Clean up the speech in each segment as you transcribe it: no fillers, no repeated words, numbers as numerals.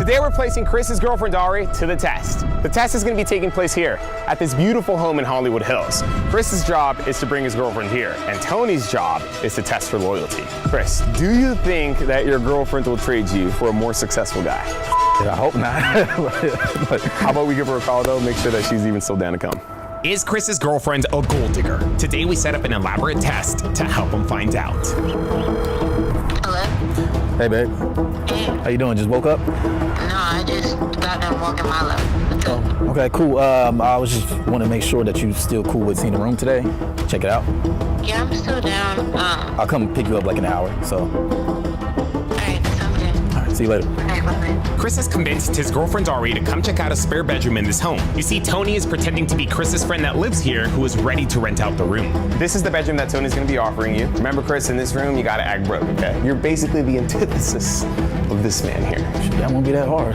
Today we're placing Chris's girlfriend Ari to the test. The test is going to be taking place here at this beautiful home in Hollywood Hills. Chris's job is to bring his girlfriend here, and Tony's job is to test her loyalty. Chris, do you think that your girlfriend will trade you for a more successful guy? I hope not. But how about we give her a call though, make sure that she's even still down to come. Is Chris's girlfriend a gold digger? Today we set up an elaborate test to help him find out. Hello? Hey, babe. Hey. How you doing? Just woke up? No, I just got done walking my love. What's up? Okay, cool. I was just want to make sure that you still cool with seeing the room today. Check it out. Yeah, I'm still down. I'll come pick you up like in an hour, so. Alright, sounds good. All right, see you later. Alright, bye-bye. Chris has convinced his girlfriend Ari to come check out a spare bedroom in this home. You see, Tony is pretending to be Chris's friend that lives here who is ready to rent out the room. This is the bedroom that Tony's gonna be offering you. Remember, Chris, in this room, you gotta act broke, okay? You're basically the antithesis of this man here. That won't be that hard.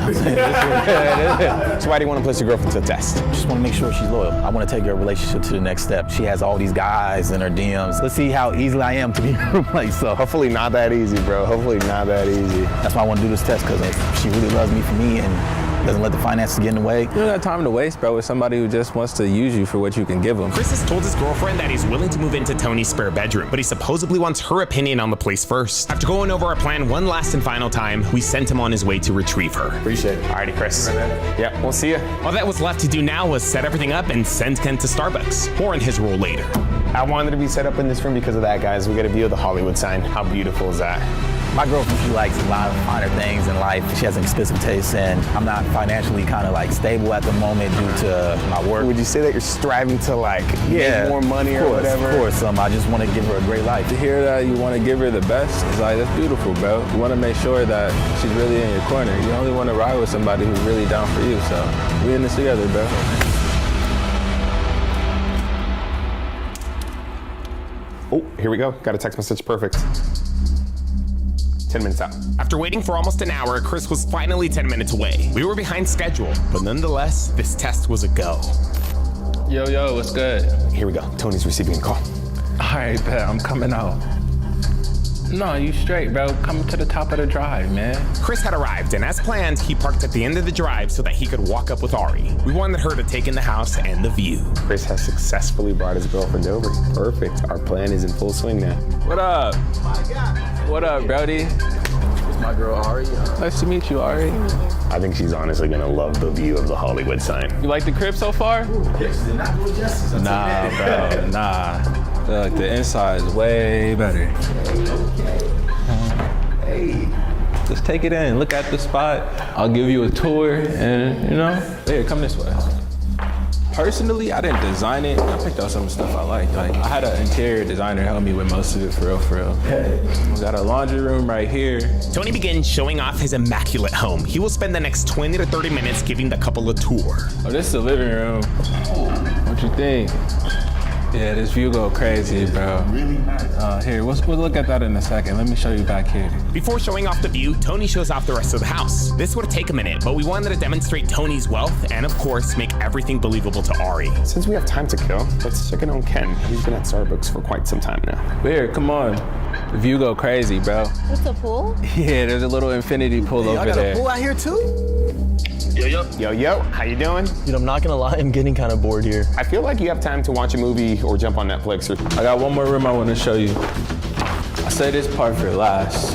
So why do you want to place your girlfriend to the test? Just want to make sure she's loyal. I want to take her relationship to the next step. She has all these guys in her DMs. Let's see how easily I am to be replaced. So Hopefully not that easy, bro. Hopefully not that easy. that's why I want to do this test, because if she really loves me for me and doesn't let the finances get in the way. You don't got time to waste, bro, with somebody who just wants to use you for what you can give them. Chris has told his girlfriend that he's willing to move into Tony's spare bedroom, but he supposedly wants her opinion on the place first. After going over our plan one last and final time, we sent him on his way to retrieve her. Appreciate it. Alrighty, Chris. Yeah, we'll see you. All that was left to do now was set everything up and send Ken to Starbucks. More in his role later. I wanted to be set up in this room because of that, guys. We got a view of the Hollywood sign. How beautiful is that? My girlfriend, she likes a lot of finer things in life. She has an expensive taste, and I'm not financially kind of like stable at the moment due to my work. Would you say that you're striving to like make more money or whatever? Of course, I just want to give her a great life. To hear that you want to give her the best, it's like, that's beautiful, bro. You want to make sure that she's really in your corner. You only want to ride with somebody who's really down for you, so we in this together, bro. Oh, here we go. Got a text message. Perfect. 10 minutes out. After waiting for almost an hour, Chris was finally 10 minutes away. We were behind schedule, but nonetheless, this test was a go. Yo, what's good? Here we go. Tony's receiving a call. All right, bet, I'm coming out. No, you straight, bro. Come to the top of the drive, man. Chris had arrived, and as planned, he parked at the end of the drive so that he could walk up with Ari. We wanted her to take in the house and the view. Chris has successfully brought his girlfriend over. Perfect. Our plan is in full swing now. What up? What up, Brody? It's my girl, Ari. Nice to meet you, Ari. I think she's honestly gonna love the view of the Hollywood sign. You like the crib so far? Nah, bro, nah. Look, the inside is way better. Hey, just take it in. Look at the spot. I'll give you a tour, and here, come this way. Personally, I didn't design it. I picked out some stuff I liked. Like, I had an interior designer help me with most of it, for real. We got a laundry room right here. Tony begins showing off his immaculate home. He will spend the next 20 to 30 minutes giving the couple a tour. Oh, this is the living room. What you think? Yeah, this view go crazy, bro. Really nice. Here, we'll look at that in a second. Let me show you back here. Before showing off the view, Tony shows off the rest of the house. This would take a minute, but we wanted to demonstrate Tony's wealth and, of course, make everything believable to Ari. Since we have time to kill, let's check in on Ken. He's been at Starbucks for quite some time now. Here, come on. The view go crazy, bro. What's a pool? Yeah, there's a little infinity pool over there. Y'all got a pool out here too? Yo, how you doing? Dude, I'm not gonna lie, I'm getting kind of bored here. I feel like you have time to watch a movie or jump on Netflix. I got one more room I want to show you. I say this part for last.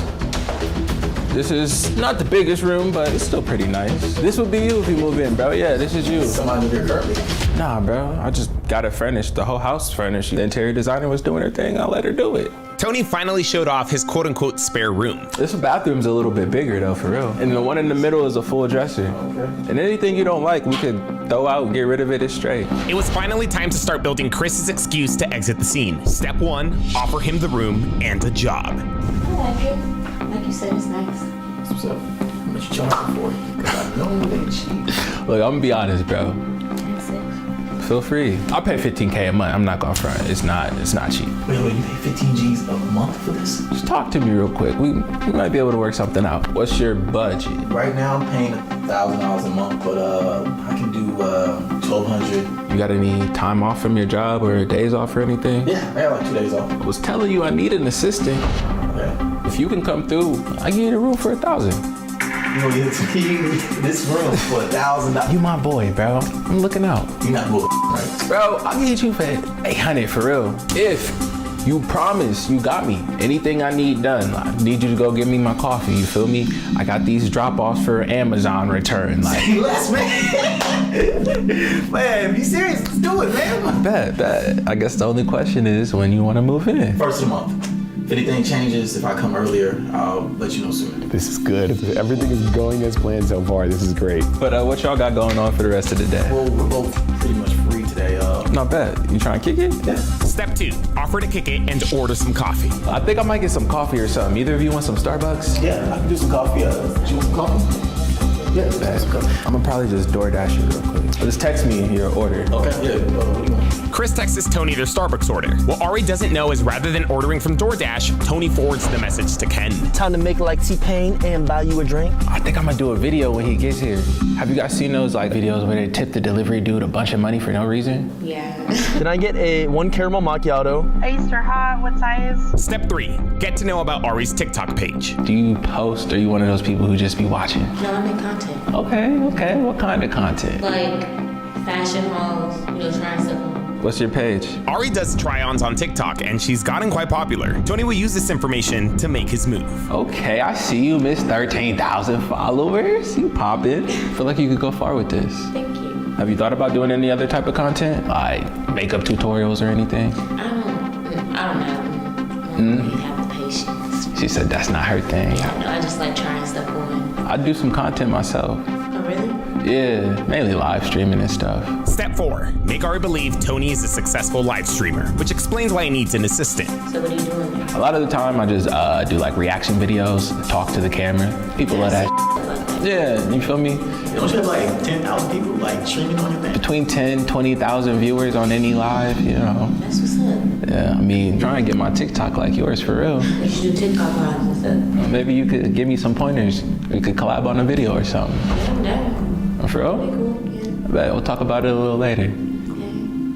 This is not the biggest room, but it's still pretty nice. This would be you if you move in, bro. Yeah, this is you. Somebody live here currently? Nah, bro. I just got it furnished. The whole house furnished. The interior designer was doing her thing. I let her do it. Tony finally showed off his quote-unquote spare room. This bathroom's a little bit bigger though, for real. And the one in the middle is a full dresser. Okay. And anything you don't like, we could throw out, get rid of it, it's straight. It was finally time to start building Chris's excuse to exit the scene. Step 1, offer him the room and a job. I like it. Like you said, it's nice. What's up? How much you charging for? Because I know they cheap. Look, I'm gonna be honest, bro. That's it. Feel free. I'll pay $15K a month. I'm not gonna front. It's not cheap. Wait, you pay 15 G's a month for this? Just talk to me real quick. We might be able to work something out. What's your budget? Right now I'm paying $1,000 a month, but I can do $1,200. You got any time off from your job or days off or anything? Yeah, I got like 2 days off. I was telling you I need an assistant. Okay. If you can come through, I give you the room for $1,000. You know, this room for $1,000. You my boy, bro. I'm looking out. You not bull, right? Bro, I'll get you for 800 for real. If you promise you got me anything I need done, I need you to go get me my coffee, you feel me? I got these drop-offs for Amazon return. Like, Less, man. Man, be serious. Let's do it, man. bet. I guess the only question is when you want to move in. First of the month. If anything changes, if I come earlier, I'll let you know sooner. This is good. Everything is going as planned so far. This is great. But what y'all got going on for the rest of the day? Well, we're both pretty much free today. Not bad. You trying to kick it? Yeah. Step 2, offer to kick it and order some coffee. I think I might get some coffee or something. Either of you want some Starbucks? Yeah, I can do some coffee. Do you want some coffee? Yeah, some coffee. I'm gonna probably just DoorDash it real quick. Just text me your order. Okay, yeah. What do you want? Chris texts Tony their Starbucks order. What Ari doesn't know is rather than ordering from DoorDash, Tony forwards the message to Ken. Time to make like T-Pain and buy you a drink. I think I'm gonna do a video when he gets here. Have you guys seen those like videos where they tip the delivery dude a bunch of money for no reason? Yeah. Can I get one caramel macchiato? Iced or hot? What size? Step 3, get to know about Ari's TikTok page. Do you post or are you one of those people who just be watching? No, I make content. Okay. What kind of content? Like fashion hauls, trying stuff on. What's your page? Ari does try-ons on TikTok, and she's gotten quite popular. Tony will use this information to make his move. Okay, I see you, Miss 13,000 followers. You poppin'. Feel like you could go far with this. Thank you. Have you thought about doing any other type of content? Like makeup tutorials or anything? I don't know. I don't really have the patience. She said that's not her thing. No, I just like trying stuff on. I do some content myself. Oh, really? Yeah, mainly live streaming and stuff. Step 4, make Ari believe Tony is a successful live streamer, which explains why he needs an assistant. So what are you doing there? A lot of the time I just do like reaction videos, talk to the camera. People love that. Yeah, you feel me? Don't you have like 10,000 people like streaming on your thing? Between 10, 20,000 viewers on any live, That's what's up. Yeah, I mean, trying to get my TikTok like yours for real. We should do TikTok lives and stuff. Maybe you could give me some pointers. We could collab on a video or something. Yeah, I'm down. For real? Pretty cool, yeah. I bet we'll talk about it a little later.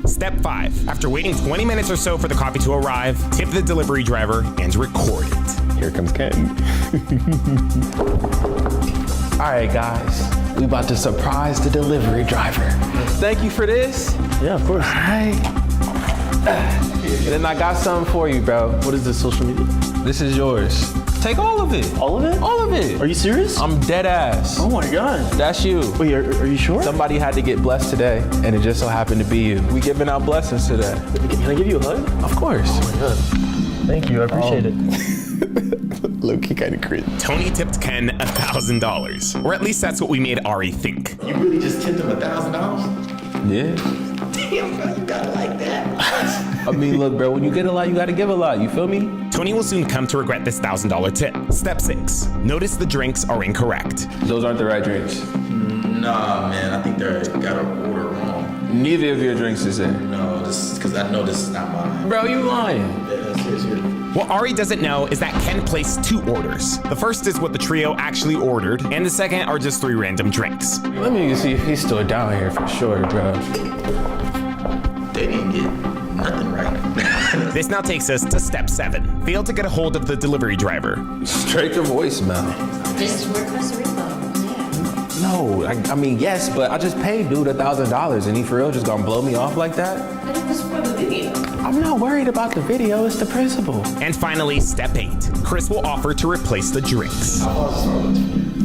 Step 5, after waiting 20 minutes or so for the coffee to arrive, tip the delivery driver and record it. Here comes Ken. All right, guys, we about to surprise the delivery driver. Thank you for this. Yeah, of course. All right. And then I got something for you, bro. What is this, social media? This is yours. Take all of it. All of it? All of it. Are you serious? I'm dead ass. Oh my God. That's you. Wait, are you sure? Somebody had to get blessed today, and it just so happened to be you. We giving out blessings today. Can I give you a hug? Of course. Oh my God. Thank you, I appreciate it. Low-key kind of cringe. Tony tipped Ken $1,000, or at least that's what we made Ari think. You really just tipped him $1,000? Yeah. Damn, bro, you got it like that. I mean, look, bro, when you get a lot, you gotta give a lot, you feel me? Tony will soon come to regret this $1,000 tip. Step 6, notice the drinks are incorrect. Those aren't the right drinks. Nah, man, I think they got an order wrong. Neither of your drinks is there. No, this is because I know this is not mine. Bro, you lying. Yeah, seriously. What Ari doesn't know is that Ken placed 2 orders. The first is what the trio actually ordered, and the second are just 3 random drinks. Let me see if he's still down here for sure, bro. They didn't get nothing right. This now takes us to step 7. Fail to get a hold of the delivery driver. Straight to voicemail. Just request a refund. Yeah. No, I mean, yes, but I just paid dude $1,000 and he for real just gonna blow me off like that? But it was for the video. I'm not worried about the video, it's the principle. And finally, step 8. Chris will offer to replace the drinks.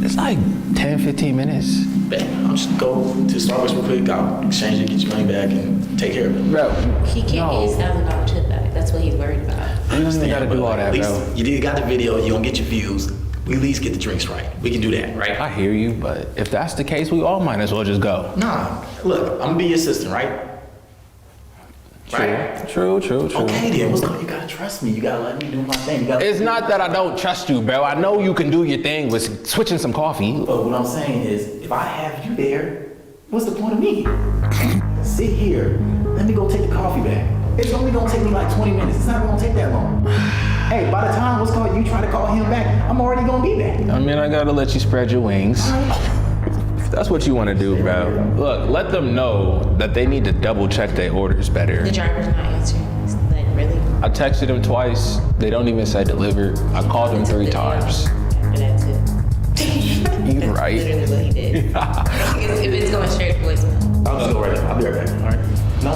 It's like 10, 15 minutes. I'll just go to Starbucks real quick, I'll exchange it, get your money back, and take care of it. Bro, He can't get his $1,000 tip back. That's what he's worried about. you don't even gotta do all that, At least bro. you did got the video, you gonna get your views. We at least get the drinks right. We can do that, right? I hear you, but if that's the case, we all might as well just go. Nah, look, I'm gonna be your assistant, right? Right? True. Okay then, what's going? You gotta trust me. You gotta let me do my thing. You gotta. It's not that I don't trust you, bro. I know you can do your thing with switching some coffee. But what I'm saying is, if I have you there, what's the point of me? Sit here. Let me go take the coffee back. It's only gonna take me like 20 minutes. It's not gonna take that long. Hey, by the time you try to call him back, I'm already gonna be back. I mean, I gotta let you spread your wings. If that's what you want to do, bro. Look, let them know that they need to double check their orders better. The driver's not answering. He's like, really? I texted them twice. They don't even say delivered. I called them 3 times. After that tip. You right? Literally what he did. if it's going straight to voicemail. I'll just go right now. I'll be right back. All right. No.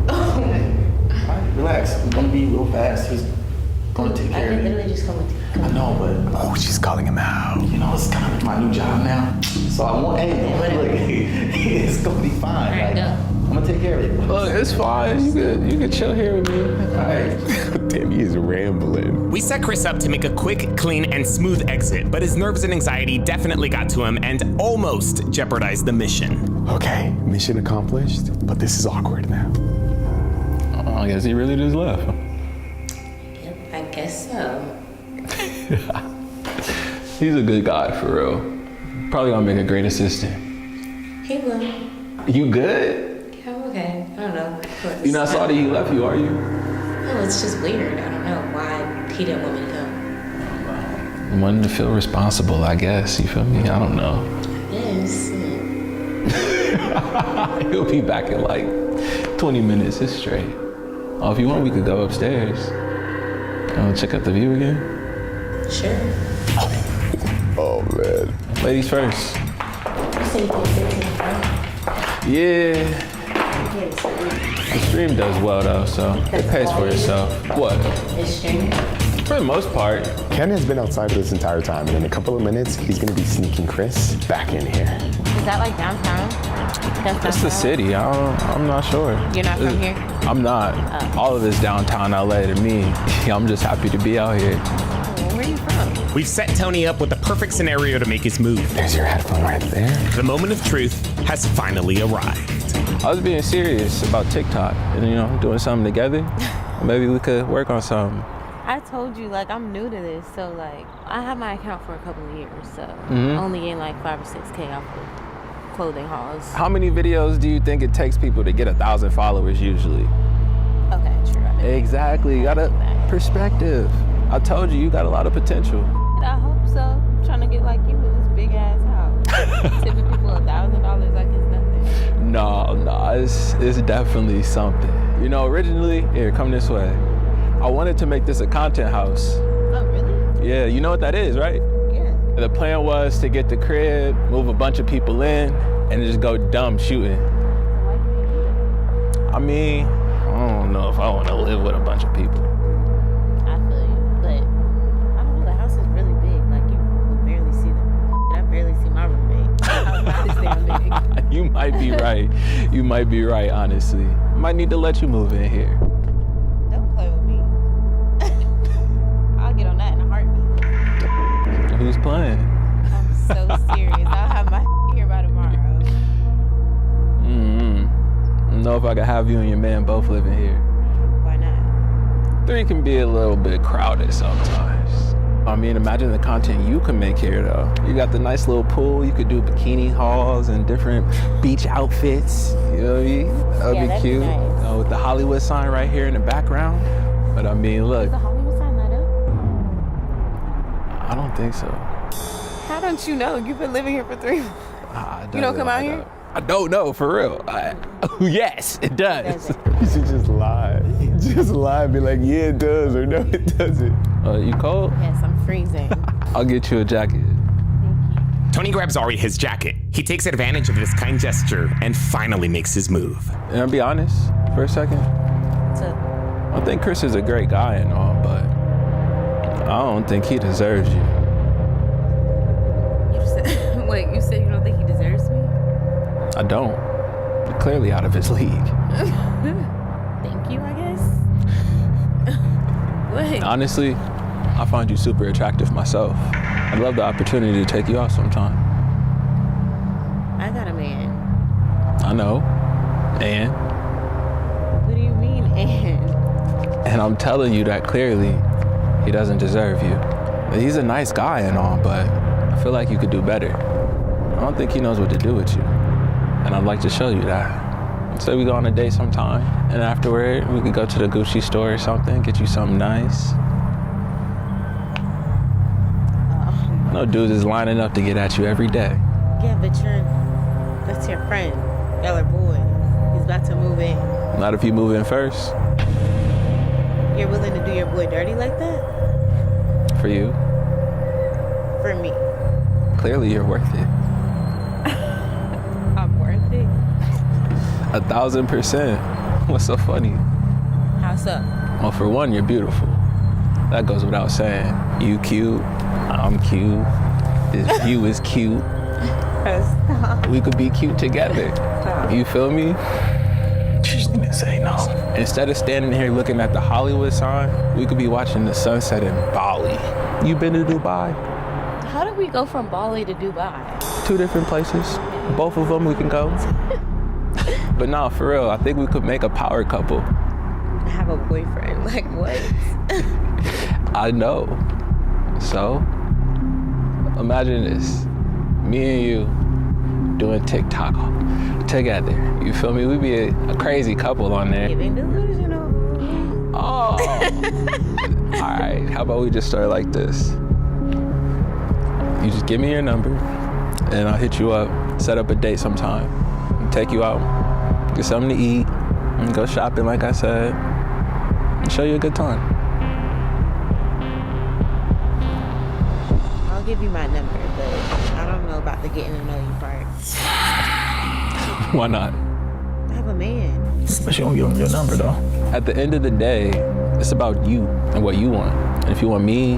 All right, relax. I'm gonna be real fast. He's gonna take I care can of it. literally just come with you. I know, but Oh, she's calling him out. you know, it's kind of my new job now. So I want, hey, look, it's gonna be fine. All right, Like, go. I'm gonna take care of it. Look, it's fine. You could chill here with me. All right. Damn, he is rambling. We set Chris up to make a quick, clean, and smooth exit, but his nerves and anxiety definitely got to him and almost jeopardized the mission. Okay, mission accomplished, but this is awkward now. Oh, I guess he really just left. Yep, I guess so. He's a good guy, for real. Probably gonna make a great assistant. He will. You good? Yeah, I'm okay. I don't know. You're not sorry he left you, are you? No, it's just weird. I don't know why he didn't want me to come. Wanted to feel responsible, I guess. You feel me? I don't know. Yes. He'll be back in like 20 minutes. It's straight. Oh, if you want, we could go upstairs. Check out the view again. Sure. Oh, man. Ladies first. You said you can sit in the front. Yeah. The stream does well though, so it pays for itself. What? It's streaming. For the most part. Ken has been outside this entire time, and in a couple of minutes, he's gonna be sneaking Chris back in here. Is that like downtown? It's the city. I'm not sure. You're not from here? I'm not. All of it's downtown LA to me. I'm just happy to be out here. Where are you from? We've set Tony up with the perfect scenario to make his move. There's your headphone right there. The moment of truth has finally arrived. I was being serious about TikTok and doing something together. Maybe we could work on something. I told you, like, I'm new to this, so, like, I have my account for a couple of years, so only getting, like, 5 or 6K off of clothing hauls. How many videos do you think it takes people to get 1,000 followers usually? Okay, true. Exactly. You got a perspective. I told you got a lot of potential. I hope so. I'm trying to get like you with this big ass house. Tipping people $1,000 like it's nothing. No, it's definitely something. Originally, here, come this way. I wanted to make this a content house. Oh, really? Yeah, you know what that is, right? Yeah. The plan was to get the crib, move a bunch of people in, and just go dumb shooting. So why can't you do that? I mean, I don't know if I want to live with a bunch of people. I feel you, but I don't know. The house is really big. Like you would barely see them. I barely see my roommate. How about this damn big? You might be right. You might be right, honestly. Might need to let you move in here. Don't play with me. I'll get on that in a heartbeat. Who's playing? I'm so serious. I'll have my here by tomorrow. I don't know if I could have you and your man both living here. Why not? 3 can be a little bit crowded sometimes. I mean, imagine the content you can make here, though. You got the nice little pool. You could do bikini hauls and different beach outfits. You know what I mean? That'd be that'd be cute. nice. With the Hollywood sign right here in the background. But I mean, look, Is the Hollywood sign lit up? I don't think so. How don't you know? You've been living here for 3 months. You don't come out here? I don't know, for real. Yes, it does. Does it? You should just lie. Just lie and be like, yeah, it does, or no, it doesn't. You cold? Yes, I'm freezing. I'll get you a jacket. Tony grabs Ari his jacket. He takes advantage of this kind gesture and finally makes his move. And I'll be honest for a second. So, I think Chris is a great guy and all, but I don't think he deserves you. you said, wait, you said you don't think he deserves me? I don't. You're clearly out of his league. Thank you, I guess. What? Honestly, I find you super attractive myself. I'd love the opportunity to take you out sometime. I got a man. I know. And? What do you mean, and? And I'm telling you that clearly, he doesn't deserve you. He's a nice guy and all, but I feel like you could do better. I don't think he knows what to do with you. And I'd like to show you that. Say we go on a date sometime, and afterward, we could go to the Gucci store or something, get you something nice. No dudes is lining up to get at you every day. Yeah, but that's your friend. Y'all are boys. He's about to move in. Not if you move in first. You're willing to do your boy dirty like that? For you. For me. Clearly, you're worth it. I'm worth it. 1,000%. What's so funny? How so? Well, for one, you're beautiful. That goes without saying. You cute, I'm cute, this view is cute. Stop. We could be cute together. Stop. You feel me? She just didn't say no. Instead of standing here looking at the Hollywood sign, we could be watching the sunset in Bali. You been to Dubai? How did we go from Bali to Dubai? 2 different places. Both of them we can go. But no, for real, I think we could make a power couple. I have a boyfriend. Like what? I know. So, imagine this. Me and you doing TikTok together. You feel me? We'd be a crazy couple on there. Giving delusional. Oh. All right, how about we just start like this? You just give me your number and I'll hit you up, set up a date sometime, take you out, get something to eat, and go shopping like I said, and show you a good time. I'll give you my number, but I don't know about the getting to know you part. Why not? I have a man. But she don't give him your number though. At the end of the day, it's about you and what you want. And if you want me,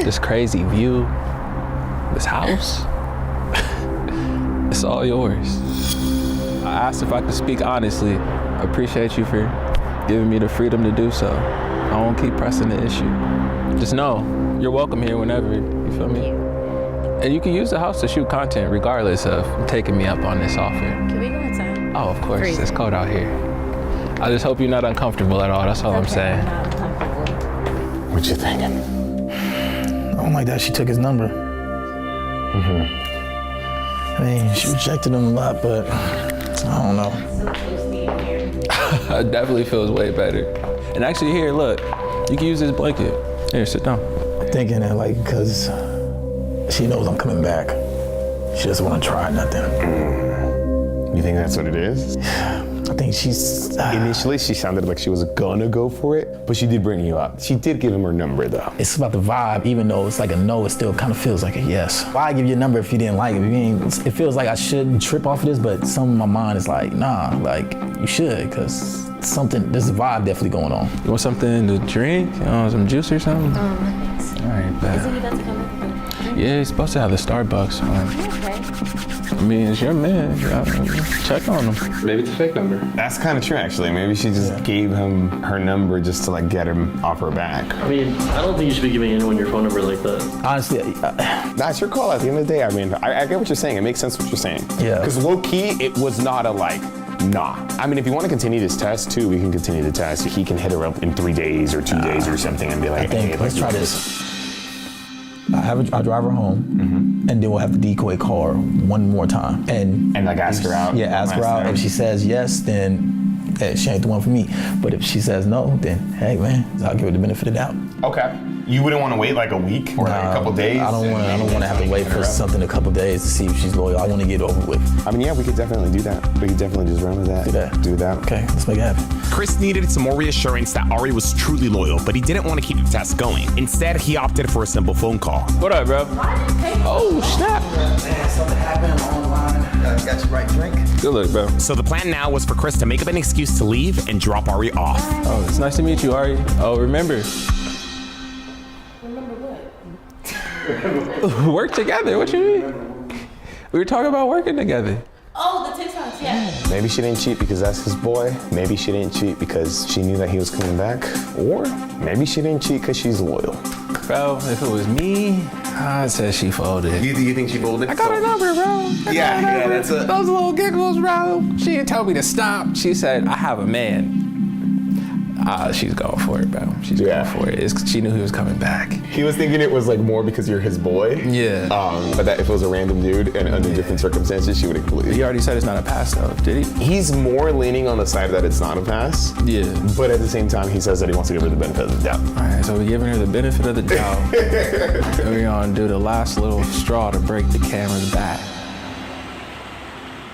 this crazy view, this house, it's all yours. I asked if I could speak honestly. I appreciate you for giving me the freedom to do so. I won't keep pressing the issue. Just know, you're welcome here whenever, you feel me? And you can use the house to shoot content regardless of taking me up on this offer. Can we go inside? Oh, of course, Freezing. it's cold out here. I just hope you're not uncomfortable at all, that's all I'm saying. I'm not comfortable. What you thinking? I don't like that she took his number. I mean, she rejected him a lot, but I don't know. So toasty in here. It definitely feels way better. And actually here, look, you can use this blanket. Here, sit down. Thinking that like, because she knows I'm coming back, she doesn't want to try nothing. You think that's what it is? I think she's... Initially, she sounded like she was gonna go for it, but she did bring you up. She did give him her number, though. It's about the vibe, even though it's like a no, it still kind of feels like a yes. Why give you a number if you didn't like it? It feels like I shouldn't trip off of this, but some of my mind is like, nah, like you should, because there's a vibe definitely going on. You want something to drink? You want some juice or something? Thanks. All right, bet. Isn't he about to come in? Yeah, he's supposed to have the Starbucks on. Okay. I mean, it's your man. Check on him. Maybe it's a fake number. That's kind of true, actually. Maybe she just gave him her number just to like get him off her back. I mean, I don't think you should be giving anyone your phone number like that. Honestly, That's your call at the end of the day. I mean, I get what you're saying. It makes sense what you're saying. Yeah. Because low key, it was not a like, nah. I mean, if you want to continue this test too, we can continue the test. He can hit her up in 3 days or 2 days or something and be like, I think, hey, let's try this. I'll drive her home, and then we'll have to decoy call her one more time. And like ask her out. Yeah, ask her out. If she says yes, then she ain't the one for me. But if she says no, then hey man, I'll give her the benefit of the doubt. Okay. You wouldn't want to wait like a week or like a couple days? I don't want to have to wait for something a couple days to see if she's loyal. I want to get it over with. I mean, yeah, we could definitely do that. We could definitely just run with that. Do that. Okay, let's make it happen. Chris needed some more reassurance that Ari was truly loyal, but he didn't want to keep the test going. Instead, he opted for a simple phone call. What up, bro? Oh, snap. Man, something happened online. Got you right drink. Good luck, bro. So the plan now was for Chris to make up an excuse to leave and drop Ari off. Oh, it's nice to meet you, Ari. Oh, remember. Work together, what you mean? We were talking about working together. Oh, the TikToks, yeah. Maybe she didn't cheat because that's his boy. Maybe she didn't cheat because she knew that he was coming back. Or maybe she didn't cheat because she's loyal. Bro, if it was me, I'd say she folded. You think she folded? I got her number, bro. Yeah, that's it. Those little giggles, bro. She didn't tell me to stop. She said, I have a man. She's going for it, bro. She's going for it. She knew he was coming back. He was thinking it was like more because you're his boy. Yeah. But that if it was a random dude and under different circumstances, she would have believed. He already said it's not a pass, though, did he? He's more leaning on the side that it's not a pass. Yeah. But at the same time, he says that he wants to give her the benefit of the doubt. All right, so we're giving her the benefit of the doubt. And we're gonna do the last little straw to break the camera's back.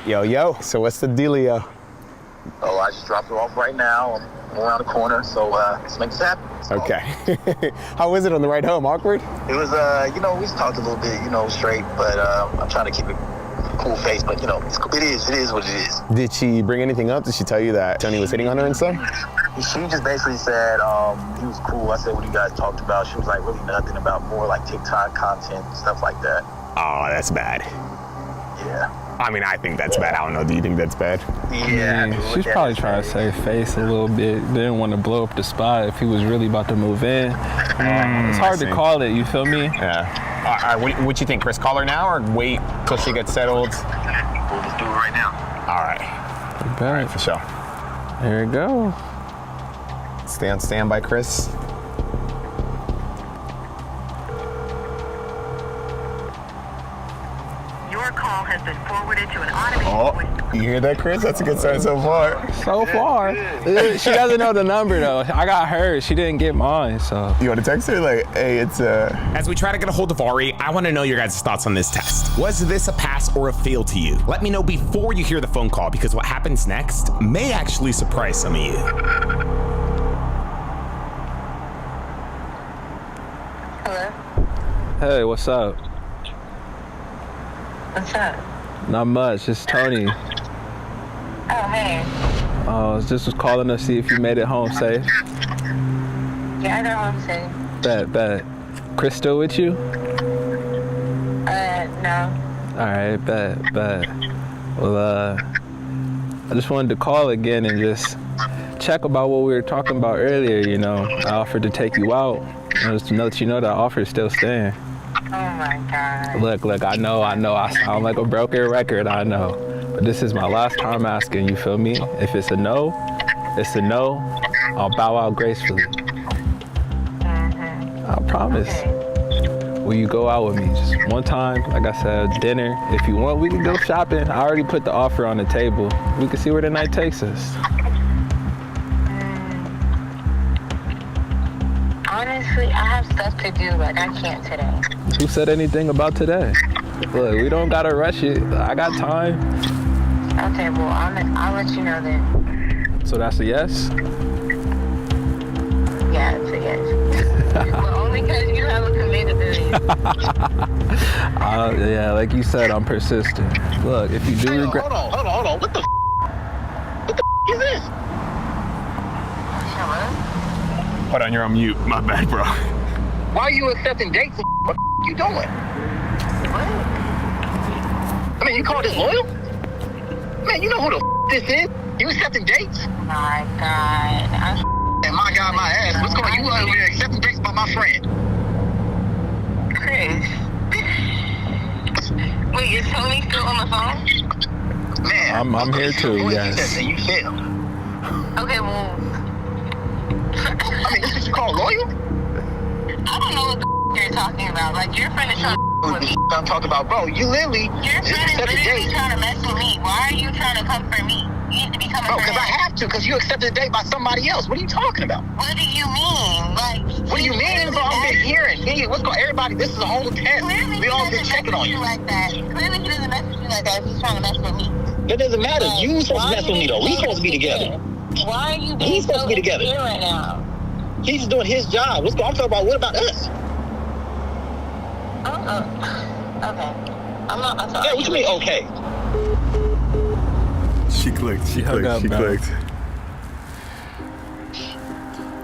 Yo, so what's the dealio? Oh, I just dropped her off right now. I'm around the corner, so let's make this happen. Okay. How was it on the ride home? Awkward? It was, we talked a little bit, straight, but I'm trying to keep a cool face, but, it is what it is. Did she bring anything up? Did she tell you that Tony was hitting on her and stuff? She just basically said he was cool. I said, what you guys talked about? She was like, really nothing about more like TikTok content, stuff like that. Oh, that's bad. Yeah. I mean, I think that's bad. I don't know. Do you think that's bad? Yeah. She's probably trying to save face a little bit. Didn't want to blow up the spot if he was really about to move in. It's hard to call it, you feel me? Yeah. All right, what you think, Chris? Call her now or wait till she gets settled? We'll just do it right now. All right. All right, for sure. There you go. Stay on standby, Chris. Your call has been forwarded to an automated voice. You hear that, Chris? That's a good sign so far. So far. She doesn't know the number, though. I got hers. She didn't get mine, so. You want to text her? Like, hey, it's As we try to get a hold of Ari, I want to know your guys' thoughts on this test. Was this a pass or a fail to you? Let me know before you hear the phone call, because what happens next may actually surprise some of you. Hello? Hey, what's up? What's up? Not much. It's Tony. Oh, hey. Just was calling to see if you made it home safe. Yeah, I know I'm safe. Bet. Chris still with you? No. All right, bet. Well, I just wanted to call again and just check about what we were talking about earlier, I offered to take you out. Just to let you know that offer is still staying. Oh my God. Look, I know, I sound like a broken record, I know. But this is my last time asking, you feel me? If it's a no, it's a no. I'll bow out gracefully. I promise. Okay. Will you go out with me just one time? Like I said, dinner. If you want, we can go shopping. I already put the offer on the table. We can see where the night takes us. Honestly, I have stuff to do, like I can't today. Who said anything about today? Look, we don't gotta rush it. I got time. Okay, well, I'll let you know then. So that's a yes? Yeah, it's a yes. But only because you have a commitability. Yeah, like you said, I'm persistent. Look, if you do regret... Hold on. What the is this? Hello? Hold on, you're on mute. My bad, bro. Why are you accepting dates? What you doing? What? I mean, you call this loyal? Man, you know who the this is? You accepting dates? My God. And my God, my ass. What's going on? You over here accepting dates by my friend. Chris. Wait, is Tony still on the phone? Man. I'm here too, yes. And you failed. Okay, well. I mean, this is what you call loyal? I don't know what the you're talking about. Like, your friend is trying to with me. I'm talking about, bro, you literally Your friend is literally trying to mess with me. Why are you trying to come for me? You need to be coming for me. Because I have to, because you accepted a date by somebody else. What are you talking about? What do you mean? Like, what do you mean? Bro, I've been hearing. What's going on? Everybody, this is a whole test. Clearly, we all been checking on you. Like that. Clearly, he doesn't mess with you like that if he's trying to mess with me. It doesn't matter. Like, You supposed to mess with me, though. We supposed to be together. Why are you being supposed so to be together right now? He's just doing his job. What's going on? I'm talking about, what about us? Okay. I'm not. Yeah, what you mean, okay? She clicked.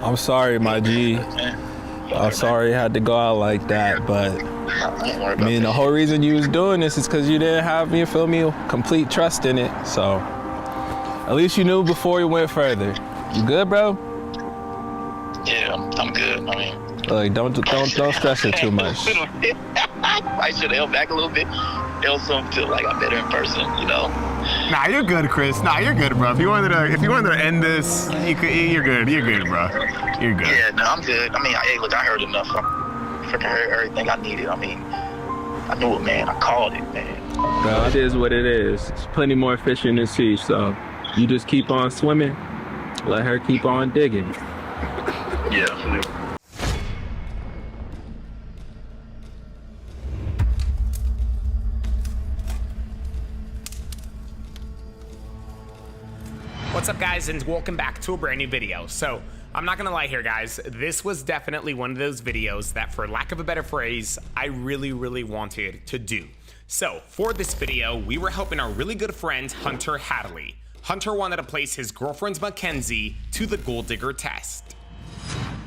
I'm sorry, my G. I'm sorry it had to go out like that, but I mean, the whole reason you was doing this is because you didn't have, you feel me, complete trust in it. So at least you knew before you went further. You good, bro? Yeah, I'm good. I mean, like, don't stress it too much. I should have held back a little bit. Else feel like I'm better in person, Nah, you're good, Chris. Nah, you're good, bro. If you wanted to end this, you're good. You're good, bro. You're good. Yeah, no, I'm good. I mean, hey, look, I heard enough. I freaking heard everything I needed. I mean, I knew it, man. I called it, man. Bro, it is what it is. There's plenty more fish in the sea, so you just keep on swimming. Let her keep on digging. Yeah. What's up, guys, and welcome back to a brand new video. So I'm not gonna lie here, guys. This was definitely one of those videos that, for lack of a better phrase, I really wanted to do. So for this video, we were helping our really good friend, Hunter Hadley. Hunter wanted to place his girlfriend, Mackenzie, to the gold digger test.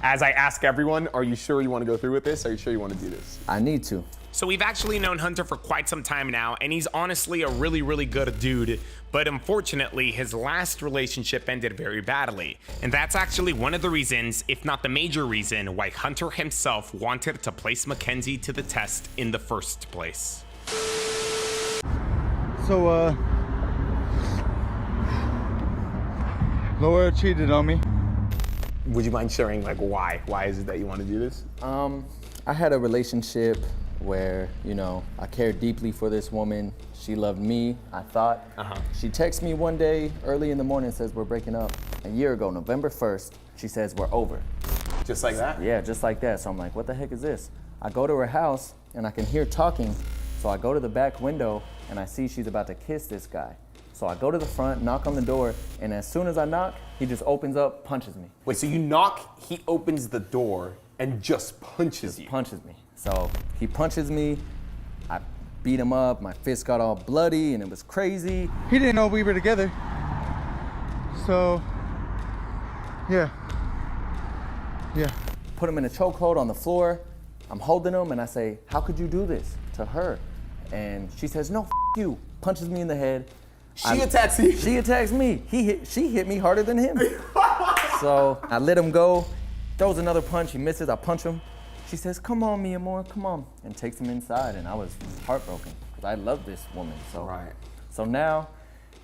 As I ask everyone, are you sure you want to go through with this? Are you sure you want to do this? I need to. So we've actually known Hunter for quite some time now, and he's honestly a really good dude, but unfortunately his last relationship ended very badly. And that's actually one of the reasons, if not the major reason, why Hunter himself wanted to place Mackenzie to the test in the first place. So, Laura cheated on me. Would you mind sharing like why? Why is it that you want to do this? I had a relationship where, you know, I cared deeply for this woman. She loved me, I thought. She texts me one day early in the morning and says we're breaking up. A year ago, November 1st, she says we're over. Just like that? Yeah, just like that. So I'm like, what the heck is this? I go to her house and I can hear talking. So I go to the back window and I see she's about to kiss this guy. So I go to the front, knock on the door, and as soon as I knock, he just opens up, punches me. Wait, so you knock, he opens the door and just punches you? Punches me. So he punches me, I beat him up, my fist got all bloody and it was crazy. He didn't know we were together. So, yeah. Put him in a chokehold on the floor. I'm holding him and I say, how could you do this to her? And she says, no, you. Punches me in the head. She attacks you? She attacks me. She hit me harder than him. So I let him go, throws another punch, he misses, I punch him. She says, come on, mi amor, come on, and takes him inside, and I was heartbroken, because I love this woman. So now,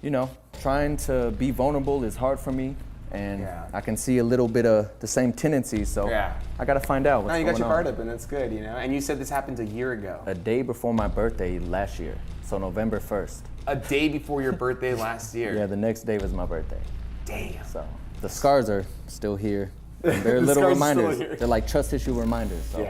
you know, trying to be vulnerable is hard for me, and I can see a little bit of the same tendencies, so I gotta find out what's going on. You got your guard up, and that's good, you know? And you said this happened a year ago. A day before my birthday last year, so November 1st. A day before your birthday last year? Yeah, the next day was my birthday. Damn. So the scars are still here. They're little reminders. They're like trust issue reminders. So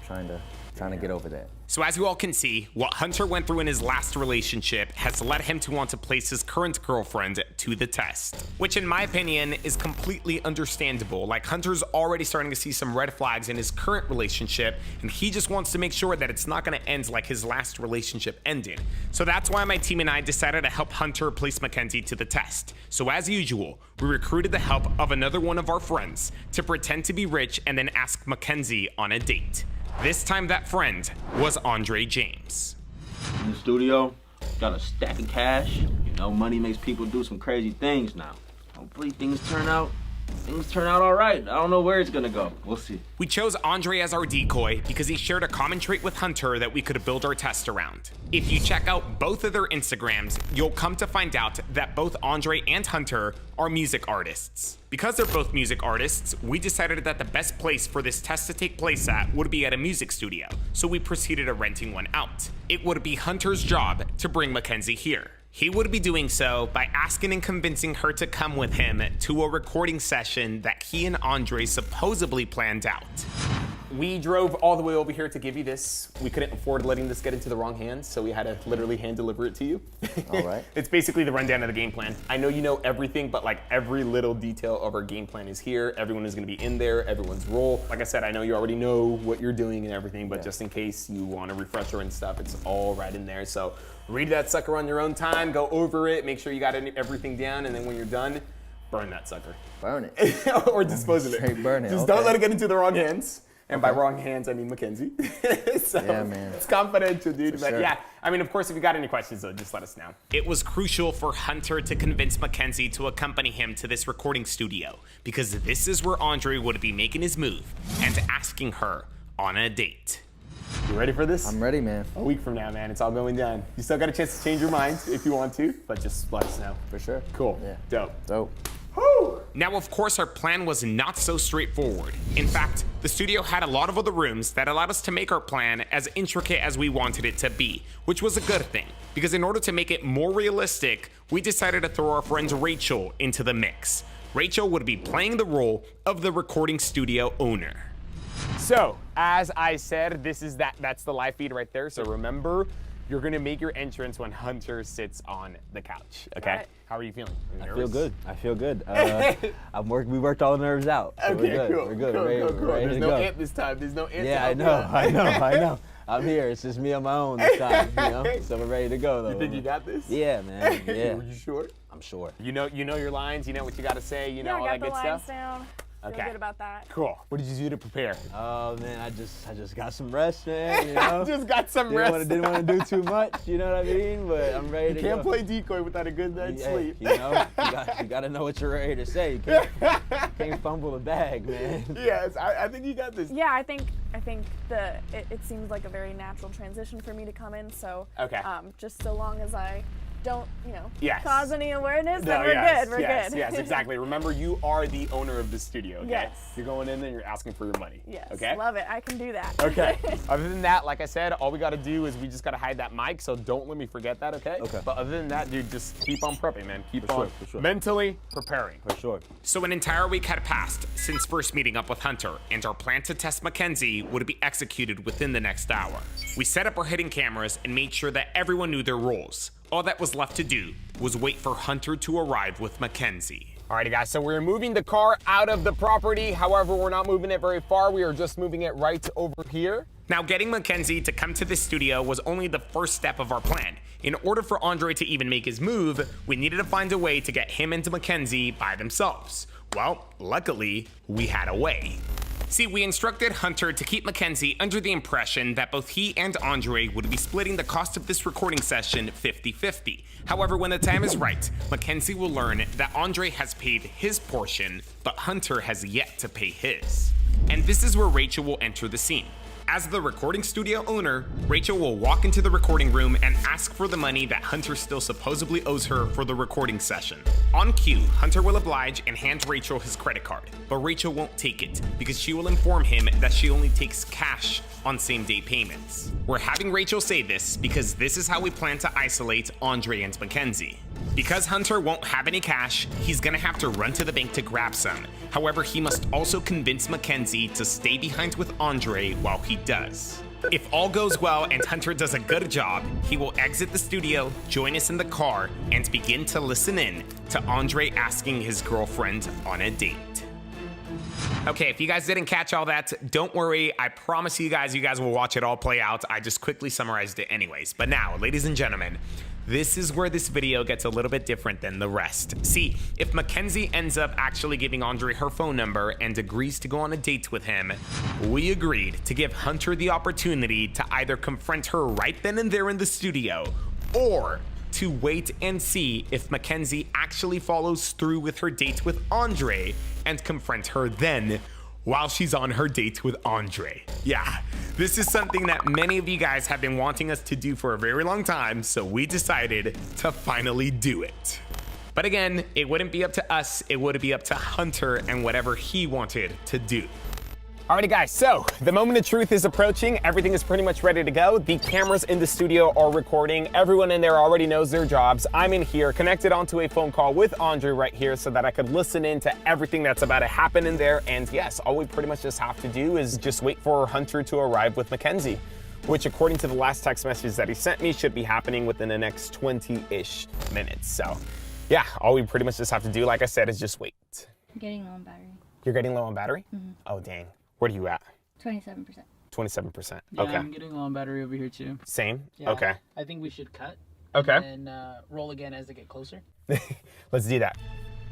trying to get over that. So as you all can see, what Hunter went through in his last relationship has led him to want to place his current girlfriend to the test, which in my opinion is completely understandable. Like, Hunter's already starting to see some red flags in his current relationship, and he just wants to make sure that it's not going to end like his last relationship ended. So that's why my team and I decided to help Hunter place Mackenzie to the test. So as usual, we recruited the help of another one of our friends to pretend to be rich and then ask Mackenzie on a date. This time that friend was Andre James. In the studio, got a stack of cash. You know, money makes people do some crazy things now. Hopefully things turn out all right. I don't know where it's gonna go. We'll see. We chose Andre as our decoy because he shared a common trait with Hunter that we could build our test around. If you check out both of their Instagrams, you'll come to find out that both Andre and Hunter are music artists. Because they're both music artists, we decided that the best place for this test to take place at would be at a music studio, so we proceeded to renting one out. It would be Hunter's job to bring Mackenzie here. He would be doing so by asking and convincing her to come with him to a recording session that he and Andre supposedly planned out. We drove all the way over here to give you this. We couldn't afford letting this get into the wrong hands, so we had to literally hand deliver it to you. All right. It's basically the rundown of the game plan. I know you know everything, but like every little detail of our game plan is here. Everyone is gonna be in there, everyone's role. Like I said, I know you already know what you're doing and everything, but just in case you want a refresher and stuff, it's all right in there. So read that sucker on your own time, go over it, make sure you got everything down, and then when you're done, burn that sucker. Burn it. Or dispose of it. Straight burn it. Just don't let it get into the wrong hands. And by wrong hands, I mean Mackenzie. So yeah, man. It's confidential, dude. But sure. yeah, I mean, of course, if you got any questions, though, just let us know. It was crucial for Hunter to convince Mackenzie to accompany him to this recording studio, because this is where Andre would be making his move and asking her on a date. You ready for this? I'm ready, man. A week from now, man, it's all going down. You still got a chance to change your mind if you want to, but just let us know. For sure. Cool. Yeah. Dope. Woo! Now, of course, our plan was not so straightforward. In fact, the studio had a lot of other rooms that allowed us to make our plan as intricate as we wanted it to be, which was a good thing, because in order to make it more realistic, we decided to throw our friend Rachel into the mix. Rachel would be playing the role of the recording studio owner. So, as I said, that's the live feed right there. So remember, You're gonna make your entrance when Hunter sits on the couch, okay? All right. How are you feeling? Are you I feel nervous? good. I feel good. We worked all the nerves out. So Okay, we're good. cool. We're good. Cool, we're ready, cool, we're cool. ready There's to no go. Ant this time. There's no Ant. Yeah, I know. I'm here. It's just me on my own this time, you know? So we're ready to go, though. You think you got this? Yeah, man. Yeah. Are you sure? I'm sure. You know your lines. You know what you got to say. You know all that I got good the lines stuff. down. Okay. Feel good about that. Cool. What did you do to prepare? Oh man, I just got some rest, man. You know? Just got some rest. Didn't want to do too much, you know what I mean? But I'm ready to go. You can't play decoy without a good night's sleep. You know, you got to know what you're ready to say. You can't fumble the bag, man. Yes, I think you got this. Yeah, I think it seems like a very natural transition for me to come in. So okay. Just so long as I don't, yes. cause any awareness, no, then we're good. We're yes, good. Yes, exactly. Remember, you are the owner of the studio, okay? Yes. You're going in there, you're asking for your money. Yes. Okay? Love it. I can do that. Okay. Other than that, like I said, all we got to do is we just got to hide that mic, so don't let me forget that, okay? Okay. But other than that, dude, just keep on prepping, man. Keep on for sure. mentally preparing. For sure. So an entire week had passed since first meeting up with Hunter, and our plan to test Mackenzie would be executed within the next hour. We set up our hidden cameras and made sure that everyone knew their roles. All that was left to do was wait for Hunter to arrive with Mackenzie. Alrighty guys, so we're moving the car out of the property. However, we're not moving it very far. We are just moving it right over here. Now, getting Mackenzie to come to the studio was only the first step of our plan. In order for Andre to even make his move, we needed to find a way to get him and Mackenzie by themselves. Well, luckily, we had a way. See, we instructed Hunter to keep Mackenzie under the impression that both he and Andre would be splitting the cost of this recording session 50-50. However, when the time is right, Mackenzie will learn that Andre has paid his portion, but Hunter has yet to pay his. And this is where Rachel will enter the scene. As the recording studio owner, Rachel will walk into the recording room and ask for the money that Hunter still supposedly owes her for the recording session. On cue, Hunter will oblige and hand Rachel his credit card, but Rachel won't take it because she will inform him that she only takes cash on same-day payments. We're having Rachel say this because this is how we plan to isolate Andre and Mackenzie. Because Hunter won't have any cash, he's gonna have to run to the bank to grab some. However, he must also convince Mackenzie to stay behind with Andre while he does. If all goes well and Hunter does a good job, he will exit the studio, join us in the car, and begin to listen in to Andre asking his girlfriend on a date. Okay, if you guys didn't catch all that, don't worry. I promise you guys will watch it all play out. I just quickly summarized it anyways. But now, ladies and gentlemen, this is where this video gets a little bit different than the rest. See, if Mackenzie ends up actually giving Andre her phone number and agrees to go on a date with him, we agreed to give Hunter the opportunity to either confront her right then and there in the studio, or to wait and see if Mackenzie actually follows through with her date with Andre and confront her then while she's on her date with Andre. Yeah, this is something that many of you guys have been wanting us to do for a very long time, so we decided to finally do it. But again, it wouldn't be up to us, it would be up to Hunter and whatever he wanted to do. Alrighty guys, so the moment of truth is approaching. Everything is pretty much ready to go. The cameras in the studio are recording. Everyone in there already knows their jobs. I'm in here connected onto a phone call with Andre right here so that I could listen in to everything that's about to happen in there. And yes, all we pretty much just have to do is just wait for Hunter to arrive with Mackenzie, which according to the last text message that he sent me should be happening within the next 20-ish minutes. So yeah, all we pretty much just have to do, like I said, is just wait. I'm getting low on battery. You're getting low on battery? Mm-hmm. Oh dang. Where are you at? 27%. 27%. Yeah, okay. I'm getting low on battery over here too. Same? Yeah, okay. I think we should cut. Okay. And roll again as they get closer. Let's do that.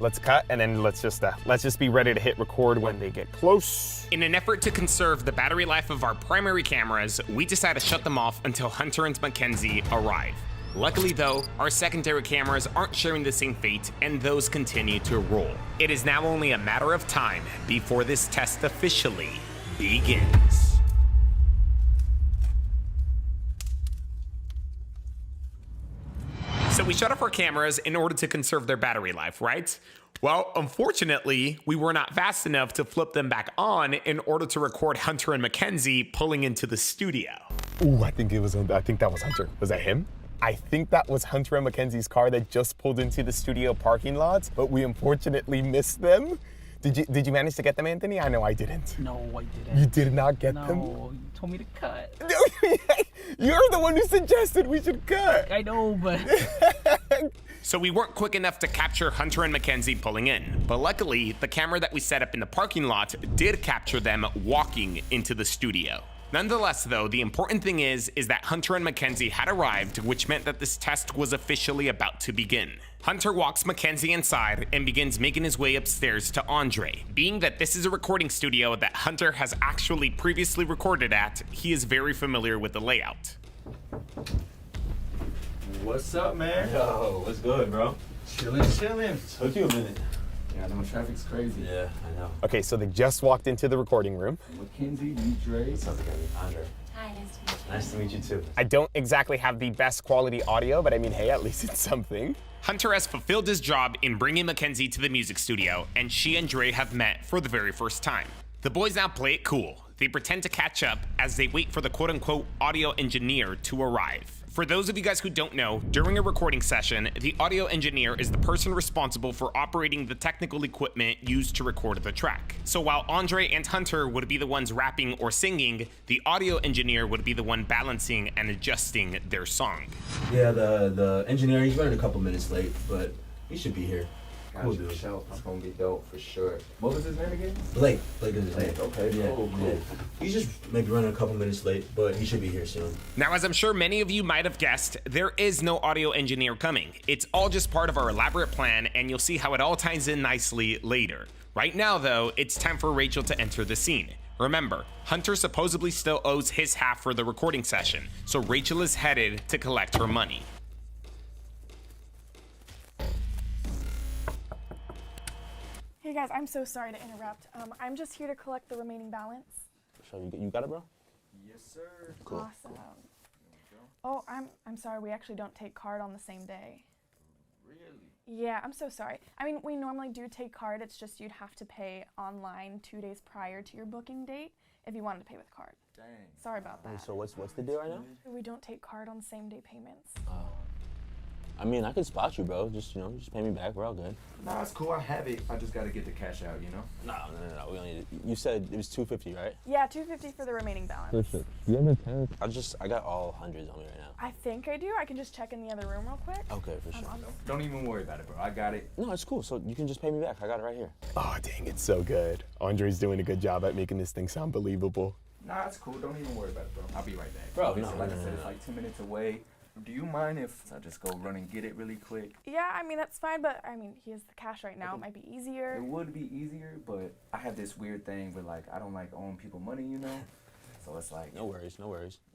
Let's cut and then let's just be ready to hit record when they get close. In an effort to conserve the battery life of our primary cameras, we decided to shut them off until Hunter and Mackenzie arrive. Luckily though, our secondary cameras aren't sharing the same fate and those continue to roll. It is now only a matter of time before this test officially begins. So we shut off our cameras in order to conserve their battery life, right? Well, unfortunately, we were not fast enough to flip them back on in order to record Hunter and Mackenzie pulling into the studio. Ooh, I think that was Hunter. Was that him? I think that was Hunter and Mackenzie's car that just pulled into the studio parking lot, but we unfortunately missed them. Did you manage to get them, Anthony? I know I didn't. No, I didn't. You did not get them? No, you told me to cut. You're the one who suggested we should cut. I know, but... So we weren't quick enough to capture Hunter and Mackenzie pulling in, but luckily, the camera that we set up in the parking lot did capture them walking into the studio. Nonetheless, though, the important thing is that Hunter and Mackenzie had arrived, which meant that this test was officially about to begin. Hunter walks Mackenzie inside and begins making his way upstairs to Andre. Being that this is a recording studio that Hunter has actually previously recorded at, he is very familiar with the layout. What's up, man? Yo, what's good, bro? Chilling. Took you a minute. Yeah, I know traffic's crazy. Yeah, I know. Okay, so they just walked into the recording room. Mackenzie, you Dre. What's up, again? Andre. Hi, nice to meet you. Nice to meet you, too. I don't exactly have the best quality audio, but I mean, hey, at least it's something. Hunter has fulfilled his job in bringing Mackenzie to the music studio, and she and Dre have met for the very first time. The boys now play it cool. They pretend to catch up as they wait for the quote-unquote audio engineer to arrive. For those of you guys who don't know, during a recording session, the audio engineer is the person responsible for operating the technical equipment used to record the track. So while Andre and Hunter would be the ones rapping or singing, the audio engineer would be the one balancing and adjusting their song. Yeah, the engineer, he's running a couple minutes late, but he should be here. Cool, dude. It's gonna be dope for sure. What was his name again? Blake is his name. Okay, Yeah, cool. yeah. He's just maybe running a couple minutes late, but he should be here soon. Now, as I'm sure many of you might have guessed, there is no audio engineer coming. It's all just part of our elaborate plan, and you'll see how it all ties in nicely later. Right now, though, it's time for Rachel to enter the scene. Remember, Hunter supposedly still owes his half for the recording session, so Rachel is headed to collect her money. Hey guys, I'm so sorry to interrupt. I'm just here to collect the remaining balance. So you got it, bro? Yes, sir. Cool. Awesome. Oh, I'm sorry. We actually don't take card on the same day. Really? Yeah, I'm so sorry. I mean, we normally do take card. It's just you'd have to pay online 2 days prior to your booking date if you wanted to pay with card. Dang. Sorry about that. So what's the deal right now? We don't take card on same day payments. I mean, I could spot you, bro. Just pay me back. We're all good. Nah, it's cool. I have it. I just gotta get the cash out, you know? No. We only. You said it was $250, right? Yeah, $250 for the remaining balance. Perfect. You have a pen? I got all hundreds on me right now. I think I do. I can just check in the other room real quick. Okay, for sure. Don't even worry about it, bro. I got it. No, it's cool. So you can just pay me back. I got it right here. Oh, dang, it's so good. Andre's doing a good job at making this thing sound believable. Nah, it's cool. Don't even worry about it, bro. I'll be right back. Bro, Listen, no, like no, I said, no, it's no. like 2 minutes away. Do you mind if I just go run and get it really quick? Yeah, I mean, that's fine, but I mean, he has the cash right now. It might be easier. It would be easier, but I have this weird thing where, like, I don't like owing people money, you know? So it's like... No worries.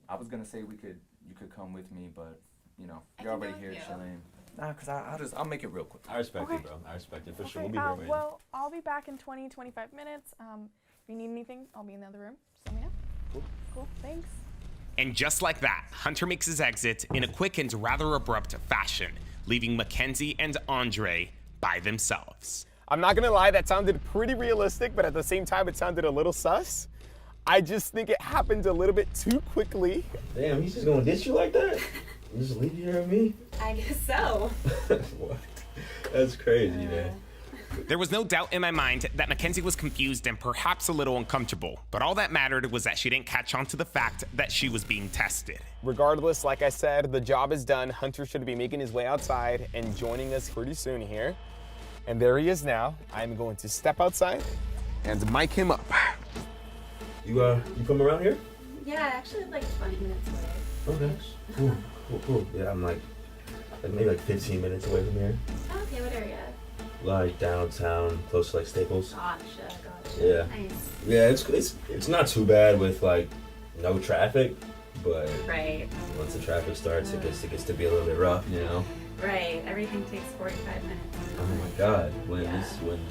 I was gonna say you could come with me, but, you know, you're already here chilling. Nah, because I'll make it real quick. I respect it, bro. I respect it for sure. We'll be here waiting. Well, I'll be back in 25 minutes. If you need anything, I'll be in the other room. Just let me know. Cool. Thanks. And just like that, Hunter makes his exit in a quick and rather abrupt fashion, leaving Mackenzie and Andre by themselves. I'm not gonna lie, that sounded pretty realistic, but at the same time, it sounded a little sus. I just think it happened a little bit too quickly. Damn, he's just gonna ditch you like that? You just leave you here with me? I guess so. What? That's crazy, man. There was no doubt in my mind that Mackenzie was confused and perhaps a little uncomfortable, but all that mattered was that she didn't catch on to the fact that she was being tested. Regardless, like I said, the job is done. Hunter should be making his way outside and joining us pretty soon here. And there he is now. I'm going to step outside and mic him up. You from around here? Yeah, actually like 20 minutes away. Okay. Cool. Yeah, I'm like maybe 15 minutes away from here. Okay, what area? Like downtown, close to like Staples. Gotcha. Yeah. Nice. Yeah, it's not too bad with like no traffic, but Right. once the traffic starts, it gets to be a little bit rough, you know. Right. Everything takes 45 minutes. Oh my God, when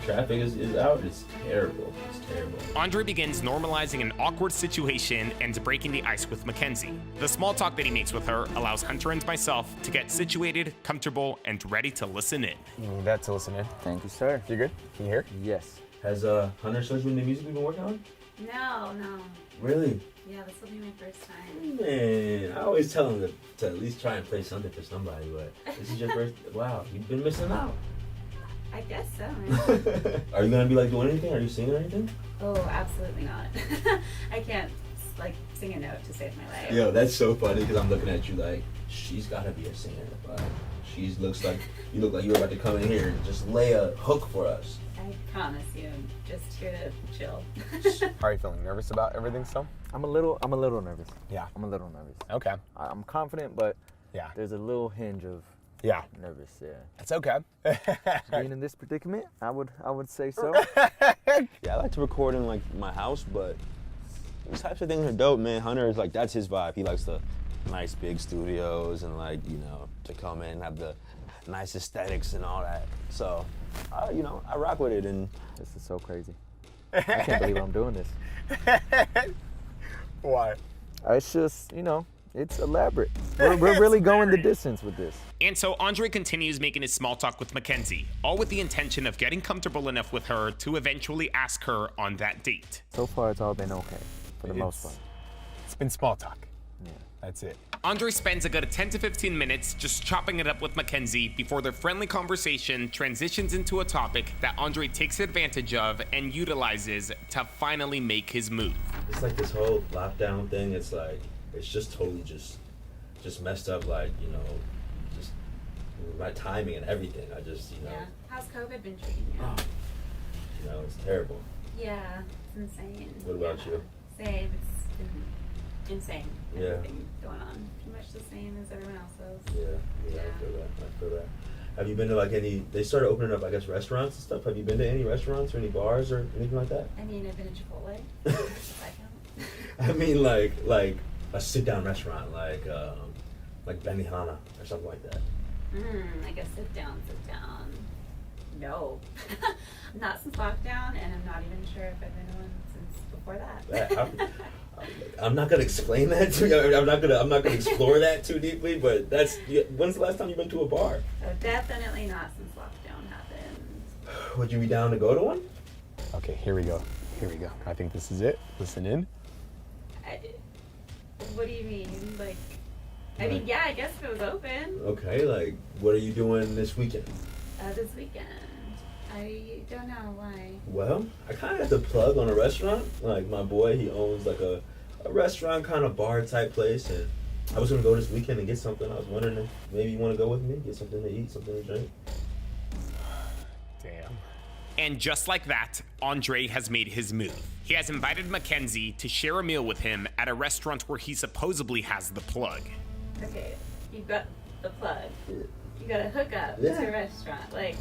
traffic is out, it's terrible. It's terrible. Andre begins normalizing an awkward situation and breaking the ice with Mackenzie. The small talk that he makes with her allows Hunter and myself to get situated, comfortable, and ready to listen in. You need that to listen in. Thank you, sir. You good? Can you hear? Yes. Has Hunter showed you the music we've been working on? No. Really? Yeah, this will be my first time. Man, I always tell him to at least try and play something for somebody, but this is your first. Wow, you've been missing out. I guess so. Are you gonna be like doing anything? Are you singing or anything? Oh, absolutely not. I can't like sing a note to save my life. Yo, that's so funny because I'm looking at you like she's gotta be a singer, but she looks like you look like you're about to come in here and just lay a hook for us. I promise you, I'm just here to chill. Are you feeling nervous about everything still? I'm a little nervous. Yeah. I'm a little nervous. Okay. I'm confident, but yeah, there's a little hinge of nervous. Yeah. That's okay. Being in this predicament, I would say so. Yeah, I like to record in like my house, but these types of things are dope, man. Hunter is like, that's his vibe. He likes the nice big studios and like, you know, to come in and have the nice aesthetics and all that. So, you know, I rock with it. And this is so crazy. I can't believe I'm doing this. Why? It's just, you know, it's elaborate. We're really going the distance with this. And so Andre continues making his small talk with Mackenzie, all with the intention of getting comfortable enough with her to eventually ask her on that date. So far, it's all been okay, for the most part. It's been small talk. Yeah. That's it. Andre spends a good 10 to 15 minutes just chopping it up with Mackenzie before their friendly conversation transitions into a topic that Andre takes advantage of and utilizes to finally make his move. It's like this whole lockdown thing. It's like it's just totally just messed up. Like, you know, just my timing and everything. I just, you know. Yeah. How's COVID been treating you? Oh, you know, it's terrible. Yeah, it's insane. What about you? Same. It's been insane. Yeah. Everything going on. Pretty much the same as everyone else's. Yeah, I feel that. Have you been to like any, they started opening up, I guess, restaurants and stuff. Have you been to any restaurants or any bars or anything like that? I mean, I've been to Chipotle. Does that count? I mean, like a sit-down restaurant, like Benihana or something like that. Like a sit down. No. Not since lockdown, and I'm not even sure if I've been to one since before that. I'm not gonna explain that to you. I'm not gonna explore that too deeply. But when's the last time you've been to a bar? So definitely not since lockdown happened. Would you be down to go to one? Okay, here we go. I think this is it. Listen in. What do you mean? Like, I mean, yeah, I guess if it was open. Okay, like, what are you doing this weekend? This weekend. I don't know why. Well, I kind of have to plug on a restaurant. Like, my boy, he owns like a restaurant kind of bar type place, and I was gonna go this weekend and get something. I was wondering if maybe you want to go with me, get something to eat, something to drink. Damn. And just like that, Andre has made his move. He has invited Mackenzie to share a meal with him at a restaurant where he supposedly has the plug. Okay, you've got the plug. You got to hook up Yeah. to a restaurant. Like,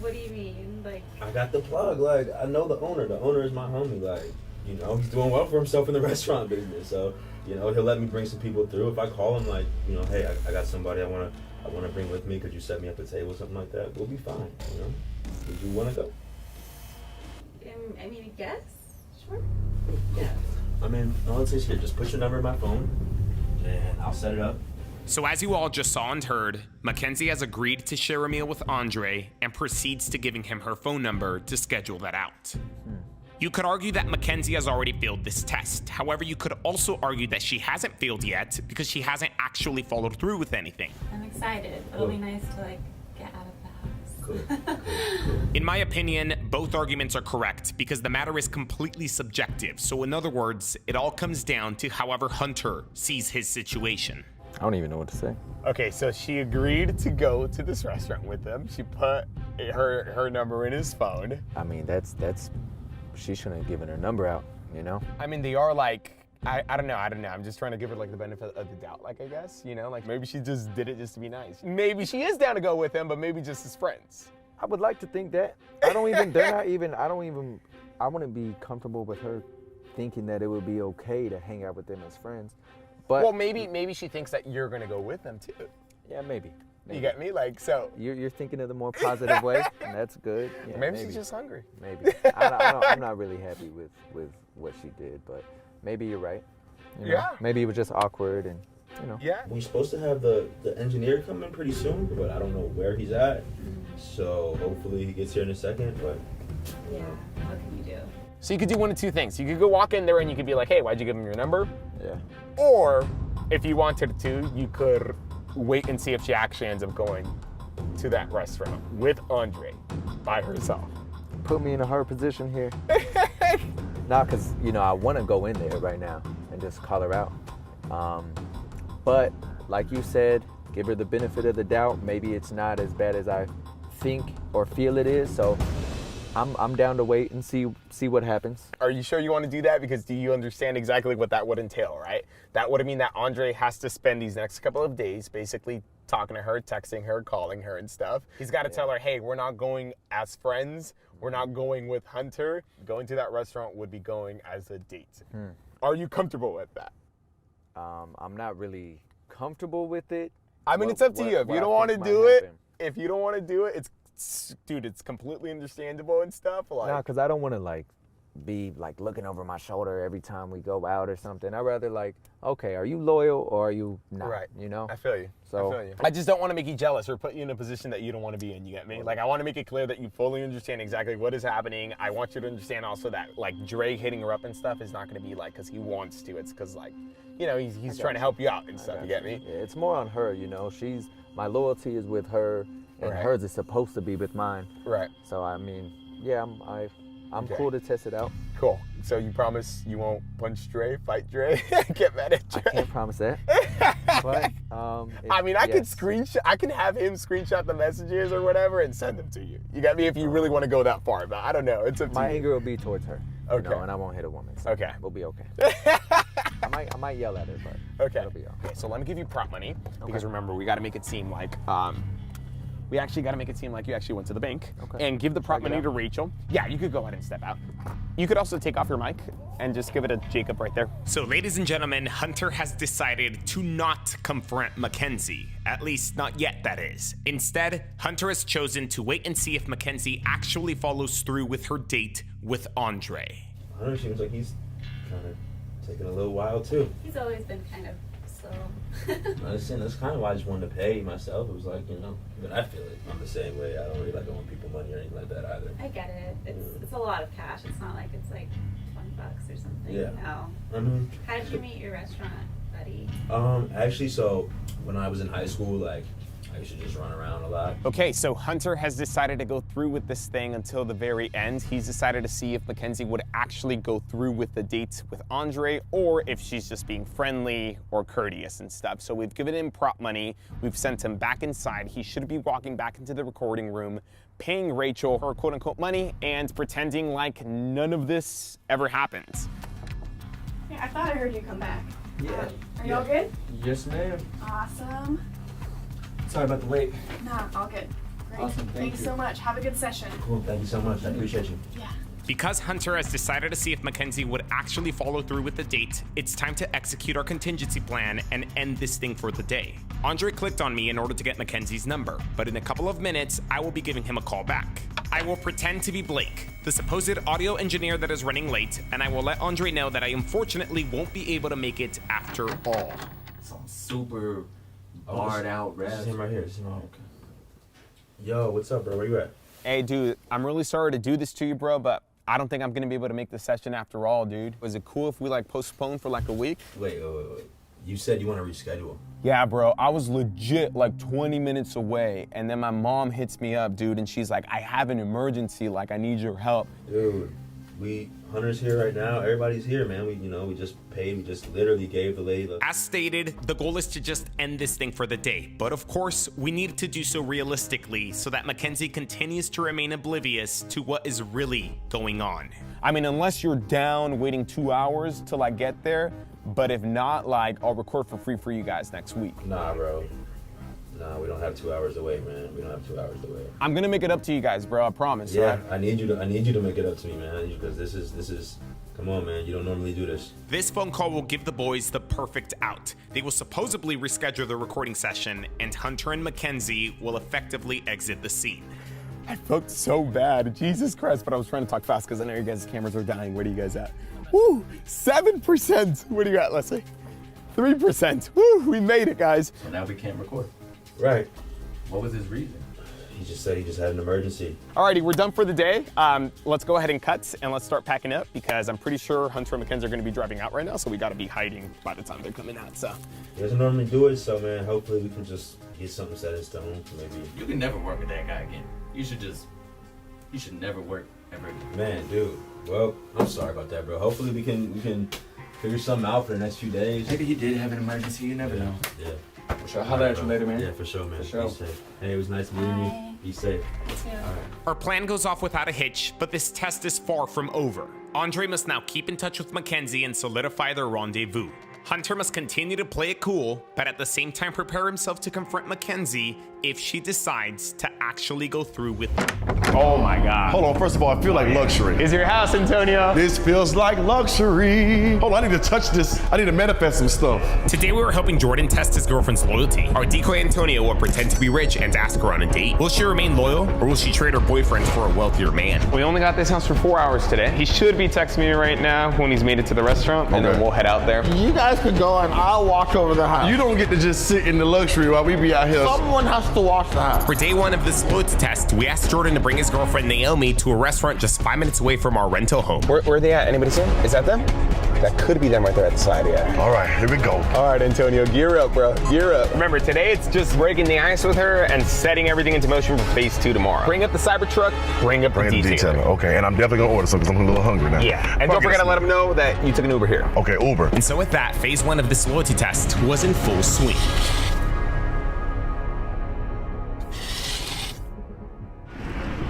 what do you mean? Like, I got the plug. Like, I know the owner. The owner is my homie. Like, you know, he's doing well for himself in the restaurant business. So, you know, he'll let me bring some people through. If I call him, like, you know, hey, I got somebody I wanna bring with me. Could you set me up a table, something like that? We'll be fine. You know. Would you wanna go? I mean, I guess. Sure. Yeah. I mean, all it says here, just put your number in my phone, and I'll set it up. So as you all just saw and heard, Mackenzie has agreed to share a meal with Andre and proceeds to giving him her phone number to schedule that out. You could argue that Mackenzie has already failed this test. However, you could also argue that she hasn't failed yet because she hasn't actually followed through with anything. I'm excited. It'll be nice to, like, get out of the house. In my opinion, both arguments are correct because the matter is completely subjective. So in other words, it all comes down to however Hunter sees his situation. I don't even know what to say. Okay, so she agreed to go to this restaurant with him. She put her number in his phone. I mean, that's she shouldn't have given her number out, you know? I mean, they are like, I don't know. I'm just trying to give her like the benefit of the doubt, like, I guess, you know? Like, maybe she just did it just to be nice. Maybe she is down to go with him, but maybe just as friends. I would like to think that. I wouldn't be comfortable with her thinking that it would be okay to hang out with them as friends. But well, maybe she thinks that you're gonna go with them too. Yeah, maybe. You get me? Like, so. You're thinking of the more positive way, and that's good. Yeah, maybe she's just hungry. Maybe. I'm not really happy with what she did, but maybe you're right. You know? Yeah. Maybe it was just awkward and, you know. Yeah. We're supposed to have the engineer come in pretty soon, but I don't know where he's at. So hopefully he gets here in a second, but. Yeah, what can you do? So you could do one of two things. You could go walk in there and you could be like, hey, why'd you give him your number? Yeah. Or if you wanted to, you could wait and see if she actually ends up going to that restaurant with Andre by herself? Put me in a hard position here. Nah, because, you know, I want to go in there right now and just call her out. But like you said, give her the benefit of the doubt. Maybe it's not as bad as I think or feel it is. So I'm down to wait and see what happens. Are you sure you want to do that? Because do you understand exactly what that would entail, right? That would mean that Andre has to spend these next couple of days basically talking to her, texting her, calling her and stuff. He's got to tell her, hey, we're not going as friends. We're not going with Hunter. Going to that restaurant would be going as a date. Are you comfortable with that? I'm not really comfortable with it. I mean, it's up to you. If you don't want to do it, it's completely understandable and stuff. Like, nah, because I don't want to like be like looking over my shoulder every time we go out or something. I'd rather like, okay, are you loyal or are you not? Right. You know? I feel you. So I feel you. I just don't want to make you jealous or put you in a position that you don't want to be in. You get me? Like, I want to make it clear that you fully understand exactly what is happening. I want you to understand also that like Dre hitting her up and stuff is not going to be like because he wants to. It's because like, you know, he's trying to help you out and stuff. You get me? Yeah, it's more on her. You know, my loyalty is with her, and hers is supposed to be with mine. Right. So I mean, yeah, I'm cool to test it out. Cool. So you promise you won't punch Dre, fight Dre, get mad at Dre? I can't promise that. But I mean, I could have him screenshot the messages or whatever and send them to you. You got me if you really want to go that far, but I don't know. It's up to my you. anger will be towards her. Okay. You know, and I won't hit a woman. So okay. We'll be okay. I might yell at her, but it'll be okay. Okay, so let me give you prop money because remember, we got to make it seem like we actually got to make it seem like you actually went to the bank and give the prop money to Rachel. Yeah, you could go ahead and step out. You could also take off your mic and just give it to Jacob right there. So ladies and gentlemen, Hunter has decided to not confront Mackenzie. At least not yet, that is. Instead, Hunter has chosen to wait and see if Mackenzie actually follows through with her date with Andre. Hunter seems like he's kind of taking a little while too. He's always been kind of slow. That's kind of why I just wanted to pay myself. It was like, you know, but I feel it. I'm the same way. I don't really like owing people money or anything like that either. I get it. It's a lot of cash. It's not like it's like $20 or something. Yeah. No. How did you meet your restaurant buddy? Actually, so when I was in high school, like, I used to just run around a lot. Okay, so Hunter has decided to go through with this thing until the very end. He's decided to see if Mackenzie would actually go through with the date with Andre or if she's just being friendly or courteous and stuff. So we've given him prop money. We've sent him back inside. He should be walking back into the recording room, paying Rachel her quote-unquote money and pretending like none of this ever happened. Yeah, I thought I heard you come back. Yeah. Are you all good? Yes, ma'am. Awesome. Sorry about the wait. Nah, all good. Great. Awesome, thank Thanks you. so much. Have a good session. Cool, thank you so much. I appreciate you. Yeah. Because Hunter has decided to see if Mackenzie would actually follow through with the date, it's time to execute our contingency plan and end this thing for the day. Andre clicked on me in order to get Mackenzie's number, but in a couple of minutes, I will be giving him a call back. I will pretend to be Blake, the supposed audio engineer that is running late, and I will let Andre know that I unfortunately won't be able to make it after all. Some super barred out rap. This is him right here. This is him. Okay. Yo, what's up, bro? Where you at? Hey, dude, I'm really sorry to do this to you, bro, but I don't think I'm gonna be able to make the session after all, dude. Is it cool if we like postpone for like a week? Wait. You said you want to reschedule. Yeah, bro, I was legit like 20 minutes away, and then my mom hits me up, dude, and she's like, I have an emergency, like I need your help. Dude, Hunter's here right now. Everybody's here, man. We just paid. We just literally gave the lady As stated, the goal is to just end this thing for the day. But of course, we need to do so realistically so that Mackenzie continues to remain oblivious to what is really going on. I mean, unless you're down waiting 2 hours till I get there, but if not, like, I'll record for free for you guys next week. Nah, bro. Nah, we don't have 2 hours to wait, man. We don't have 2 hours to wait. I'm gonna make it up to you guys, bro. I promise. Yeah, right? I need you to make it up to me, man. Because this is. Come on, man. You don't normally do this. This phone call will give the boys the perfect out. They will supposedly reschedule the recording session, and Hunter and Mackenzie will effectively exit the scene. I felt so bad, Jesus Christ, but I was trying to talk fast because I know you guys' cameras are dying. Where are you guys at? Woo, 7%. What do you got, Leslie? 3%. Woo, we made it, guys. So now we can't record. Right. What was his reason? he just said he just had an emergency. Alrighty, we're done for the day. Let's go ahead and cut and let's start packing up because I'm pretty sure Hunter and Mackenzie are going to be driving out right now, so we got to be hiding by the time they're coming out. So He doesn't normally do it, so man, hopefully we can just get something set in stone. Maybe. You can never work with that guy again. You should never work ever again. Man, dude. Well, I'm sorry about that, bro. Hopefully we can figure something out for the next few days. Maybe he did have an emergency. You never know. Yeah. For sure. Holler at you later, man. Yeah, for sure, man. For sure. Be safe. Hey, it was nice meeting you. Be safe. You too. All right. Our plan goes off without a hitch, but this test is far from over. Andre must now keep in touch with Mackenzie and solidify their rendezvous. Hunter must continue to play it cool, but at the same time prepare himself to confront Mackenzie if she decides to actually go through with it. Oh my God. Hold on, first of all, I feel like luxury. Is your house, Antonio? This feels like luxury. Hold on, I need to touch this. I need to manifest some stuff. Today we were helping Jordan test his girlfriend's loyalty. Our decoy Antonio will pretend to be rich and ask her on a date. Will she remain loyal, or will she trade her boyfriend for a wealthier man? We only got this house for 4 hours today. He should be texting me right now when he's made it to the restaurant, and then we'll head out there. You guys could go and I'll watch over the house. You don't get to just sit in the luxury while we be out here. Someone has to watch the house. For day one of this loyalty test, we asked Jordan to bring his girlfriend Naomi to a restaurant just 5 minutes away from our rental home. Where are they at? Anybody see them? Is that them? That could be them right there at the side, yeah. All right, here we go. All right, Antonio, gear up, bro. Gear up. Remember, today it's just breaking the ice with her and setting everything into motion for phase 2 tomorrow. Bring up the CyberTruck, bring up the detailer. Okay, and I'm definitely gonna order some because I'm a little hungry now. Yeah, and don't forget to let them know that you took an Uber here. Okay, Uber. And so with that, phase 1 of this loyalty test was in full swing.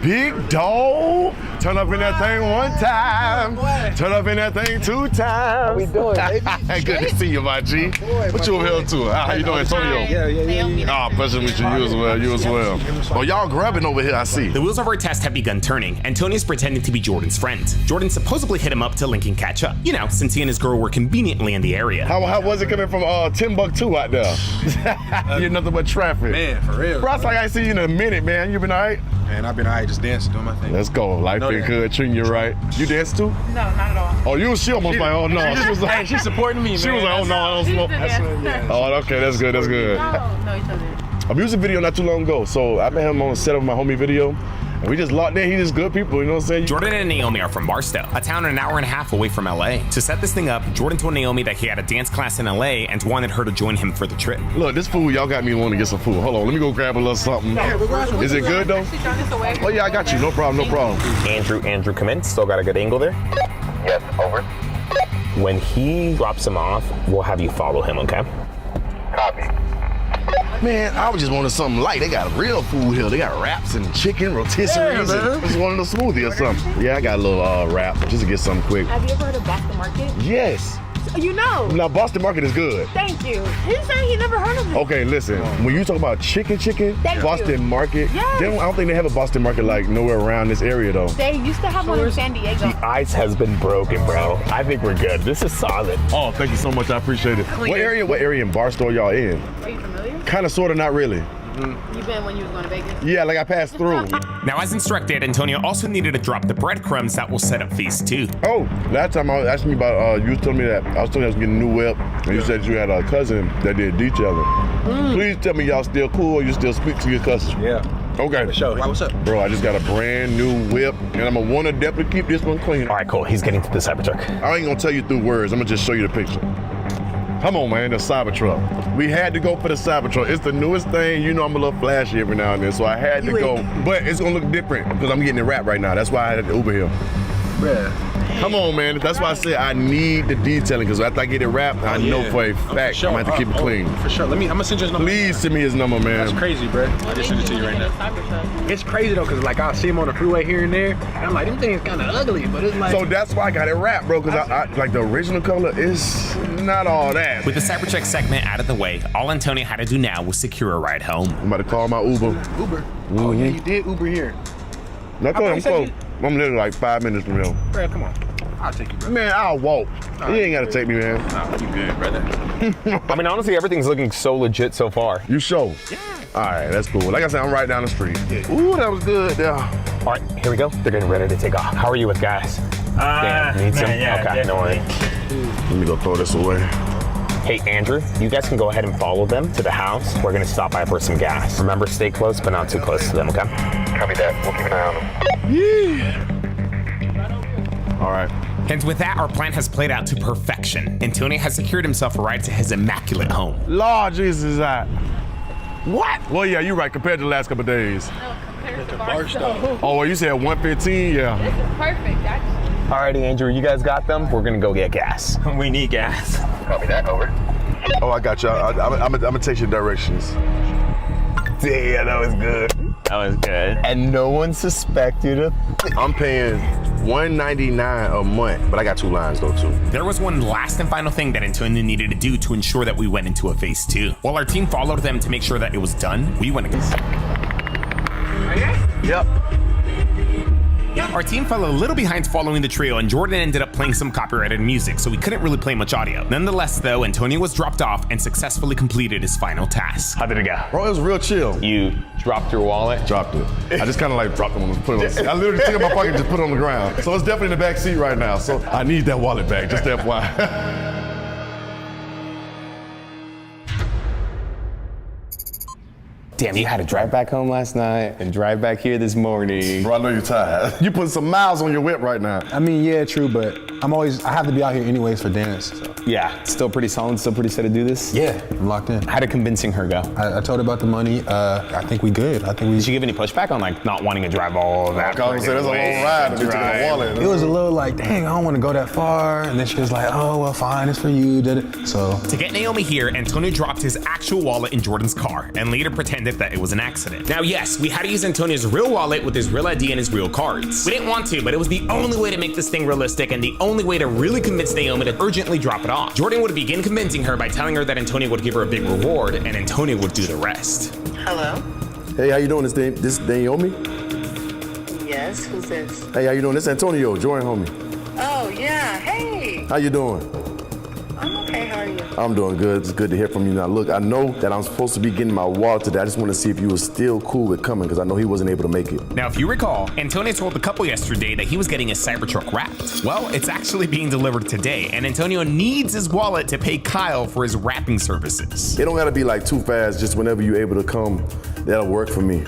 Big dog, turn up in that thing 1 time, turn up in that thing 2 times. How we doing, baby? Hey, good to see you, my G. What you over here to? How you doing, Antonio? Yeah. Pleasure to meet you. You as well. Oh, y'all grabbing over here, I see. The wheels of our test have begun turning. Antonio's pretending to be Jordan's friend. Jordan supposedly hit him up to link and catch up. You know, since he and his girl were conveniently in the area. How was it coming from Timbuktu out there? You're nothing but traffic. Man, for real. Bro, it's like I ain't seen you in a minute, man. You been all right? Man, I've been all right, just dancing, doing my thing. Let's go. Life been good, treating you right. You dance too? No, not at all. Oh, she almost like, oh no. She was like, she's supporting me, man. She was like, oh no, I don't smoke. Oh, okay, that's good, that's good. No, each other. A music video not too long ago, so I met him on the set of my homie video. And we just locked in. He just good people, you know what I'm saying? Jordan and Naomi are from Barstow, a town an hour and a half away from LA. To set this thing up, Jordan told Naomi that he had a dance class in LA and wanted her to join him for the trip. Look, this food, y'all got me wanting to get some food. Hold on, let me go grab a little something. Is it good though? Oh yeah, I got you. No problem, no problem. Andrew, come in. Still got a good angle there? Yes, over. When he drops him off, we'll have you follow him, okay? Copy. Man, I was just wanting something light. They got real food here. They got wraps and chicken, rotisseries. Yeah, and just wanted a smoothie or something. Yeah, I got a little wrap just to get something quick. Have you ever heard of Boston Market? Yes. You know. Now, Boston Market is good. Thank you. He said he never heard of it. Okay, listen. When you talk about chicken, Thank Boston you. Market, Yes. I don't think they have a Boston Market like nowhere around this area though. They used to have one in San Diego. The ice has been broken, bro. I think we're good. This is solid. Oh, thank you so much. I appreciate it. What area in Barstow are y'all in? Are you familiar? Kind of, sort of, not really. You been when you was going to Vegas? Yeah, like I passed through. Now, as instructed, Antonio also needed to drop the breadcrumbs that will set up phase 2. Oh, last time I was asking you about, you was telling me that I was getting a new whip, and you said you had a cousin that did detailing. Please tell me y'all still cool, or you still speak to your cousin? Yeah. Okay. For sure. Why, what's up? Bro, I just got a brand new whip, and I'm gonna want to definitely keep this one clean. All right, cool. He's getting to the CyberTruck. I ain't gonna tell you through words. I'm gonna just show you the picture. Come on, man, the CyberTruck. We had to go for the CyberTruck. It's the newest thing. You know I'm a little flashy every now and then, so I had to go. But it's gonna look different because I'm getting it wrapped right now. That's why I had to Uber here. Bruh. Come on, man. That's why I said I need the detailing because after I get it wrapped, I know for a fact sure. I'm gonna have to keep it clean. For sure. I'm gonna send you his number. Please send me his number, man. That's crazy, bro. I just sent it to you right now. It's crazy though, cause like I see him on the freeway here and there, and I'm like, them things kind of ugly, but it's like. So that's why I got it wrapped, bro, because I like the original color is not all that. With the CyberTruck segment out of the way, all Antonio had to do now was secure a ride home. I'm about to call my Uber. Uber? Oh yeah, you did Uber here. No, I'm close. I'm literally like 5 minutes from here. Bro, come on. I'll take you, bro. Man, I'll walk. You ain't gotta take me, man. Nah, you good, brother. I mean, honestly, everything's looking so legit so far. You sure? Yeah. All right, that's cool. Like I said, I'm right down the street. Yeah. Ooh, that was good. Yeah. All right, here we go. They're getting ready to take off. How are you with guys? Damn, need some? yeah, okay, no worries. Let me go throw this away. Hey, Andrew, you guys can go ahead and follow them to the house. We're gonna stop by for some gas. Remember, stay close, but not too close to them, okay? Copy that. We'll keep an eye on them. All right. And with that, our plan has played out to perfection. Antonio has secured himself a ride to his immaculate home. Lord Jesus, is that? What? Well, yeah, you're right, compared to the last couple of days. No, compared to Barstow. Oh, well, you said 115, yeah. This is perfect, actually. Alrighty, Andrew, you guys got them. We're gonna go get gas. We need gas. Copy that, over. Oh, I got you. I'm gonna take your directions. Damn, that was good. That was good. And no one suspected a thing. I'm paying $199 a month, but I got 2 lines though too. There was one last and final thing that Antonio needed to do to ensure that we went into a phase 2. While our team followed them to make sure that it was done, we went against. Yep. Our team fell a little behind following the trio, and Jordan ended up playing some copyrighted music, so we couldn't really play much audio. Nonetheless, though, Antonio was dropped off and successfully completed his final task. How did it go? Bro, it was real chill. You dropped your wallet? Dropped it. I just kind of like dropped it on put it on. I literally took it in my pocket and just put it on the ground. So it's definitely in the back seat right now. So I need that wallet back, just FYI. Damn, you had to drive back home last night and drive back here this morning. Bro, I know you're tired. You put some miles on your whip right now. I mean, yeah, true, but I have to be out here anyways for dance. So. Yeah, still pretty solid, still pretty set to do this? Yeah, I'm locked in. How did convincing her go? I told her about the money. I think we good. Did she give any pushback on like not wanting to drive all of that? I was gonna say, there's a long ride to get a wallet. It was a little like, dang, I don't want to go that far. And then she was like, oh, well, fine, it's for you. So. To get Naomi here, Antonio dropped his actual wallet in Jordan's car and later pretended that it was an accident. Now, yes, we had to use Antonio's real wallet with his real ID and his real cards. We didn't want to, but it was the only way to make this thing realistic and the only way to really convince Naomi to urgently drop it off. Jordan would begin convincing her by telling her that Antonio would give her a big reward and Antonio would do the rest. Hello? Hey, how you doing? This Naomi? Yes, who's this? Hey, how you doing? This Antonio, Jordan homie. Oh, yeah, hey. How you doing? I'm okay, how are you? I'm doing good. It's good to hear from you. Now, look, I know that I'm supposed to be getting my wallet today. I just want to see if you were still cool with coming, because I know he wasn't able to make it. Now, if you recall, Antonio told the couple yesterday that he was getting his CyberTruck wrapped. Well, it's actually being delivered today, and Antonio needs his wallet to pay Kyle for his wrapping services. It don't gotta be like too fast, just whenever you're able to come, that'll work for me.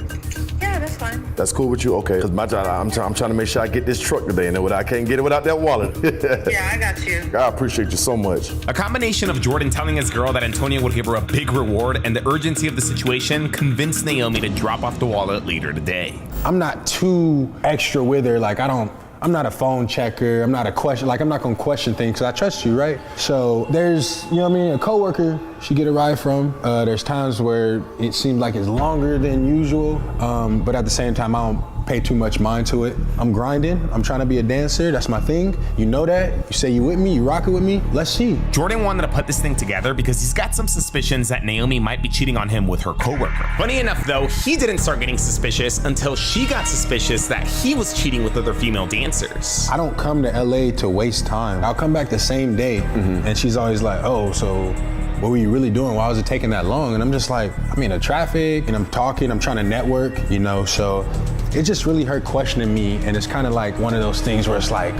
Yeah, that's fine. That's cool with you? Okay, because my job, I'm trying to make sure I get this truck today, and I can't get it without that wallet. Yeah, I got you. I appreciate you so much. A combination of Jordan telling his girl that Antonio would give her a big reward and the urgency of the situation convinced Naomi to drop off the wallet later today. I'm not too extra with her. Like, I'm not a phone checker. I'm not a question. Like, I'm not gonna question things because I trust you, right? So there's, you know what I mean, a coworker she get a ride from. There's times where it seems like it's longer than usual, but at the same time, I don't pay too much mind to it. I'm grinding. I'm trying to be a dancer. That's my thing. You know that. You say you with me. You rock it with me. Let's see. Jordan wanted to put this thing together because he's got some suspicions that Naomi might be cheating on him with her coworker. Funny enough, though, he didn't start getting suspicious until she got suspicious that he was cheating with other female dancers. I don't come to LA to waste time. I'll come back the same day, and she's always like, oh, so what were you really doing? Why was it taking that long? And I'm just like, I'm in the traffic and I'm talking, I'm trying to network, you know, so it just really hurt questioning me. And it's kind of like one of those things where it's like,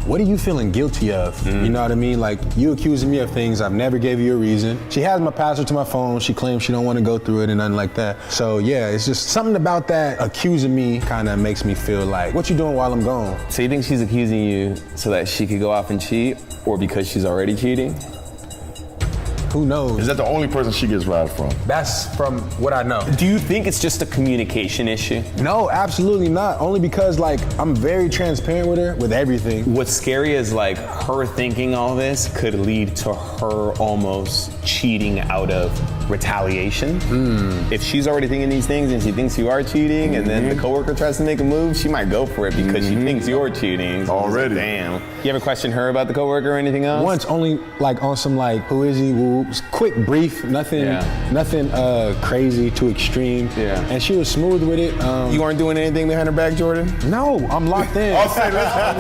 what are you feeling guilty of? You know what I mean? Like, you accusing me of things, I've never gave you a reason. She has my password to my phone, she claims she don't want to go through it and nothing like that. So yeah, it's just something about that accusing me kind of makes me feel like, what you doing while I'm gone? So you think she's accusing you so that she could go off and cheat, or because she's already cheating? Who knows? Is that the only person she gets rides from? That's from what I know. Do you think it's just a communication issue? No, absolutely not. Only because, like, I'm very transparent with her with everything. What's scary is, like, her thinking all this could lead to her almost cheating out of retaliation. If she's already thinking these things and she thinks you are cheating, and then the coworker tries to make a move, she might go for it because she thinks you're cheating. So already. Like, damn. You ever question her about the coworker or anything else? Once, only like on some like, who is he? Woo, quick, brief, nothing crazy, too extreme. Yeah. And she was smooth with it. You weren't doing anything behind her back, Jordan? No, I'm locked in. I'll say this. I'm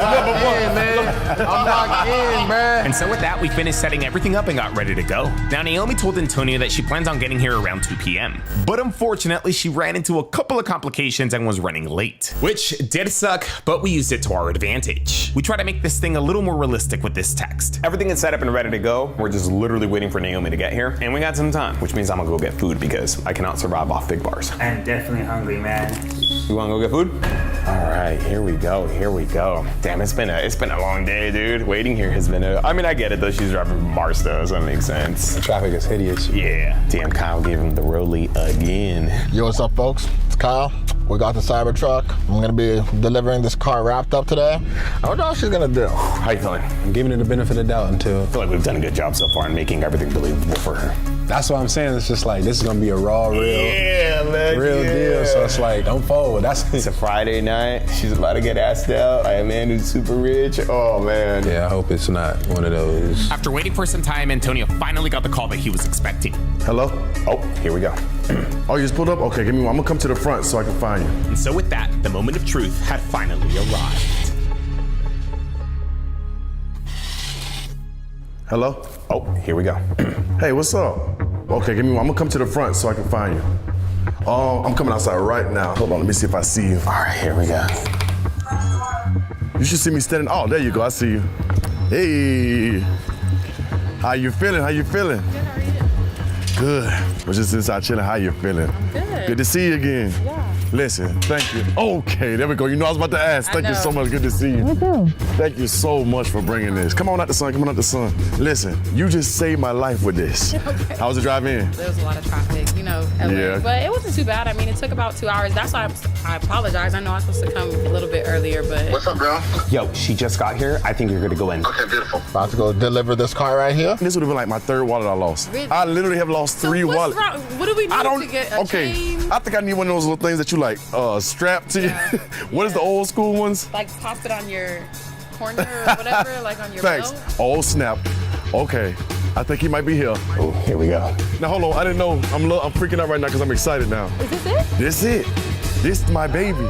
locked in, man. And so with that, we finished setting everything up and got ready to go. Now, Naomi told Antonio that she planned plans on getting here around 2 p.m. But unfortunately, she ran into a couple of complications and was running late, which did suck, but we used it to our advantage. We try to make this thing a little more realistic with this text. Everything is set up and ready to go. We're just literally waiting for Naomi to get here, and we got some time, which means I'm gonna go get food because I cannot survive off big bars. I'm definitely hungry, man. You wanna go get food? All right, here we go. Damn, it's been a long day, dude. Waiting here has been I mean, I get it though. She's driving from Barstow, so that makes sense. The traffic is hideous. Yeah. Damn, Kyle gave him the rollie again. Yo, what's up, folks? It's Kyle. We got the CyberTruck. I'm gonna be delivering this car wrapped up today. I wonder how she's gonna do. How you feeling? I'm giving it the benefit of the doubt until I feel like we've done a good job so far in making everything believable for her. That's what I'm saying. It's just like, this is gonna be a raw, real real deal. So it's like, don't fold. It's a Friday night. She's about to get asked out by a man who's super rich. Oh man. Yeah, I hope it's not one of those. After waiting for some time, Antonio finally got the call that he was expecting. Hello? Oh, here we go. Oh, you just pulled up? Okay, give me one. I'm gonna come to the front so I can find you. And so with that, the moment of truth had finally arrived. Hello? Oh, here we go. Hey, what's up? Okay, give me one. I'm gonna come to the front so I can find you. I'm coming outside right now. Hold on, let me see if I see you. All right, here we go. You should see me standing. Oh, there you go. I see you. Hey. How you feeling? Good, how are you? Good. We're just inside chilling. How you feeling? I'm good. Good to see you again. Yeah. Listen, thank you. Okay, there we go. You know I was about to ask. Thank you so much. Good to see you. You too. Thank you so much for bringing this. Come on out the sun. Come on out the sun. Listen, you just saved my life with this. Okay. How was the drive in? There was a lot of traffic, you know, LA. Yeah. But it wasn't too bad. I mean, it took about 2 hours. That's why I apologize. I know I was supposed to come a little bit earlier, but... What's up, girl? Yo, she just got here. I think you're gonna go in. Okay, beautiful. About to go deliver this car right here. This would have been like my third wallet I lost. Really? I literally have lost 3 wallets. Wrong? What do we need to get a chain? I think I need one of those little things that you like strap to you. What is the old school ones? Like pop it on your corner or whatever, like on your Thanks. belt? Oh, snap. Okay. I think he might be here. Oh, here we go. Now, hold on. I didn't know. I'm freaking out right now because I'm excited now. Is this it? This it. This is my baby.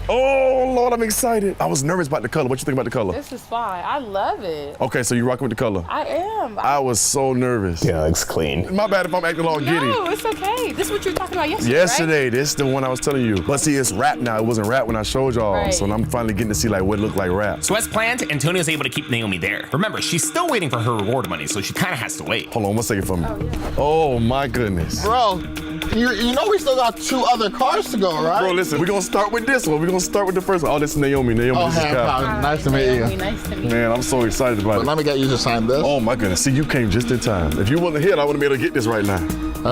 Oh, Lord, I'm excited. I was nervous about the color. What you think about the color? This is fine. I love it. Okay, so you rocking with the color? I am. I was so nervous. Yeah, it looks clean. My bad if I'm acting all giddy. No, it's okay. This is what you were talking about yesterday, Yesterday, right? this is the one I was telling you. But see, it's rap now. It wasn't rap when I showed y'all. Right. So I'm finally getting to see like what it looked like rap. So as planned, Antonio's able to keep Naomi there. Remember, she's still waiting for her reward money, so she kind of has to wait. Hold on 1 second for me. Oh, yeah. Oh my goodness. Bro, you know we still got 2 other cars to go, right? Bro, listen, we're gonna start with this one. We're gonna start with the first one. Oh, this is Naomi. Naomi, Oh, this is hey, Kyle. pal. Nice to meet you. Nice to meet you. Man, I'm so excited about But it. let me get you to sign this. Oh my goodness. See, you came just in time. If you wasn't here, I wouldn't be able to get this right now.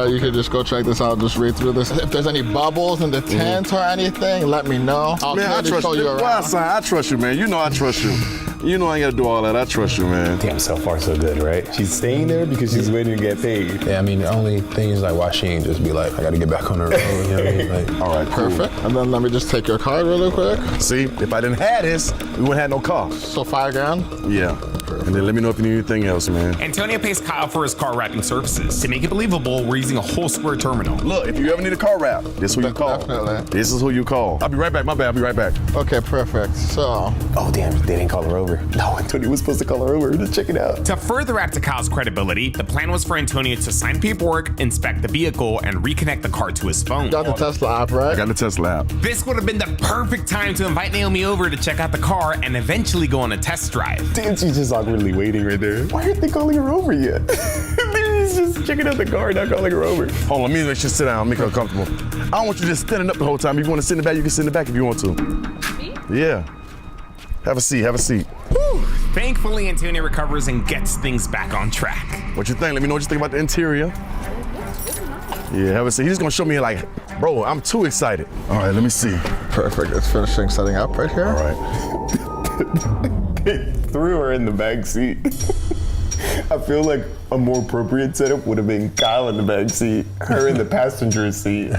You could just go check this out. Just read through this. If there's any bubbles in the tent or anything, let me know. I'll Man, I clearly trust show you. you around. I trust you, man. You know I trust you. You know I ain't gotta do all that. I trust you, man. Damn, so far so good, right? She's staying there because she's waiting to get paid. Yeah, I mean, the only thing is like, why she ain't just be like, I gotta get back on the road, you know what I mean? Like, All right, cool. Perfect. And then let me just take your card really quick. See, if I didn't have this, we wouldn't have no car. So $5,000? Yeah. And then let me know if you need anything else, man. Antonio pays Kyle for his car wrapping services. To make it believable, we're using a whole square terminal. Look, if you ever need a car wrap, this is who you call. Definitely. This is who you call. I'll be right back. My bad. I'll be right back. Okay, perfect. So, Oh, damn, they didn't call her over. No, Antonio was supposed to call her over. Let's check it out. To further add to Kyle's credibility, the plan was for Antonio to sign paperwork, inspect the vehicle, and reconnect the car to his phone. got the Tesla app, right? I got the Tesla app. This would have been the perfect time to invite Naomi over to check out the car and eventually go on a test drive. Damn, she's just awkwardly waiting right there. Why aren't they calling her over yet? He's just checking out the car, not calling her over. Hold on, let me make sure sit down, make her comfortable. I don't want you just standing up the whole time. If you want to sit in the back, you can sit in the back if you want to. Me? Yeah. Have a seat, have a seat. Whew. Thankfully, Antonio recovers and gets things back on track. What you think? Let me know what you think about the interior. Yeah, have a seat. He's gonna show me like, bro, I'm too excited. All right, let me see. Perfect. It's finishing setting up right here. All right. They threw her in the back seat. I feel like a more appropriate setup would have been Kyle in the back seat, her in the passenger seat,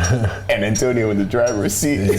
and Antonio in the driver's seat.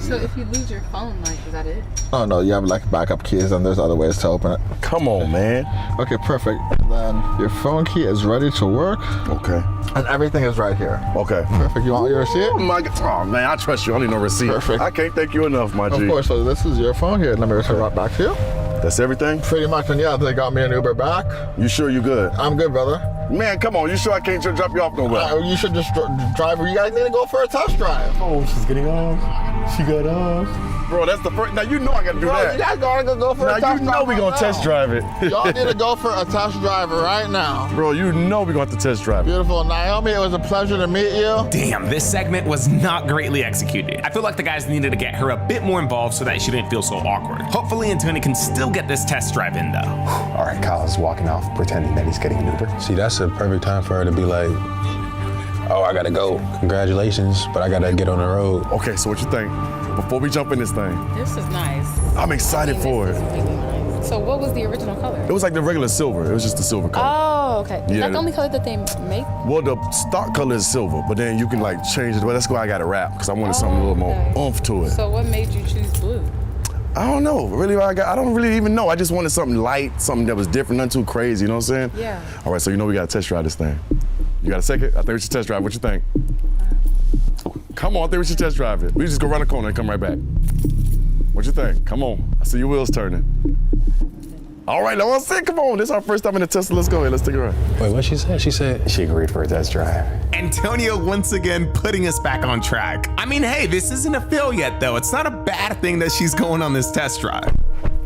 So if you lose your phone, like, is that it? Oh no, you have like backup keys and there's other ways to open it. Come on, man. Okay, perfect. And then your phone key is ready to work. Okay. And everything is right here. Okay. Perfect. You want your receipt? Oh, oh man, I trust you. I don't need no receipt. Perfect. I can't thank you enough, my G. Of course. So this is your phone here. Let me return right back to you. That's everything? Pretty much. And yeah, they got me an Uber back. You sure you good? I'm good, brother. Man, come on. You sure I can't just drop you off nowhere? You should just drive her. You guys need to go for a test drive. Oh, she's getting off. She got off. Bro, that's the first. Now you know I gotta do that. You guys gotta go for a test drive. Now you know we gonna test drive it. Y'all need to go for a test drive right now. Bro, you know we gonna have to test drive it. Beautiful. Naomi, it was a pleasure to meet you. Damn, this segment was not greatly executed. I feel like the guys needed to get her a bit more involved so that she didn't feel so awkward. Hopefully Antonio can still get this test drive in though. All right, Kyle's walking off, pretending that he's getting an Uber. See, that's the perfect time for her to be like, oh, I gotta go. Congratulations, but I gotta get on the road. Okay, so what you think? Before we jump in this thing. This is nice. I'm excited for it. So what was the original color? It was like the regular silver. It was just the silver color. Oh, okay. Is Yeah. that the only color that they make? Well, the stock color is silver, but then you can like change it. Well, that's why I got it wrapped, because I wanted something a little more oomph to it. So what made you choose blue? I don't know. Really, I don't really even know. I just wanted something light, something that was different, nothing too crazy, you know what I'm saying? Yeah. All right, so you know we gotta test drive this thing. You got a second? I think we should test drive. What you think? Come on, I think we should test drive it. We just go around the corner and come right back. What you think? Come on. I see your wheels turning. All right, now let's see. Come on. This is our first time in the Tesla. Let's go ahead. Let's take a ride. Wait, what she said? She said she agreed for a test drive. Antonio once again putting us back on track. I mean, hey, this isn't a fail yet though. It's not a bad thing that she's going on this test drive.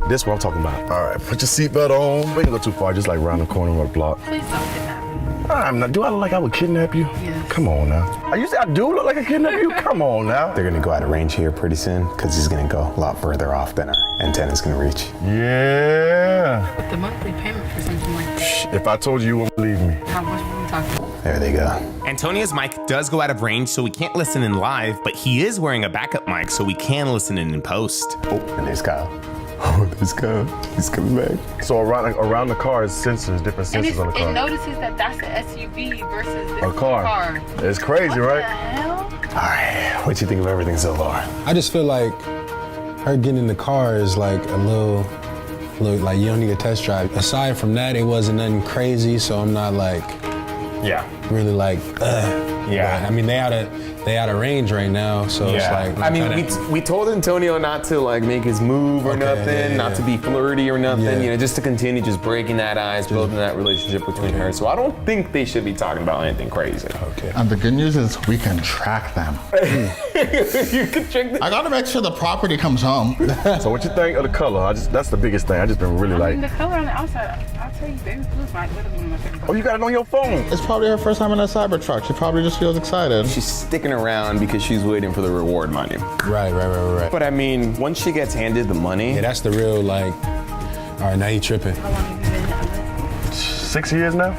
This is what I'm talking about. All right, put your seatbelt on. We ain't go too far, just like around the corner of the block. Please don't kidnap me. I'm not. Do I look like I would kidnap you? Yes. Come on now. You say I do look like I kidnap you? Come on now. They're gonna go out of range here pretty soon because he's gonna go a lot further off than our antenna's gonna reach. Yeah. But the monthly payment for something like this. If I told you, you wouldn't believe me. How much were we talking about? There they go. Antonio's mic does go out of range, so we can't listen in live, but he is wearing a backup mic, so we can listen in post. Oh, and there's Kyle. Oh, there's Kyle. He's coming back. So around the car is sensors, different sensors on the car. It notices that that's an SUV versus this A car. It's crazy, right? What the hell? All right, what you think of everything so far? I just feel like her getting in the car is like a little like you don't need a test drive. Aside from that, it wasn't nothing crazy, so I'm not like, really like, Yeah. But, I mean, they out of range right now, so it's like. I mean, we told Antonio not to like make his move or nothing, not to be flirty or nothing, you know, just to continue just breaking that ice, building that relationship between her. So I don't think they should be talking about anything crazy. Okay. And the good news is we can track them. You can track them. I gotta make sure the property comes home. So what you think of the color? That's the biggest thing. I just been really I mean, like. the color on the outside, I'll tell you, baby blue's my literally one of my favorite colors. Oh, you got it on your phone. It's probably her first time in a CyberTruck. She probably just feels excited. She's sticking around because she's waiting for the reward money. Right. But I mean, once she gets handed the money. Yeah, that's the real like, all right, now you tripping. How long have you been in LA? 6 years now?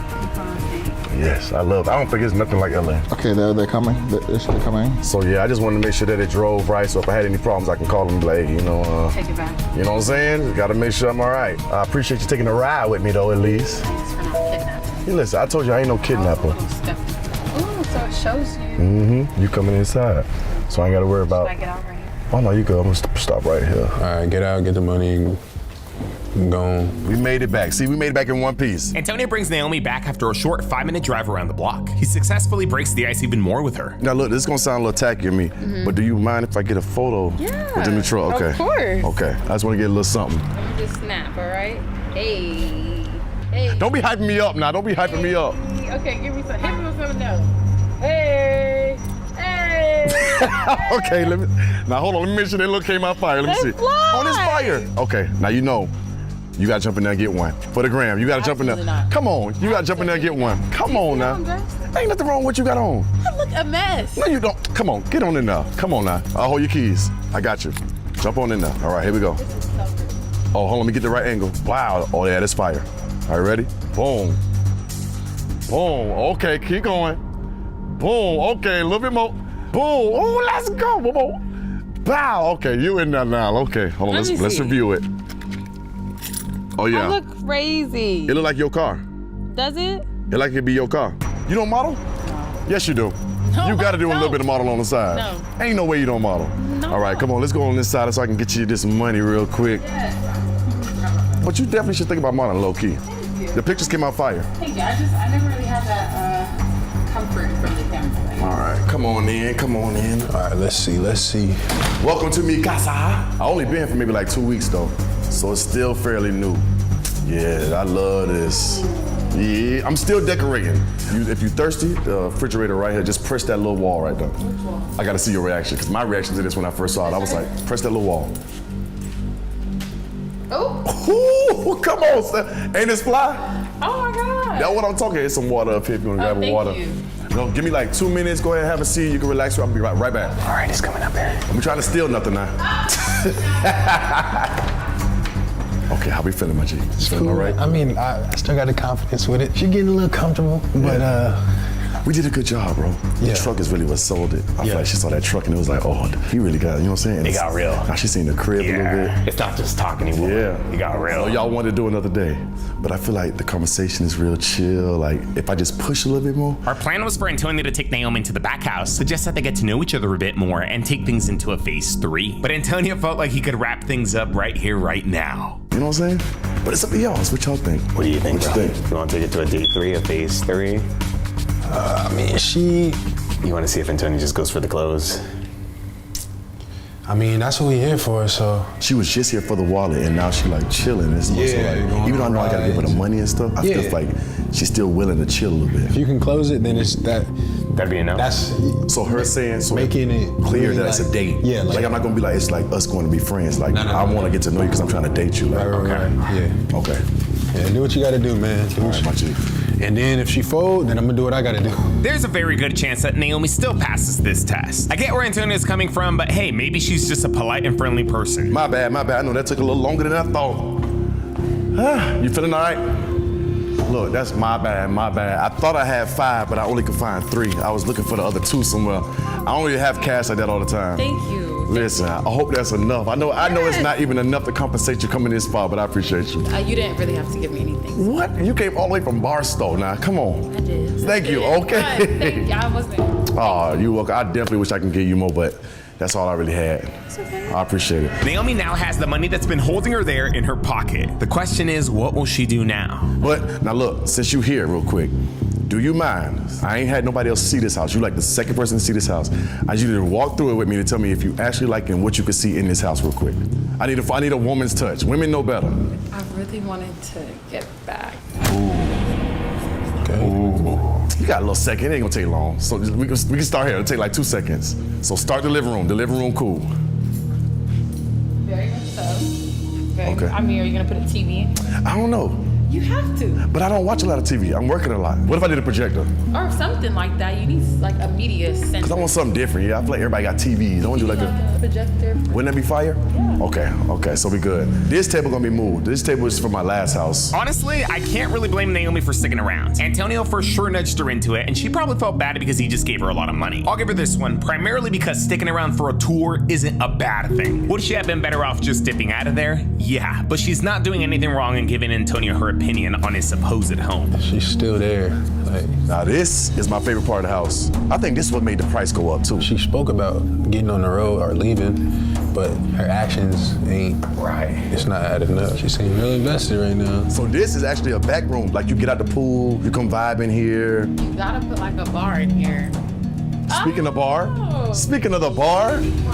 Yes, I love it. I don't think it's nothing like LA. Okay, they're coming. They're coming. So yeah, I just wanted to make sure that it drove right. So if I had any problems, I can call them and be like, hey, you know, Take it back. you know what I'm saying? Got to make sure I'm all right. I appreciate you taking a ride with me though, at least. Thanks for not kidnapping. Hey, listen, I told you I ain't no kidnapper. Ooh, so it shows you. Mm-hmm. You coming inside, so I ain't got to worry about. Should I get out right here? Oh no, you good. I'm gonna stop right here. All right, get out, get the money, go. We made it back. See, we made it back in one piece. Antonio brings Naomi back after a short 5-minute drive around the block. He successfully breaks the ice even more with her. Now look, this is gonna sound a little tacky of me, but do you mind if I get a photo with the new truck? Okay. Of course. Okay. I just want to get a little something. Let me just snap, all right? Hey. Don't be hyping me up now. Don't be hyping me up. Okay, give me some. Hit me with something else. Hey. Okay, now hold on. Let me make sure that look came out fire. Let me see. Oh, this fire. Okay, now you know. You gotta jump in there and get one. For the gram, you gotta jump in there. Not. Come on, you gotta jump in there and get one. Come on now. Ain't nothing wrong with what you got on. I look a mess. No, you don't. Come on, get on in there. Come on now. I'll hold your keys. I got you. Jump on in there. All right, here we go. Oh, hold on, let me get the right angle. Wow. Oh yeah, that's fire. All right, ready? Boom. Boom. Okay, keep going. Boom. Okay, a little bit more. Boom. Oh, let's go. Boom, boom. Bow. Okay, you in there now. Okay, hold on. Let's review it. Oh yeah. I look crazy. It look like your car. Does it? It like it be your car. You don't model? Yes, you do. No, you got to do a little no. bit of model on the side. No. Ain't no way you don't model. No. All right, come on. Let's go on this side so I can get you this money real quick. Yes. But you definitely should think about modeling low key. The pictures came out fire. Thank you. I never really had that comfort from the camera. All right, come on in, come on in. All right, let's see. Welcome to mi casa. I only been here for maybe like 2 weeks though, so it's still fairly new. Yeah, I love this. Yeah, I'm still decorating. If you're thirsty, the refrigerator right here, just press that little wall right there. I gotta see your reaction, because my reaction to this when I first saw it, I was like, press that little wall. Oh. Ooh, come on, son. Ain't this fly? Oh my God. That's what I'm talking. There's some water up here if you want to grab a water. You. No, give me like 2 minutes. Go ahead, have a seat. You can relax. I'll be right back. All right, he's coming up here. I'm trying to steal nothing now. Okay, how we feeling, my G? Feeling all right? I mean, I still got the confidence with it. She getting a little comfortable, but we did a good job, bro. The truck is really what sold it. I feel like she saw that truck and it was like, oh, he really got it. You know what I'm saying? It got real. Now she's seen the crib a little bit. It's not just talk anymore. Yeah. It got real. So y'all wanted to do another day. But I feel like the conversation is real chill. Like, if I just push a little bit more. Our plan was for Antonio to take Naomi to the back house, suggest that they get to know each other a bit more, and take things into a phase 3. But Antonio felt like he could wrap things up right here, right now. You know what I'm saying? But it's up to y'all. What y'all think? What do you think, What bro? you think? You want to take it to a day 3, a phase 3? I mean, You want to see if Antonio just goes for the clothes? I mean, that's what we here for, so. She was just here for the wallet, and now she like chilling. It's more so like, even though I know I gotta give her the money and stuff, I feel like she's still willing to chill a little bit. If you can close it, then it's that. That'd be enough. That's so her saying, so making it clear really that it's a date. Yeah, like I'm not gonna be like it's like us going to be friends. Like I want to get to know you because I'm trying to date you. Like right. Yeah. Okay. Yeah, do what you gotta do, man. Do what my G. And then if she fold, then I'm gonna do what I gotta do. There's a very good chance that Naomi still passes this test. I get where Antonio's coming from, but hey, maybe she's just a polite and friendly person. My bad. I know that took a little longer than I thought. You feeling all right? Look, that's my bad. I thought I had 5, but I only could find 3. I was looking for the other 2 somewhere. I don't really have cash like that all the time. Thank you. Listen, I hope that's enough. I know it's not even enough to compensate you coming this far, but I appreciate you. You didn't really have to give me anything. What? You came all the way from Barstow now. Come on. I did. Thank you. Okay. Thank you. I wasn't. Oh, you're welcome. I definitely wish I could give you more, but that's all I really had. It's okay. I appreciate it. Naomi now has the money that's been holding her there in her pocket. The question is, what will she do now? But now look, since you here real quick, do you mind? I ain't had nobody else see this house. You like the second person to see this house. I need you to walk through it with me to tell me if you actually like it and what you can see in this house real quick. I need a woman's touch. Women know better. I really wanted to get back. Okay. Ooh. You got a little second. It ain't gonna take long. So we can start here. It'll take like 2 seconds. So start the living room. The living room cool. Very much so. Okay. I mean, are you gonna put a TV in? I don't know. You have to. But I don't watch a lot of TV. I'm working a lot. What if I did a projector? Or something like that. You need like a media center. Because I want something different. Yeah, I feel like everybody got TVs. I want to do like a projector. Wouldn't that be fire? Yeah. Okay, so we good. This table gonna be moved. This table is from my last house. Honestly, I can't really blame Naomi for sticking around. Antonio for sure nudged her into it, and she probably felt bad because he just gave her a lot of money. I'll give her this one, primarily because sticking around for a tour isn't a bad thing. Would she have been better off just dipping out of there? Yeah, but she's not doing anything wrong in giving Antonio her opinion on his supposed home. She's still there. Now this is my favorite part of the house. I think this is what made the price go up too. She spoke about getting on the road or leaving, but her actions ain't right. It's not adding up. She seems real invested right now. So this is actually a back room. Like you get out the pool, you come vibe in here. You gotta put like a bar in here. Speaking of the bar. More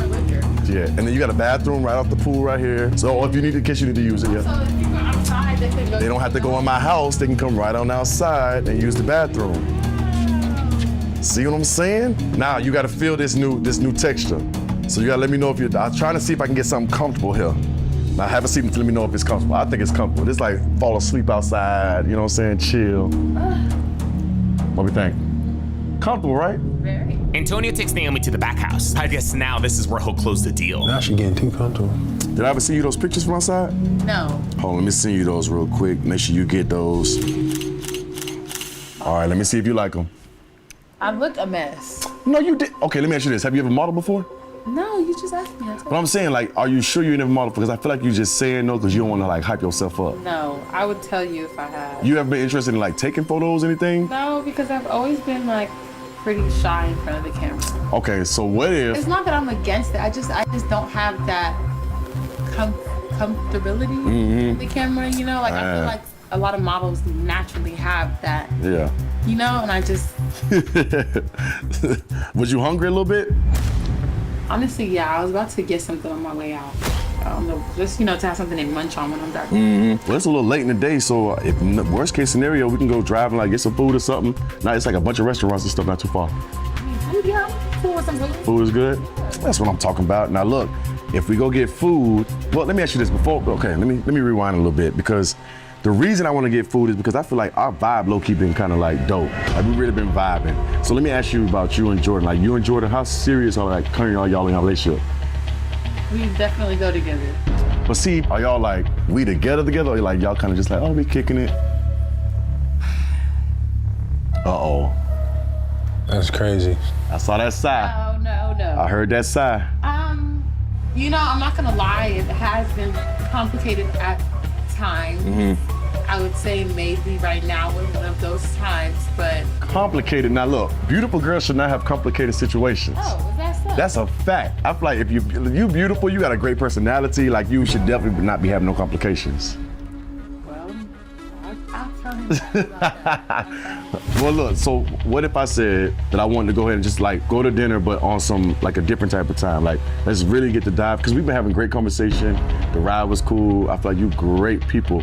liquor. Yeah, and then you got a bathroom right off the pool right here. So if you need to, in case you need to use it, yeah. So if you go outside, they can go. They don't have to go in my house. They can come right on outside and use the bathroom. See what I'm saying? Now you got to feel this new texture. So you got to let me know if you're. I'm trying to see if I can get something comfortable here. Now have a seat and let me know if it's comfortable. I think it's comfortable. It's like fall asleep outside. You know what I'm saying? Chill. What do you think? Comfortable, right? Very. Antonio takes Naomi to the back house. I guess now this is where he'll close the deal. Now she getting too comfortable. Did I ever see you those pictures from outside? No. Hold on, let me send you those real quick. Make sure you get those. All right, let me see if you like them. I look a mess. No, you did. Okay, let me ask you this. Have you ever modeled before? No, you just asked me. But I'm saying, like, are you sure you never modeled? Because I feel like you're just saying no because you don't want to, like, hype yourself up. No, I would tell you if I had. You ever been interested in, like, taking photos or anything? No, because I've always been, like, pretty shy in front of the camera. Okay, so what if... It's not that I'm against it. I just don't have that comfortability with the camera, you know? Like, I feel like a lot of models naturally have that. Yeah. You know, and I just... Was you hungry a little bit? Honestly, yeah, I was about to get something on my way out. Just, to have something to munch on when I'm done. Well, it's a little late in the day, so if worst case scenario, we can go drive and get some food or something. Now it's like a bunch of restaurants and stuff not too far. Yeah, food with some food. Food is good? That's what I'm talking about. Now look, if we go get food, well, let me ask you this before, okay, let me rewind a little bit, because the reason I want to get food is because I feel like our vibe low-key been kind of dope. We really been vibing. So let me ask you about you and Jordan. You and Jordan, how serious are currently are y'all in your relationship? We definitely go together. But see, are y'all we together, or y'all kind of just oh, we kicking it? Uh-oh. That's crazy. I saw that sigh. No. I heard that sigh. I'm not gonna lie, it has been complicated at times. I would say maybe right now is one of those times, but... Complicated. Now look, beautiful girls should not have complicated situations. Oh, that's so. That's a fact. I feel like if you beautiful, you got a great personality, you should definitely not be having no complications. Well, I'll tell him about that. Well look, so what if I said that I wanted to go ahead and just go to dinner, but on some a different type of time? Let's really get to dive, because we've been having great conversation. The ride was cool. I feel like you great people.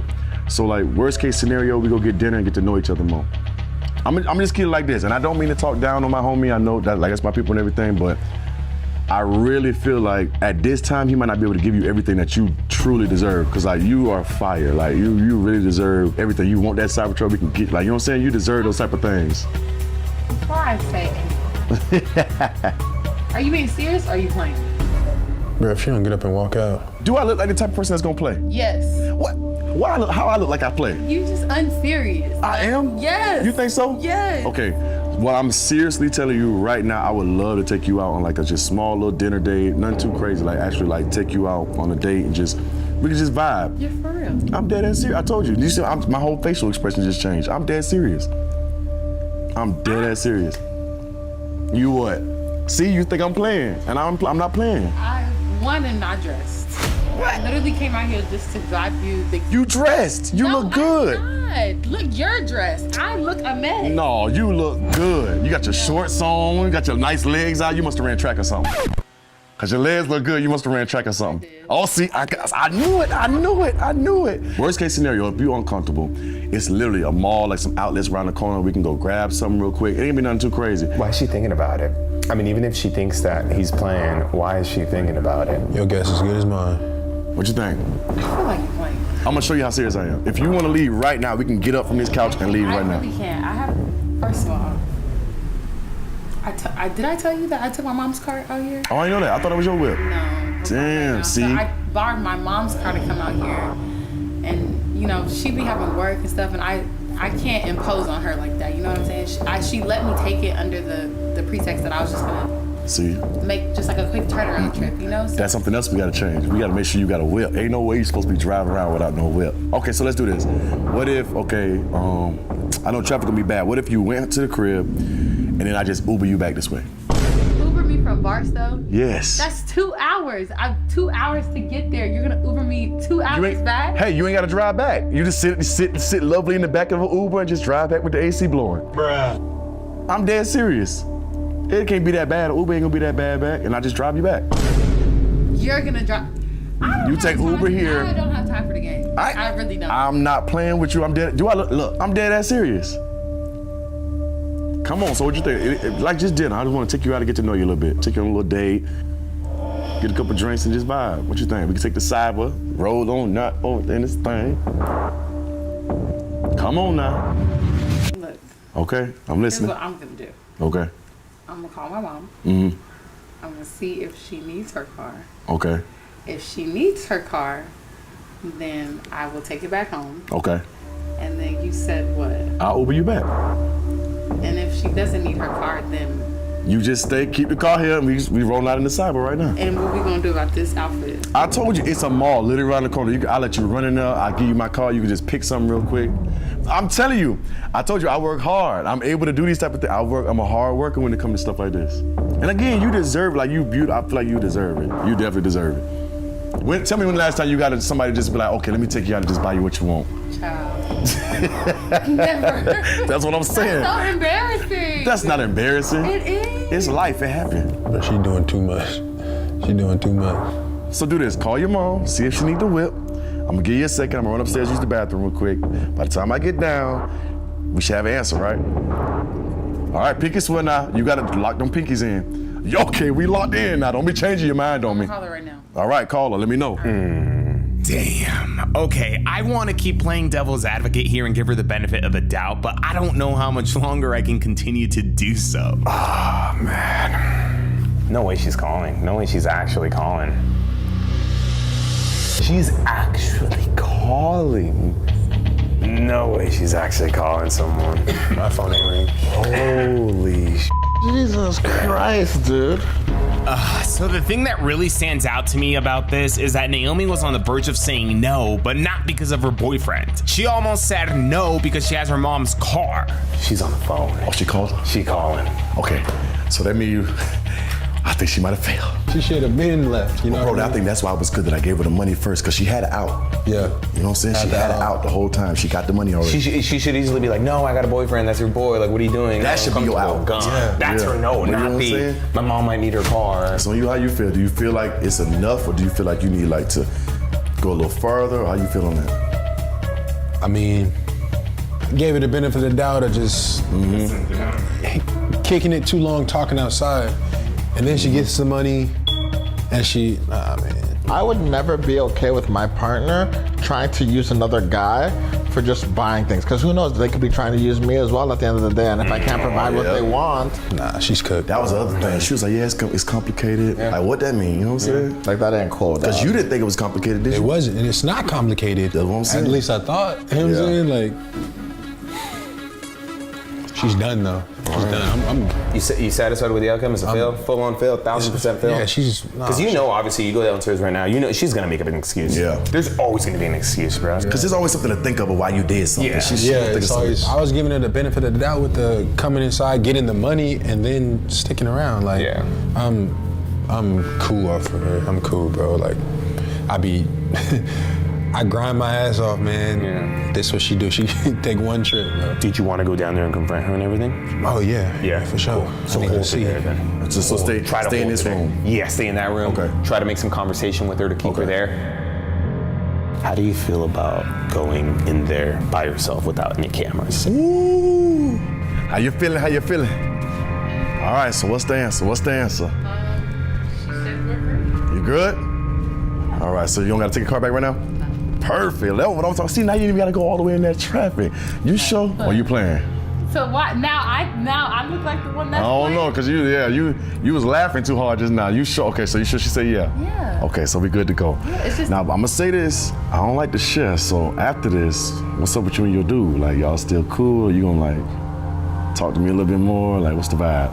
So worst case scenario, we go get dinner and get to know each other more. I'm just kidding like this, and I don't mean to talk down on my homie. I know that that's my people and everything, but I really feel like at this time he might not be able to give you everything that you truly deserve, because you are fire. You really deserve everything. You want that CyberTruck, we can get. You know what I'm saying? You deserve those type of things. Before I say anything, are you being serious or are you playing? Bro, if she don't get up and walk out. Do I look like the type of person that's gonna play? Yes. What? How I look like I play? You just unserious. I am? Yes. You think so? Yes. Okay. Well, I'm seriously telling you right now, I would love to take you out on a just small little dinner date, nothing too crazy. Actually take you out on a date and we can just vibe. You're for real. I'm dead ass serious. I told you. You see, my whole facial expression just changed. I'm dead serious. I'm dead ass serious. You what? See, you think I'm playing, and I'm not playing. I am not dressed. What? I literally came out here just to drive you. You dressed. You look good. I'm not. Look, you're dressed. I look a mess. No, you look good. You got your shorts on. You got your nice legs out. You must have ran track or something. Cause your legs look good. You must have ran track or something. Oh, see, I knew it. Worst case scenario, if you're uncomfortable, it's literally a mall, some outlets around the corner. We can go grab something real quick. It ain't be nothing too crazy. Why is she thinking about it? I mean, even if she thinks that he's playing, why is she thinking about it? Your guess is as good as mine. What you think? I feel like you're playing. I'm gonna show you how serious I am. If you wanna leave right now, we can get up from this couch and leave right now. I really can't. First of all, did I tell you that I took my mom's car out here? Oh, I didn't know that. I thought it was your whip. No. Damn, see? So I borrowed my mom's car to come out here. And, she be having work and stuff, and I can't impose on her like that, you know what I'm saying? She let me take it under the pretext that I was just gonna make just a quick turnaround trip, So that's something else we gotta change. We gotta make sure you got a whip. Ain't no way you're supposed to be driving around without no whip. Okay, so let's do this. What if, I know traffic gonna be bad. What if you went to the crib and then I just Uber you back this way? Uber me from Barstow? Yes. That's 2 hours. I have 2 hours to get there. You're gonna Uber me 2 hours back? Hey, you ain't gotta drive back. You just sit lovely in the back of an Uber and just drive back with the AC blowing. Bruh. I'm dead serious. It can't be that bad. Uber ain't gonna be that bad back, and I just drive you back. You're gonna drive. You take Uber here. I don't have time for the game. I really don't. I'm not playing with you. I'm dead. Look, I'm dead ass serious. Come on, so what you think? Just dinner. I just want to take you out to get to know you a little bit. Take you on a little date. Get a couple drinks and just vibe. What you think? We can take the cyber, roll on, nut on in this thing. Come on now. Look. Okay, I'm listening. Here's what I'm gonna do. Okay. I'm gonna call my mom. Mm-hmm. I'm gonna see if she needs her car. Okay. If she needs her car, then I will take it back home. Okay. And then you said what? I'll Uber you back. And if she doesn't need her car, then you just keep the car here, and we rolling out in the cyber right now. And what we gonna do about this outfit? I told you, it's a mall literally around the corner. I'll let you run in there. I'll give you my car. You can just pick something real quick. I'm telling you, I told you, I work hard. I'm able to do these type of things. I'm a hard worker when it comes to stuff like this. And again, you deserve, you beautiful. I feel like you deserve it. You definitely deserve it. Tell me when the last time you got somebody just be like, okay, let me take you out and just buy you what you want. Child. Never. That's what I'm saying. That's so embarrassing. That's not embarrassing. It is. It's life. It happened. But she doing too much. She doing too much. So do this, call your mom, see if she need the whip. I'm gonna give you a second, I'm gonna run upstairs, use the bathroom real quick. By the time I get down, we should have an answer, right? All right, pinky swear now. You gotta lock them pinkies in. Okay, we locked in now. Don't be changing your mind on me. Call her right now. All right, call her, let me know. Damn. Okay, I want to keep playing devil's advocate here and give her the benefit of the doubt, but I don't know how much longer I can continue to do so. Oh, man. No way she's calling. No way she's actually calling. She's actually calling. No way she's actually calling someone. My phone ain't ringing. Holy sh**. Jesus Christ, dude. So the thing that really stands out to me about this is that Naomi was on the verge of saying no, but not because of her boyfriend. She almost said no because she has her mom's car. She's on the phone. Oh, she called? She calling. Okay, so that means I think she might have failed. She should have been left, you know. Bro, I think that's why it was good that I gave her the money first, because she had it out. Yeah. You know what I'm saying? She had it out the whole time. She got the money already. She should easily be like, no, I got a boyfriend. That's your boy. Like, what are you doing? That should be your out. Yeah. That's her no, you know not what I'm the, saying? my mom might need her car. So how you feel? Do you feel like it's enough, or do you feel like you need like to go a little further? How you feel on that? I mean, I gave it the benefit of the doubt of just kicking it too long, talking outside. And then she gets the money, and man. I would never be okay with my partner trying to use another guy for just buying things. Because who knows, they could be trying to use me as well at the end of the day. And if I can't provide what they want. Nah, she's cooked. That was the other thing. She was like, yeah, it's complicated. Yeah. Like, what that mean? You know what I'm saying? Like, that ain't cool. Because you didn't think it was complicated, did you? It wasn't, and it's not complicated. That's what I'm saying. At least I thought. You know what I'm saying? Like, she's done though. She's done. You satisfied with the outcome? Is a fail? Full on fail? 1000% fail? Yeah, she's. Because obviously, you go downstairs right now. You know she's gonna make up an excuse. Yeah. There's always gonna be an excuse, bro. Because there's always something to think of why you did something. Yeah. I was giving her the benefit of the doubt with the coming inside, getting the money, and then sticking around. Like, I'm cool off of her. I'm cool, bro. Like, I grind my ass off, man. Yeah. This what she do. She take one trip, bro. Did you want to go down there and confront her and everything? Oh yeah. Yeah, for sure. Cool. So hold her there then. So stay in this room. Yeah, stay in that room. Okay. Try to make some conversation with her to keep her there. How do you feel about going in there by yourself without any cameras? Ooh. How you feeling? All right, so what's the answer? She said we're free. You good? All right, so you don't gotta take a car back right now? Perfect. That's what I'm talking. See, now you even gotta go all the way in that traffic. You sure? Or you playing? So what? Now I look like the one that's I don't know, cause you was laughing too hard just now. You sure? Okay, so you sure? She said yeah. Yeah. Okay, so we good to go. Yeah, it's just now I'm gonna say this. I don't like to share. So after this, what's up with you and your dude? Like y'all still cool? Or you gonna like talk to me a little bit more? Like what's the vibe?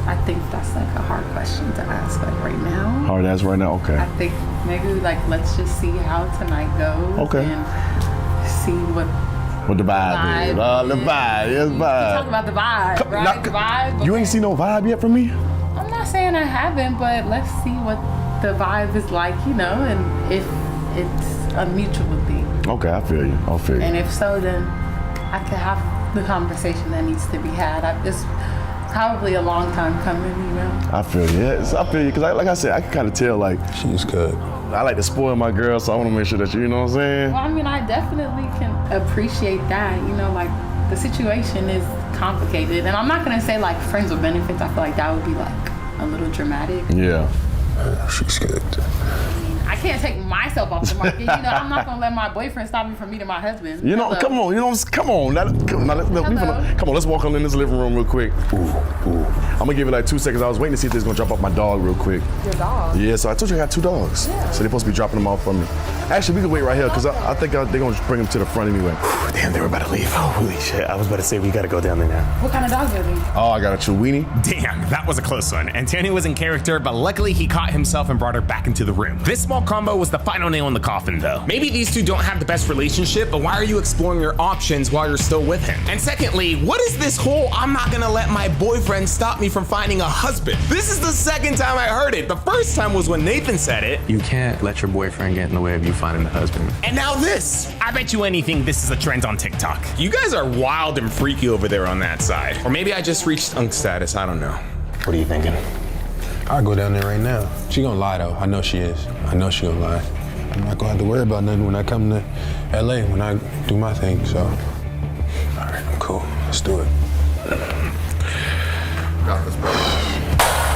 I think that's like a hard question to ask like right now. Hard ass right now? Okay. I think maybe like let's just see how tonight goes. Okay. And see what the vibe is. The vibe. Yes, vibe. Talk about the vibe, right? The vibe. You ain't seen no vibe yet from me? I'm not saying I haven't, but let's see what the vibe is like, you know, and if it's a mutual thing. Okay, I feel you. And if so, then I can have the conversation that needs to be had. It's probably a long time coming, you know. I feel you. Yes, I feel you. Because like I said, I can kind of tell, like, she's good. I like to spoil my girl, so I want to make sure that you know what I'm saying? Well, I mean, I definitely can appreciate that. You know, like, the situation is complicated. And I'm not going to say, like, friends with benefits. I feel like that would be, like, a little dramatic. Yeah. She's good. I can't take myself off the market. You know, I'm not going to let my boyfriend stop me from meeting my husband. You know, Hello. come on. Come on, let's walk on in this living room real quick. Ooh. I'm going to give it like 2 seconds. I was waiting to see if they're going to drop off my dog real quick. Your dog? Yeah, so I told you I got 2 dogs. Yeah. So they're supposed to be dropping them off for me. Actually, we can wait right here because I think they're going to bring them to the front anyway. Damn, they were about to leave. Holy shit. I was about to say we got to go down there now. What kind of dogs are they? Oh, I got a Chiweenie. Damn, that was a close one. Antonio was in character, but luckily he caught himself and brought her back into the room. This small combo was the final nail in the coffin, though. Maybe these two don't have the best relationship, but why are you exploring your options while you're still with him? And secondly, what is this whole I'm not gonna let my boyfriend stop me from finding a husband? This is the second time I heard it. The first time was when Nathan said it. You can't let your boyfriend get in the way of you finding a husband. And now this. I bet you anything this is a trend on TikTok. You guys are wild and freaky over there on that side. Or maybe I just reached unk status, I don't know. What are you thinking? I'll go down there right now. She gonna lie though. I know she is. I know she gonna lie. I'm not gonna have to worry about nothing when I come to LA, when I do my thing, so. All right, cool. Let's do it. Got this, bro.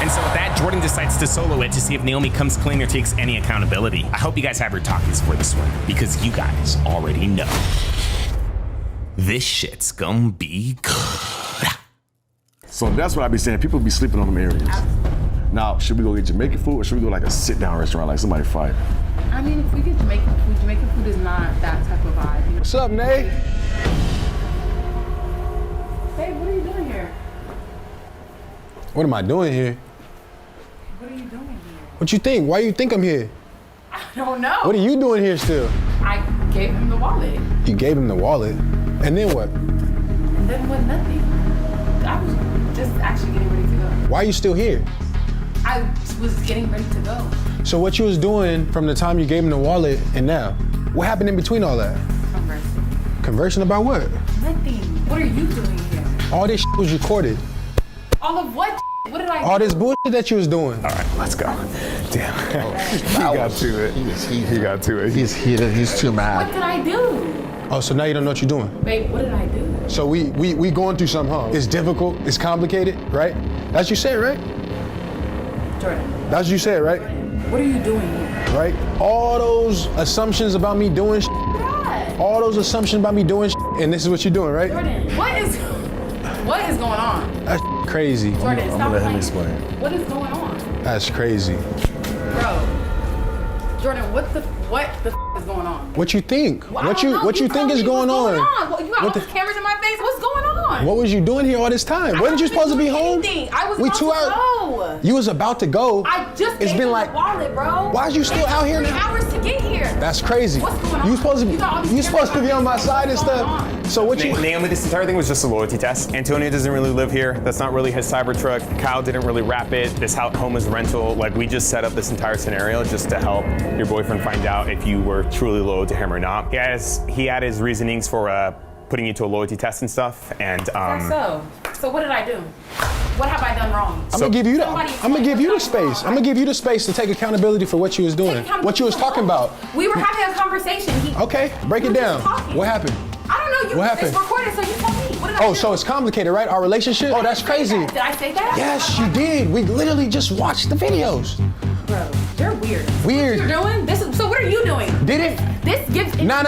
And so with that, Jordan decides to solo it to see if Naomi comes clean or takes any accountability. I hope you guys have your talkies for this one, because you guys already know. This shit's gonna be good. So that's what I be saying. People be sleeping on them areas. Now, should we go get Jamaican food or should we go like a sit-down restaurant like somebody fried? I mean, if we get Jamaican food is not that type of vibe. You know? What's up, Nay? Babe, what are you doing here? What am I doing here? What are you doing here? What you think? Why you think I'm here? I don't know. What are you doing here still? I gave him the wallet. You gave him the wallet, and then what? Then what? Nothing. I was just actually getting ready to go. Why are you still here? I was getting ready to go. So what you was doing from the time you gave him the wallet and now? What happened in between all that? Conversing. Conversing about what? Nothing. What are you doing here? All this was recorded. All of what? What did I do? All this bullshit that you was doing. All right, let's go. Damn. He got to it. He got to it. He's heated. He's too mad. What did I do? Oh, so now you don't know what you're doing? Babe, what did I do? So we going through something, huh? It's difficult, it's complicated, right? That's what you said, right? Jordan. That's what you said, right? What are you doing here? Right? All those assumptions about me doing shit, all those assumptions about me doing shit, and this is what you're doing, right? Jordan, what is going on? That's crazy. Jordan, I'm stop gonna let him playing. explain. What is going on? That's crazy. Bro. Jordan, what the is going on? What you think? Well, What you think is going on? Well, you got all these cameras in my face. What's going on? What was you doing here all this time? Wasn't you supposed to be home? I was We about 2 hours. to go. You was about to go. I just It's gave been him like the wallet, bro. Why are you still out here It took now? 3 hours to get here. That's crazy. What's going on? You supposed to be. You got all these You supposed to be on my cameras. side and What's going stuff. on? So what you? Naomi, this entire thing was just a loyalty test. Antonio doesn't really live here. That's not really his CyberTruck. Kyle didn't really wrap it. This home is rental. Like, we just set up this entire scenario just to help your boyfriend find out if you were truly loyal to him or not. He had his reasonings for putting you to a loyalty test and stuff. And So what did I do? What have I done wrong? I'm gonna give you the space. I'm gonna give you the space to take accountability for what you was doing, what you was talking about. We were having a conversation. Okay, break it down. What happened? I don't know. What happened? It's recorded, so you tell me. What did I do? So it's complicated, right? Our relationship? Oh, that's crazy. Did I say that? Yes, you did. We literally just watched the videos. Bro, you're weird. Weird. What you're doing? So what are you doing? Did it? This gives. No.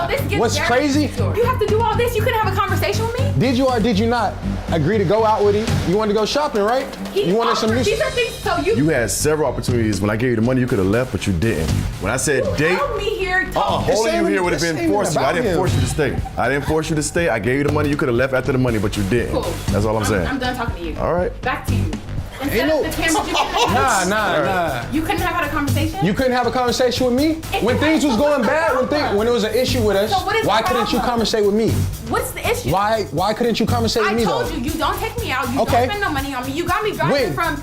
This gives What's very crazy? insecure. You have to do all this. You couldn't have a conversation with me. Did you or did you not agree to go out with him? You wanted to go shopping, right? You wanted some new. These are things. So You had several opportunities. When I gave you the money, you could have left, but you didn't. When I said date, held me here. holding you here would have this been ain't forced you. I about didn't him. force you to stay. I didn't force you to stay. I gave you the money. You could have left after the money, but you didn't. Cool. That's all I'm saying. I'm done talking to you. All right. Back to you. Instead of the cameras, you couldn't have Nah. You couldn't have had a conversation? You couldn't have a conversation with me when things was going bad. When it was an issue with us. So what is Why the couldn't you problem? conversate with me? What's the issue? Why couldn't you conversate with me I told though? you don't take me out. You Okay. don't spend no money on me. You got me driving When? from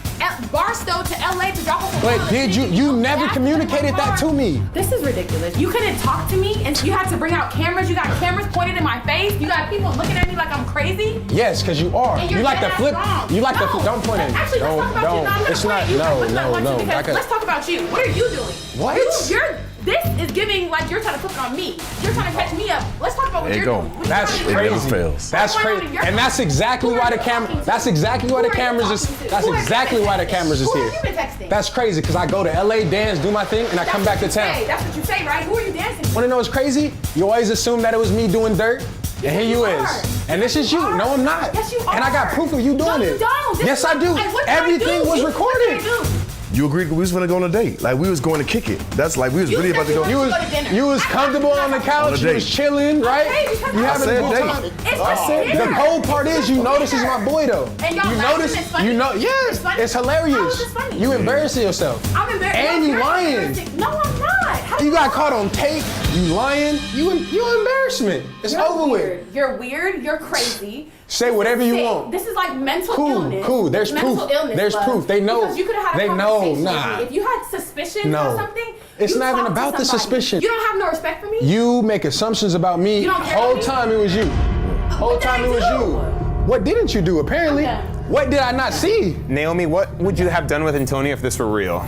Barstow to LA to drop off a But wallet. did you never communicated that to me? This is ridiculous. You couldn't talk to me and you had to bring out cameras. You got cameras pointed in my face. You got people looking at me like I'm crazy. Yes, because you are. And You you're like to dead flip. ass wrong. You like No. to. Don't point at me. Actually, let's talk about you. No, I'm not It's not. pointing at you. No. Let's not point you because I could- let's talk about you. What are you doing? What? This is giving like you're trying to flip it on me. You're trying to catch me up. Let's talk about what There you you're go. doing. What That's you trying to do? crazy. fails. That's What's going on crazy. in your And that's exactly why the camera. That's exactly why the cameras is. That's exactly why the cameras is Who here. have you been texting? That's crazy because I go to LA, dance, do my thing, and I come back to town. Hey, that's what you say, right? Who are you dancing with? Want to know what's crazy? You always assume that it was me doing dirt, and here you is. And this is you. No, I'm not. Yes, you are. And I got proof of you doing No, you it. don't. This Yes, is I what- do. like, what did I Everything do? was What recorded. did I do? You agreed we was gonna go on a date. Like we was going to kick it. That's like we was really about to go. You was comfortable on the couch. You was chilling, right? You having a good time. The cold part is you know this is my boy though. And y'all You laughing, notice. it's funny? You know. Yes, It's funny? it's hilarious. How is this funny? You embarrassing yourself. I'm embarrassed. And you You're lying. embarrassing. No, I'm not. How do You got caught on tape. You lying. You embarrassment. It's You're over with. weird. You're weird. You're crazy. Say whatever you Sick. want. This is like mental Cool, illness. cool. There's mental proof. Illness, There's love. proof. They know. Because you could have had a They know. conversation Nah. with me. If you had suspicions No. or something, It's you not even talk to about the somebody. suspicion. You don't have no respect for me. You make assumptions about me. You don't care Whole about me? time it was you. Whole time it was you. What didn't you do? Apparently. What did I not see? Naomi, what would you have done with Antonio if this were real?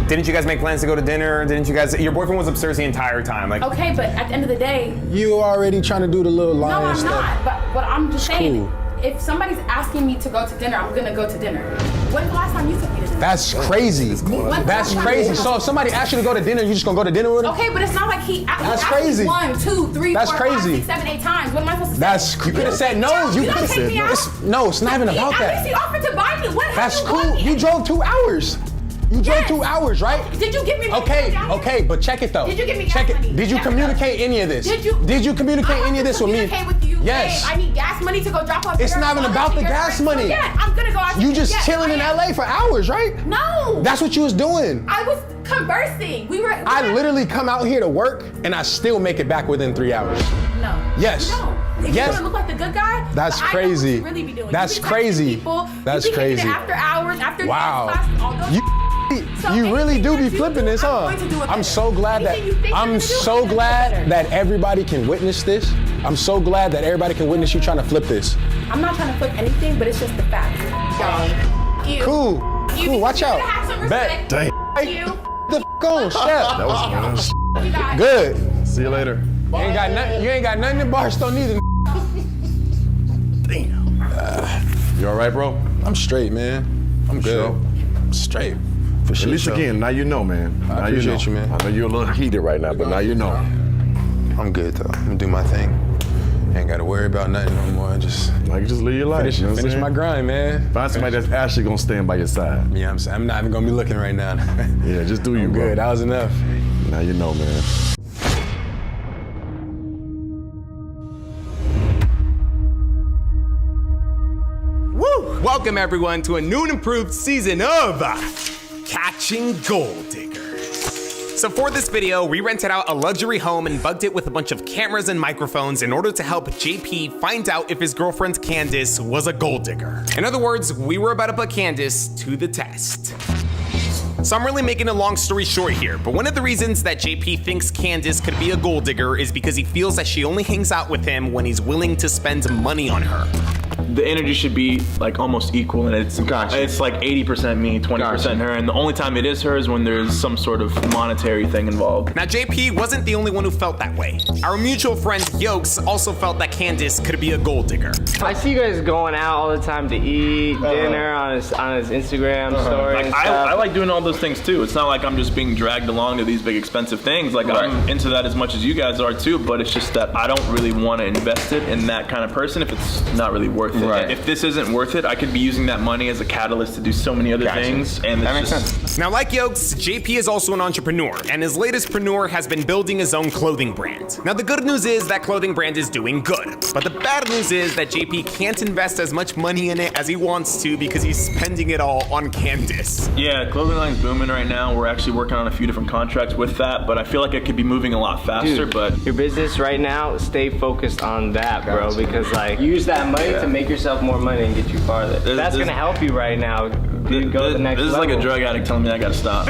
Didn't you guys make plans to go to dinner? Didn't you guys? Your boyfriend was upstairs the entire time. Like, Okay, but at the end of the day, You already trying to do the little no, lying I'm stuff. not. But I'm just saying, cool. if somebody's asking me to go to dinner, I'm gonna go to dinner. When's the last time you took me to dinner? That's crazy. That's crazy. So if somebody asks you to go to dinner, you just gonna go to dinner with him? Okay, but it's not like he That's asked me crazy. 1, 2, 3, That's 4, 5, crazy. 6, 7, 8 times. What am I supposed to say? That's you could have said no. You don't could have take said me no. out. No, it's not even about At that. least he offered to buy me. What? That's have cool. You drove 2 hours. You drove 2 hours, right? Did you give me money? Okay, but check it though. Did you give me check gas it. money? Did you Yes, communicate any of this? Did you communicate any of this with me? Communicate with you. Yes. Babe, I need gas money to go drop off. It's your not even phone about to the your gas friend. money. Yeah, I'm gonna go out. You just yes, chilling in I am. LA for hours, right? No. That's what you was doing. I was conversing. We were. I literally come out here to work and I still make it back within 3 hours. No. Yes. No. If Yes. you want to look like the good guy, That's I know crazy. what you really be doing. That's You be texting crazy. People, That's you be hitting it crazy. After hours, after Wow. dance class, all those. You really do be flipping this, huh? I'm so glad that that everybody can witness this. I'm so glad that everybody can witness you trying to flip this. I'm not trying to flip anything, but it's just the facts. You. Cool. You Cool. Watch you out. Have some Bet. respect. Dang. You. The f on, chef. That was fun. You guys. Good. See you later. You ain't got nothing. You ain't got nothing in Barstow neither. You all right, bro? I'm straight, man. I'm good. Sure. I'm straight. For At sure. least again, now you know, man. I Now appreciate you, man. I know you're a little heated right now, but now you know. I'm good though. I'm gonna do my thing. Ain't gotta worry about nothing no more. Just live your life. Finish, you know what I'm finish saying? my grind, man. Find somebody that's actually gonna stand by your side. Yeah, I'm not even gonna be looking right now. Yeah, just do you, I'm bro. good. That was enough. Now you know, man. Woo! Welcome everyone to a new and improved season of Catching Gold Diggers. So for this video, we rented out a luxury home and bugged it with a bunch of cameras and microphones in order to help JP find out if his girlfriend Candace was a gold digger. In other words, we were about to put Candace to the test. So I'm really making a long story short here, but one of the reasons that JP thinks Candace could be a gold digger is because he feels that she only hangs out with him when he's willing to spend money on her. The energy should be like almost equal, and it's like 80% me, 20% her, and the only time it is her is when there's some sort of monetary thing involved. Now JP wasn't the only one who felt that way. Our mutual friend Yokes also felt that Candace could be a gold digger. I see you guys going out all the time to eat dinner on his Instagram story. Like and stuff. I like doing all those things too. It's not like I'm just being dragged along to these big expensive things. Like I'm into that as much as you guys are too, but it's just that I don't really want to invest it in that kind of person if it's not really worth it. Right. If this isn't worth it, I could be using that money as a catalyst to do so many other things, and That it's makes just, sense. Now, like Yokes, JP is also an entrepreneur, and his latest preneur has been building his own clothing brand. Now, the good news is that clothing brand is doing good, but the bad news is that JP can't invest as much money in it as he wants to because he's spending it all on Candace. Yeah, clothing line's booming right now. We're actually working on a few different contracts with that, but I feel like it could be moving a lot faster. Dude, but your business right now, stay focused on that, bro, because like use that money to make yourself more money and get you farther. That's gonna help you right now. Dude, go to the next This is level. like a drug addict telling me I gotta stop.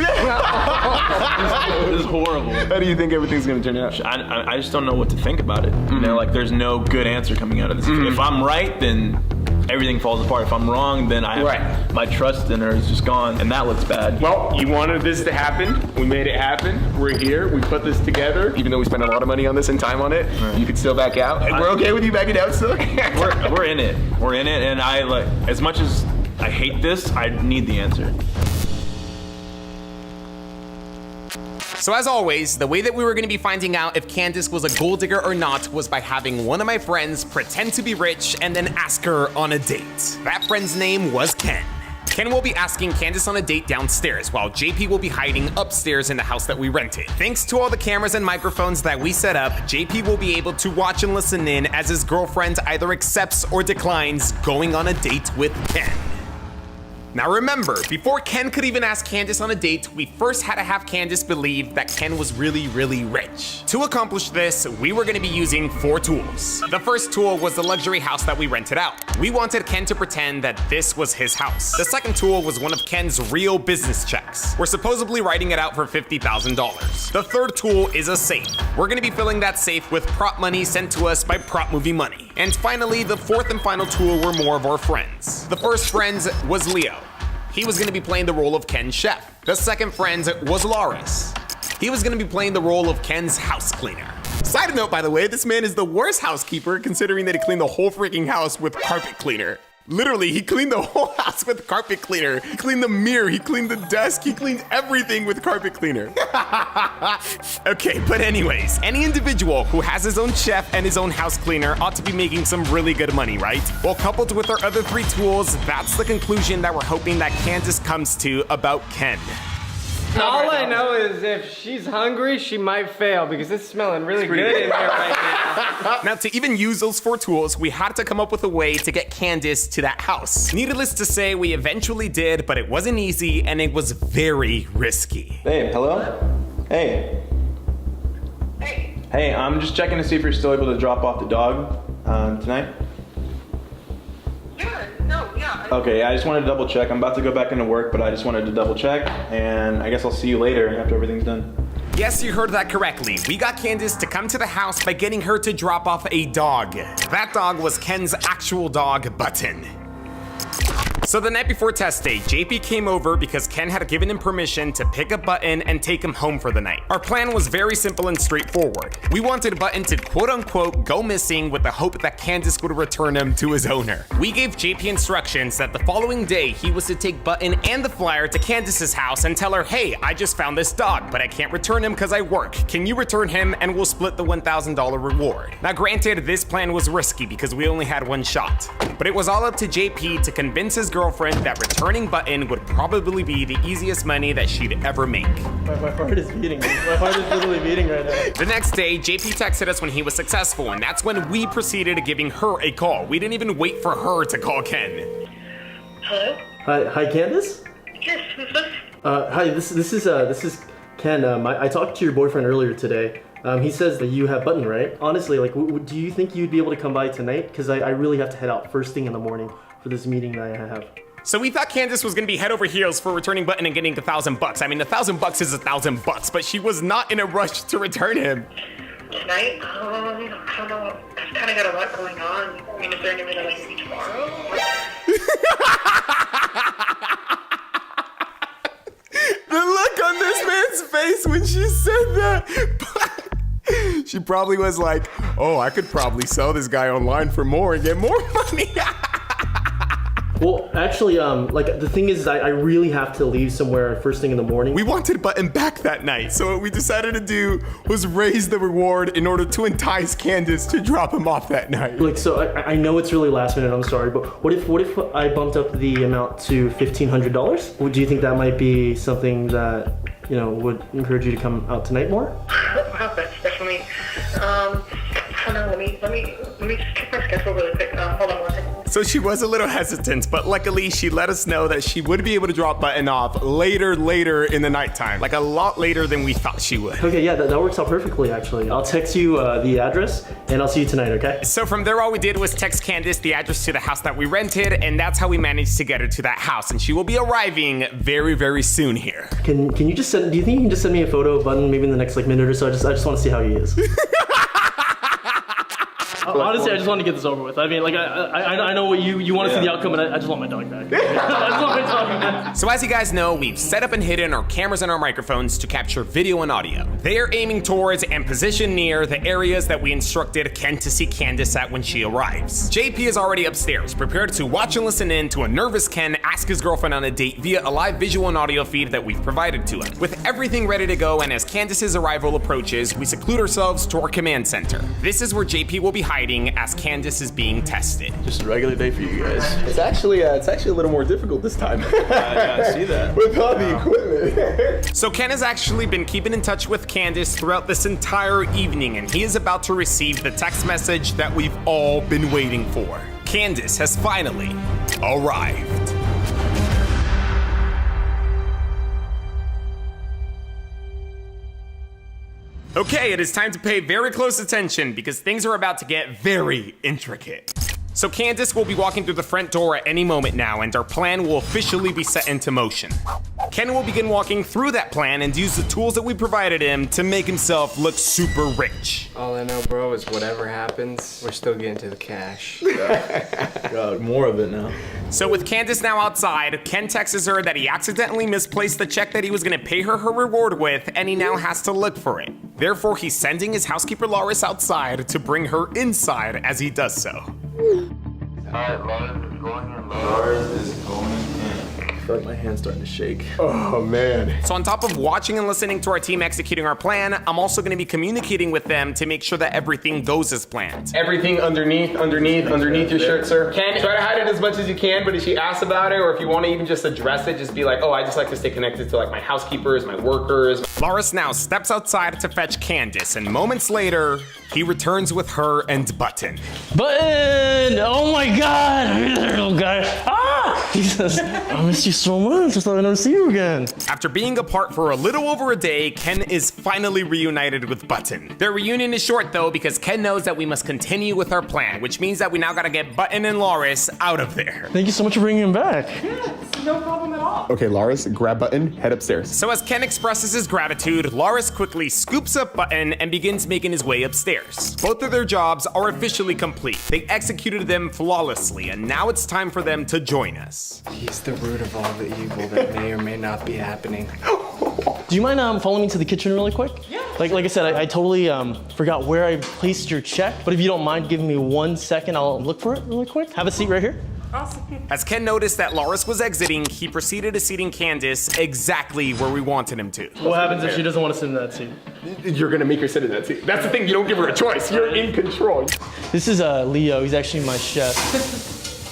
This is horrible. How do you think everything's gonna turn out? I just don't know what to think about it. You know, like there's no good answer coming out of this. If I'm right, then everything falls apart. If I'm wrong, then my trust in her is just gone, and that looks bad. Well, you wanted this to happen. We made it happen. We're here. We put this together. Even though we spent a lot of money on this and time on it, you could still back out. And we're okay with you backing out still? we're in it. We're in it, and I like as much as I hate this, I need the answer. So as always, the way that we were gonna be finding out if Candace was a gold digger or not was by having one of my friends pretend to be rich and then ask her on a date. That friend's name was Ken. Ken will be asking Candace on a date downstairs while JP will be hiding upstairs in the house that we rented. Thanks to all the cameras and microphones that we set up, JP will be able to watch and listen in as his girlfriend either accepts or declines going on a date with Ken. Now remember, before Ken could even ask Candace on a date, we first had to have Candace believe that Ken was really, really rich. To accomplish this, we were gonna be using 4 tools. The first tool was the luxury house that we rented out. We wanted Ken to pretend that this was his house. The second tool was one of Ken's real business checks. We're supposedly writing it out for $50,000. The third tool is a safe. We're gonna be filling that safe with prop money sent to us by Prop Movie Money. And finally, the fourth and final tool were more of our friends. The first friend was Leo. He was gonna be playing the role of Ken's chef. The second friend was Loris. He was gonna be playing the role of Ken's house cleaner. Side note, by the way, this man is the worst housekeeper considering that he cleaned the whole freaking house with carpet cleaner. Literally, he cleaned the whole house with carpet cleaner. He cleaned the mirror, he cleaned the desk, he cleaned everything with carpet cleaner. Okay, but anyways, any individual who has his own chef and his own house cleaner ought to be making some really good money, right? Well, coupled with our other 3 tools, that's the conclusion that we're hoping that Candace comes to about Ken. All I know is if she's hungry, she might fail because it's smelling really good in here right now. Now, to even use those 4 tools, we had to come up with a way to get Candace to that house. Needless to say, we eventually did, but it wasn't easy and it was very risky. Hey, hello? Hey. Hey, I'm just checking to see if you're still able to drop off the dog tonight. Okay, I just wanted to double check. I'm about to go back into work, but I just wanted to double check, and I guess I'll see you later after everything's done. Yes, you heard that correctly. We got Candace to come to the house by getting her to drop off a dog. That dog was Ken's actual dog, Button. So the night before test day, JP came over because Ken had given him permission to pick up Button and take him home for the night. Our plan was very simple and straightforward. We wanted Button to quote-unquote go missing with the hope that Candace would return him to his owner. We gave JP instructions that the following day he was to take Button and the flyer to Candace's house and tell her, hey, I just found this dog, but I can't return him because I work. Can you return him and we'll split the $1,000 reward? Now granted, this plan was risky because we only had 1 shot, but it was all up to JP to convince his girlfriend that returning Button would probably be the easiest money that she'd ever make. My heart is beating. My heart is literally beating right now. The next day, JP texted us when he was successful, and that's when we proceeded to giving her a call. We didn't even wait for her to call Ken. Hello? Hi, Candace? Yes, who's this? Hi, this is Ken. I talked to your boyfriend earlier today. He says that you have Button, right? Honestly, like, do you think you'd be able to come by tonight? Because I really have to head out first thing in the morning for this meeting that I have. So we thought Candace was gonna be head over heels for returning Button and getting $1,000. I mean, $1,000 is $1,000, but she was not in a rush to return him. Tonight? I don't know. I've kind of got a lot going on. I mean, is there any way that I can be tomorrow? The look on this man's face when she said that. She probably was like, oh, I could probably sell this guy online for more and get more money. Well, actually, like, the thing is, I really have to leave somewhere first thing in the morning. We wanted Button back that night, so what we decided to do was raise the reward in order to entice Candace to drop him off that night. Like, so I know it's really last minute, I'm sorry, but what if I bumped up the amount to $1,500? Do you think that might be something that, you know, would encourage you to come out tonight more? Wow, that's definitely, hold on, let me just check my schedule really quick. Hold on one second. So she was a little hesitant, but luckily she let us know that she would be able to drop Button off later in the nighttime, like a lot later than we thought she would. Okay, yeah, that works out perfectly, actually. I'll text you the address, and I'll see you tonight, okay? So from there, all we did was text Candace the address to the house that we rented, and that's how we managed to get her to that house, and she will be arriving very, very soon here. Can you just do you think you can just send me a photo of Button maybe in the next, like, minute or so? I just want to see how he is. Honestly, I just want to get this over with. I mean, like, I know what you want to see the outcome, and I just want my dog back. I just want my dog back. So as you guys know, we've set up and hidden our cameras and our microphones to capture video and audio. They are aiming towards and positioned near the areas that we instructed Ken to see Candace at when she arrives. JP is already upstairs, prepared to watch and listen in to a nervous Ken ask his girlfriend on a date via a live visual and audio feed that we've provided to him. With everything ready to go, and as Candace's arrival approaches, we seclude ourselves to our command center. This is where JP will be hiding as Candace is being tested. Just a regular day for you guys. It's actually a little more difficult this time. Yeah, I see that. With all the equipment. So Ken has actually been keeping in touch with Candace throughout this entire evening, and he is about to receive the text message that we've all been waiting for. Candace has finally arrived. Okay, it is time to pay very close attention because things are about to get very intricate. So Candace will be walking through the front door at any moment now, and our plan will officially be set into motion. Ken will begin walking through that plan and use the tools that we provided him to make himself look super rich. All I know, bro, is whatever happens, we're still getting to the cash. God, more of it now. So with Candace now outside, Ken texts her that he accidentally misplaced the check that he was gonna pay her reward with, and he now has to look for it. Therefore, he's sending his housekeeper Loris outside to bring her inside as he does so. Alright, Loris is going in. Loris is going in. I feel like my hand's starting to shake. Oh man. So on top of watching and listening to our team executing our plan, I'm also gonna be communicating with them to make sure that everything goes as planned. Everything underneath your shirt, sir. Ken, try to hide it as much as you can, but if she asks about it, or if you want to even just address it, just be like, oh, I just like to stay connected to like my housekeepers, my workers. Loris now steps outside to fetch Candace, and moments later, he returns with her and Button. Button! Oh my god! Oh god! Ah! Jesus, I missed you so much. I thought I'd never see you again. After being apart for a little over a day, Ken is finally reunited with Button. Their reunion is short though, because Ken knows that we must continue with our plan, which means that we now gotta get Button and Loris out of there. Thank you so much for bringing him back. Yes, no problem at all. Okay, Loris, grab Button, head upstairs. So as Ken expresses his gratitude, Loris quickly scoops up Button and begins making his way upstairs. Both of their jobs are officially complete. They executed them flawlessly, and now it's time for them to join us. He's the root of all the evil that may or may not be happening. Do you mind following me to the kitchen really quick? Yeah. Like I said, I totally forgot where I placed your check, but if you don't mind giving me 1 second, I'll look for it really quick. Have a seat right here. Awesome. As Ken noticed that Loris was exiting, he proceeded to seating Candace exactly where we wanted him to. What happens if she doesn't want to sit in that seat? You're gonna make her sit in that seat. That's the thing, you don't give her a choice. You're in control. This is Leo. He's actually my chef.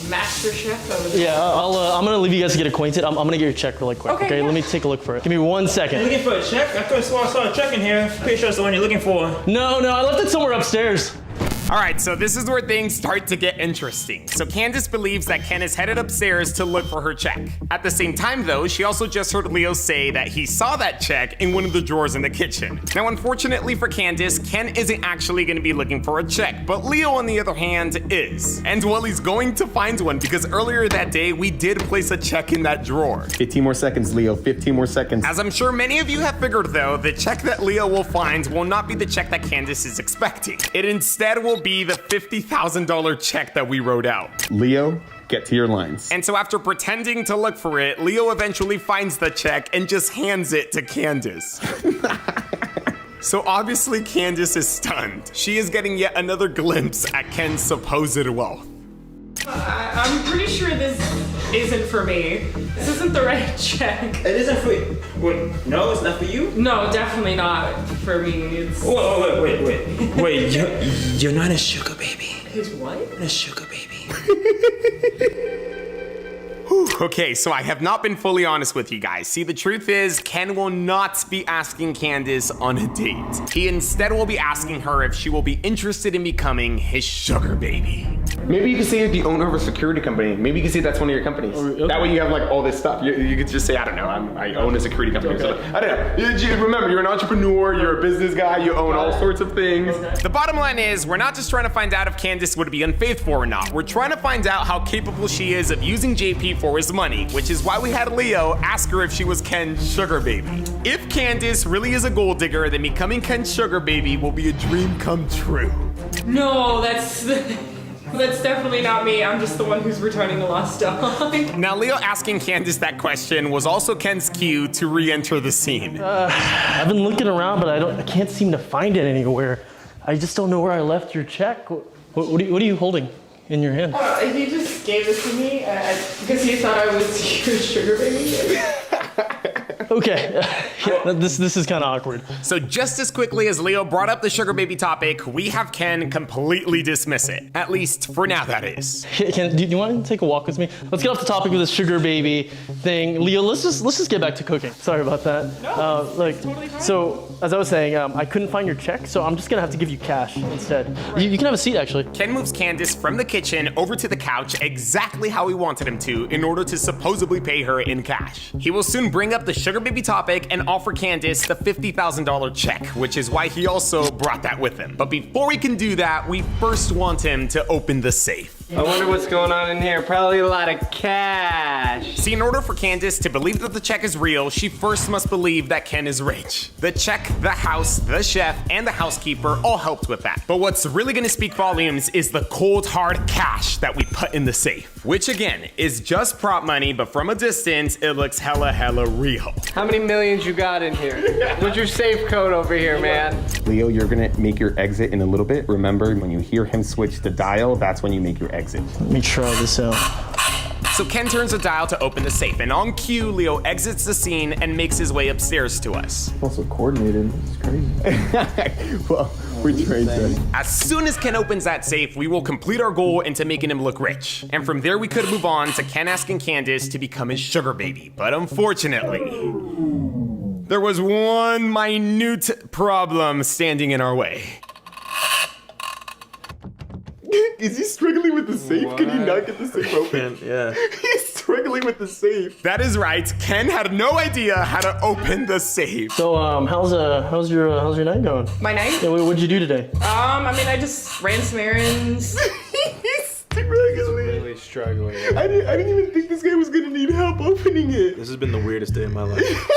Master chef over there. Yeah, I'm gonna leave you guys to get acquainted. I'm gonna get your check really quick. Okay, yeah. Let me take a look for it. Give me 1 second. You're looking for a check? I could have sworn I saw a check in here. Pretty sure it's the one you're looking for. No, I left it somewhere upstairs. All right, so this is where things start to get interesting. So Candace believes that Ken is headed upstairs to look for her check. At the same time though, she also just heard Leo say that he saw that check in one of the drawers in the kitchen. Now, unfortunately for Candace, Ken isn't actually gonna be looking for a check, but Leo on the other hand is. And well, he's going to find one because earlier that day, we did place a check in that drawer. 15 more seconds, Leo, 15 more seconds. As I'm sure many of you have figured though, the check that Leo will find will not be the check that Candace is expecting. It instead will be the $50,000 check that we wrote out. Leo, get to your lines. And so after pretending to look for it, Leo eventually finds the check and just hands it to Candace. So obviously Candace is stunned. She is getting yet another glimpse at Ken's supposed wealth. I'm pretty sure this isn't for me. This isn't the right check. It isn't for you. Wait, no, it's not for you? No, definitely not for me. It's... Wait, you're not a sugar baby. His what? A sugar baby. Okay, so I have not been fully honest with you guys. See, the truth is, Ken will not be asking Candace on a date. He instead will be asking her if she will be interested in becoming his sugar baby. Maybe you could say you're the owner of a security company. Maybe you could say that's one of your companies. Okay. That way you have like all this stuff. You could just say, I don't know, I own a security company. Okay. So, I don't know. Remember, you're an entrepreneur, you're a business guy, you own all sorts of things. Okay. The bottom line is, we're not just trying to find out if Candace would be unfaithful or not. We're trying to find out how capable she is of using JP for his money, which is why we had Leo ask her if she was Ken's sugar baby. If Candace really is a gold digger, then becoming Ken's sugar baby will be a dream come true. No, that's definitely not me. I'm just the one who's returning the lost dog. Now, Leo asking Candace that question was also Ken's cue to re-enter the scene. I've been looking around, but I can't seem to find it anywhere. I just don't know where I left your check. What are you holding in your hand? He just gave it to me because he thought I was your sugar baby. Okay, this is kind of awkward. So just as quickly as Leo brought up the sugar baby topic, we have Ken completely dismiss it. At least for now, that is. Ken, do you want to take a walk with me? Let's get off the topic of this sugar baby thing. Leo, let's just get back to cooking. Sorry about that. No, totally fine. So as I was saying, I couldn't find your check, so I'm just gonna have to give you cash instead. Right. You can have a seat, actually. Ken moves Candace from the kitchen over to the couch exactly how he wanted him to in order to supposedly pay her in cash. He will soon bring up the sugar baby topic and offer Candace the $50,000 check, which is why he also brought that with him. But before we can do that, we first want him to open the safe. I wonder what's going on in here. Probably a lot of cash. See, in order for Candace to believe that the check is real, she first must believe that Ken is rich. The check, the house, the chef, and the housekeeper all helped with that. But what's really gonna speak volumes is the cold hard cash that we put in the safe. Which again, is just prop money, but from a distance, it looks hella real. How many millions you got in here? What's your safe code over here, man? Leo, you're gonna make your exit in a little bit. Remember, when you hear him switch the dial, that's when you make your exit. Let me try this out. So Ken turns the dial to open the safe, and on cue, Leo exits the scene and makes his way upstairs to us. Also coordinated, it's crazy. Well, we're trained. As soon as Ken opens that safe, we will complete our goal into making him look rich. And from there, we could move on to Ken asking Candace to become his sugar baby. But unfortunately, there was one minute problem standing in our way. Is he struggling with the safe? What? Can he not get the safe open? Yeah. He's struggling with the safe. That is right. Ken had no idea how to open the safe. So, how's your night going? My night? Yeah, what'd you do today? I mean, I just ran some errands. He's really struggling. I didn't even think this guy was gonna need help opening it. This has been the weirdest day of my life.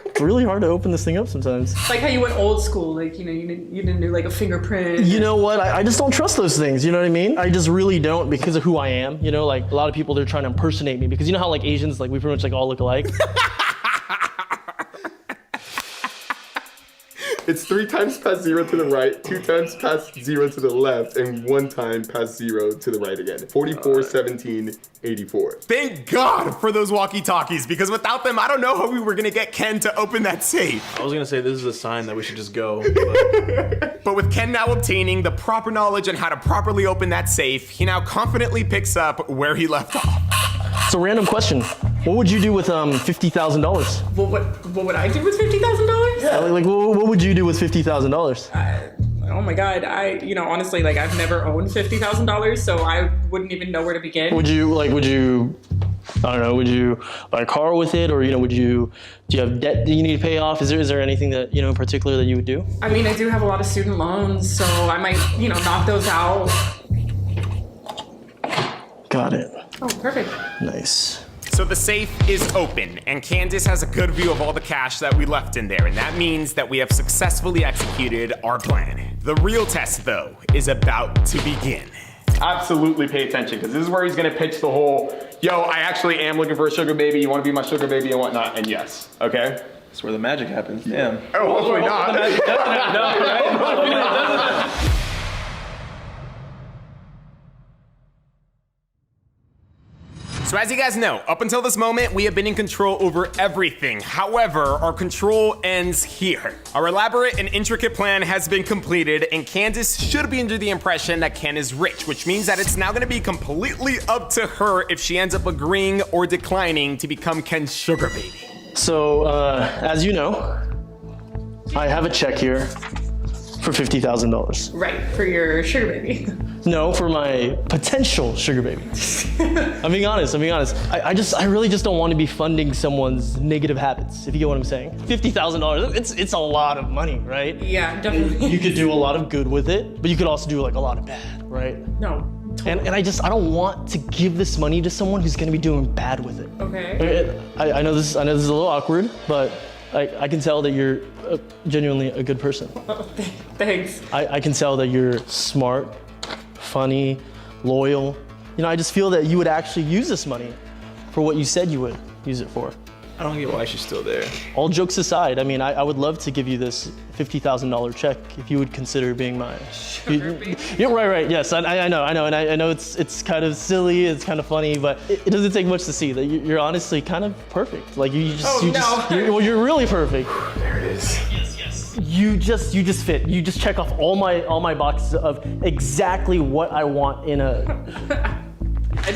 It's really hard to open this thing up sometimes. Like how you went old school, like, you know, you didn't do like a fingerprint. You know what? I just don't trust those things, you know what I mean? I just really don't because of who I am, you know? Like, a lot of people, they're trying to impersonate me because you know how like Asians, like we pretty much like all look alike? It's 3 times past 0 to the right, 2 times past 0 to the left, and 1 time past 0 to the right again. 44, 17, 84. Thank God for those walkie-talkies, because without them, I don't know how we were gonna get Ken to open that safe. I was gonna say this is a sign that we should just go. But with Ken now obtaining the proper knowledge on how to properly open that safe, he now confidently picks up where he left off. So random question. What would you do with $50,000? What would I do with $50,000? Yeah, like what would you do with $50,000? Oh my God, honestly, like I've never owned $50,000, so I wouldn't even know where to begin. Would you buy a car with it, or do you have debt that you need to pay off? Is there anything that in particular that you would do? I mean, I do have a lot of student loans, so I might knock those out. Got it. Oh, perfect. Nice. So the safe is open, and Candace has a good view of all the cash that we left in there, and that means that we have successfully executed our plan. The real test, though, is about to begin. Absolutely pay attention, because this is where he's gonna pitch the whole, yo, I actually am looking for a sugar baby, you wanna be my sugar baby and whatnot, and yes, okay? That's where the magic happens, damn. Oh, hopefully not. The magic doesn't happen, right? So as you guys know, up until this moment, we have been in control over everything. However, our control ends here. Our elaborate and intricate plan has been completed, and Candace should be under the impression that Ken is rich, which means that it's now gonna be completely up to her if she ends up agreeing or declining to become Ken's sugar baby. So, as you know, I have a check here for $50,000. Right, for your sugar baby. No, for my potential sugar baby. I'm being honest. I really just don't want to be funding someone's negative habits, if you get what I'm saying. $50,000, it's a lot of money, right? Yeah, definitely. You could do a lot of good with it, but you could also do like a lot of bad, right? No. Totally. And I don't want to give this money to someone who's gonna be doing bad with it. Okay. I know this is a little awkward, but I can tell that you're genuinely a good person. Oh, thanks. I can tell that you're smart, funny, loyal. I just feel that you would actually use this money for what you said you would use it for. I don't get why she's still there. All jokes aside, I would love to give you this $50,000 check if you would consider being my sugar baby. Yeah, right. Yes, I know, and I know it's kind of silly, it's kind of funny, but it doesn't take much to see that you're honestly kind of perfect. Like you're really perfect. There it is. Yes. You just fit. You just check off all my boxes of exactly what I want in a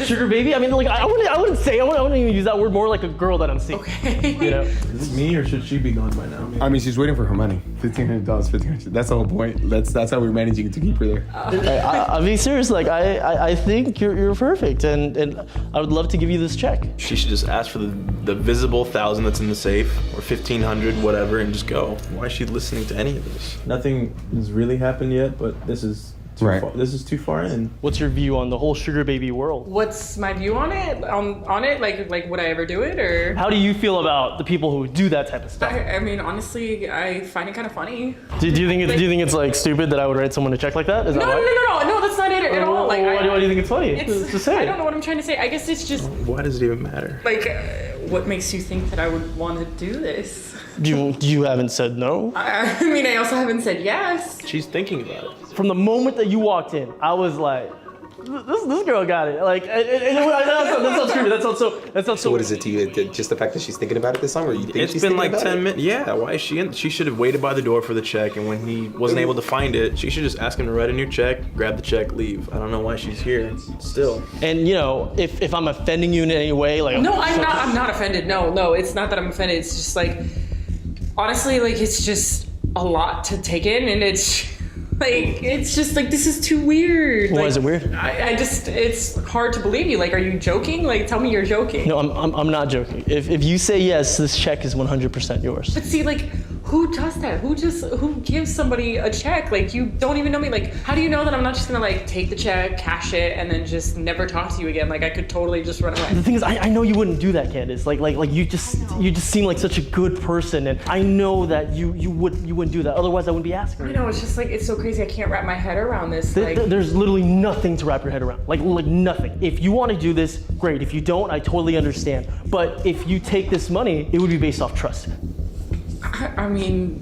sugar baby. I mean, like I wouldn't even use that word. More like a girl that I'm seeing. Okay. Is it me or should she be gone by now? I mean, she's waiting for her money. $1,500, $1,500. That's the whole point. That's how we're managing to keep her there. I'll be serious. Like I think you're perfect, and I would love to give you this check. She should just ask for the visible 1,000 that's in the safe, or 1,500, whatever, and just go. Why is she listening to any of this? Nothing has really happened yet, but this is This is too far in. What's your view on the whole sugar baby world? What's my view on it? On it, like would I ever do it, or? How do you feel about the people who do that type of stuff? I mean, honestly, I find it kind of funny. Do you think it's like stupid that I would write someone a check like that? Is that why? No, that's not it at all. Like, why do you think it's funny? It's just I don't know what I'm trying to say. I guess it's just Why does it even matter? like, what makes you think that I would want to do this? You haven't said no? I mean, I also haven't said yes. She's thinking about it. From the moment that you walked in, I was like, this girl got it. Like, that sounds creepy. That sounds so. So what is it to you? Just the fact that she's thinking about it this time, or you think It's she's been thinking like about 10 it? minutes. Yeah, why is she in? She should have waited by the door for the check, and when he wasn't able to find it, she should just ask him to write a new check, grab the check, leave. I don't know why she's here still. And if I'm offending you in any way, like No, I'm not offended. No, it's not that I'm offended. It's just like, honestly, like it's just a lot to take in, and it's like, it's just like, this is too weird. Why like, is it weird? I just, it's hard to believe you. Like, are you joking? Like, tell me you're joking. No, I'm not joking. If you say yes, this check is 100% yours. But see, like, who does that? Who gives somebody a check? Like, you don't even know me. Like, how do you know that I'm not just gonna like take the check, cash it, and then just never talk to you again? Like, I could totally just run away. The thing is, I know you wouldn't do that, Candace. Like you just seem like such a good person, and I know that you wouldn't do that. Otherwise, I wouldn't be asking. I know, it's just like, it's so crazy. I can't wrap my head around this. There's literally nothing to wrap your head around. Like nothing. If you want to do this, great. If you don't, I totally understand. But if you take this money, it would be based off trust. I mean,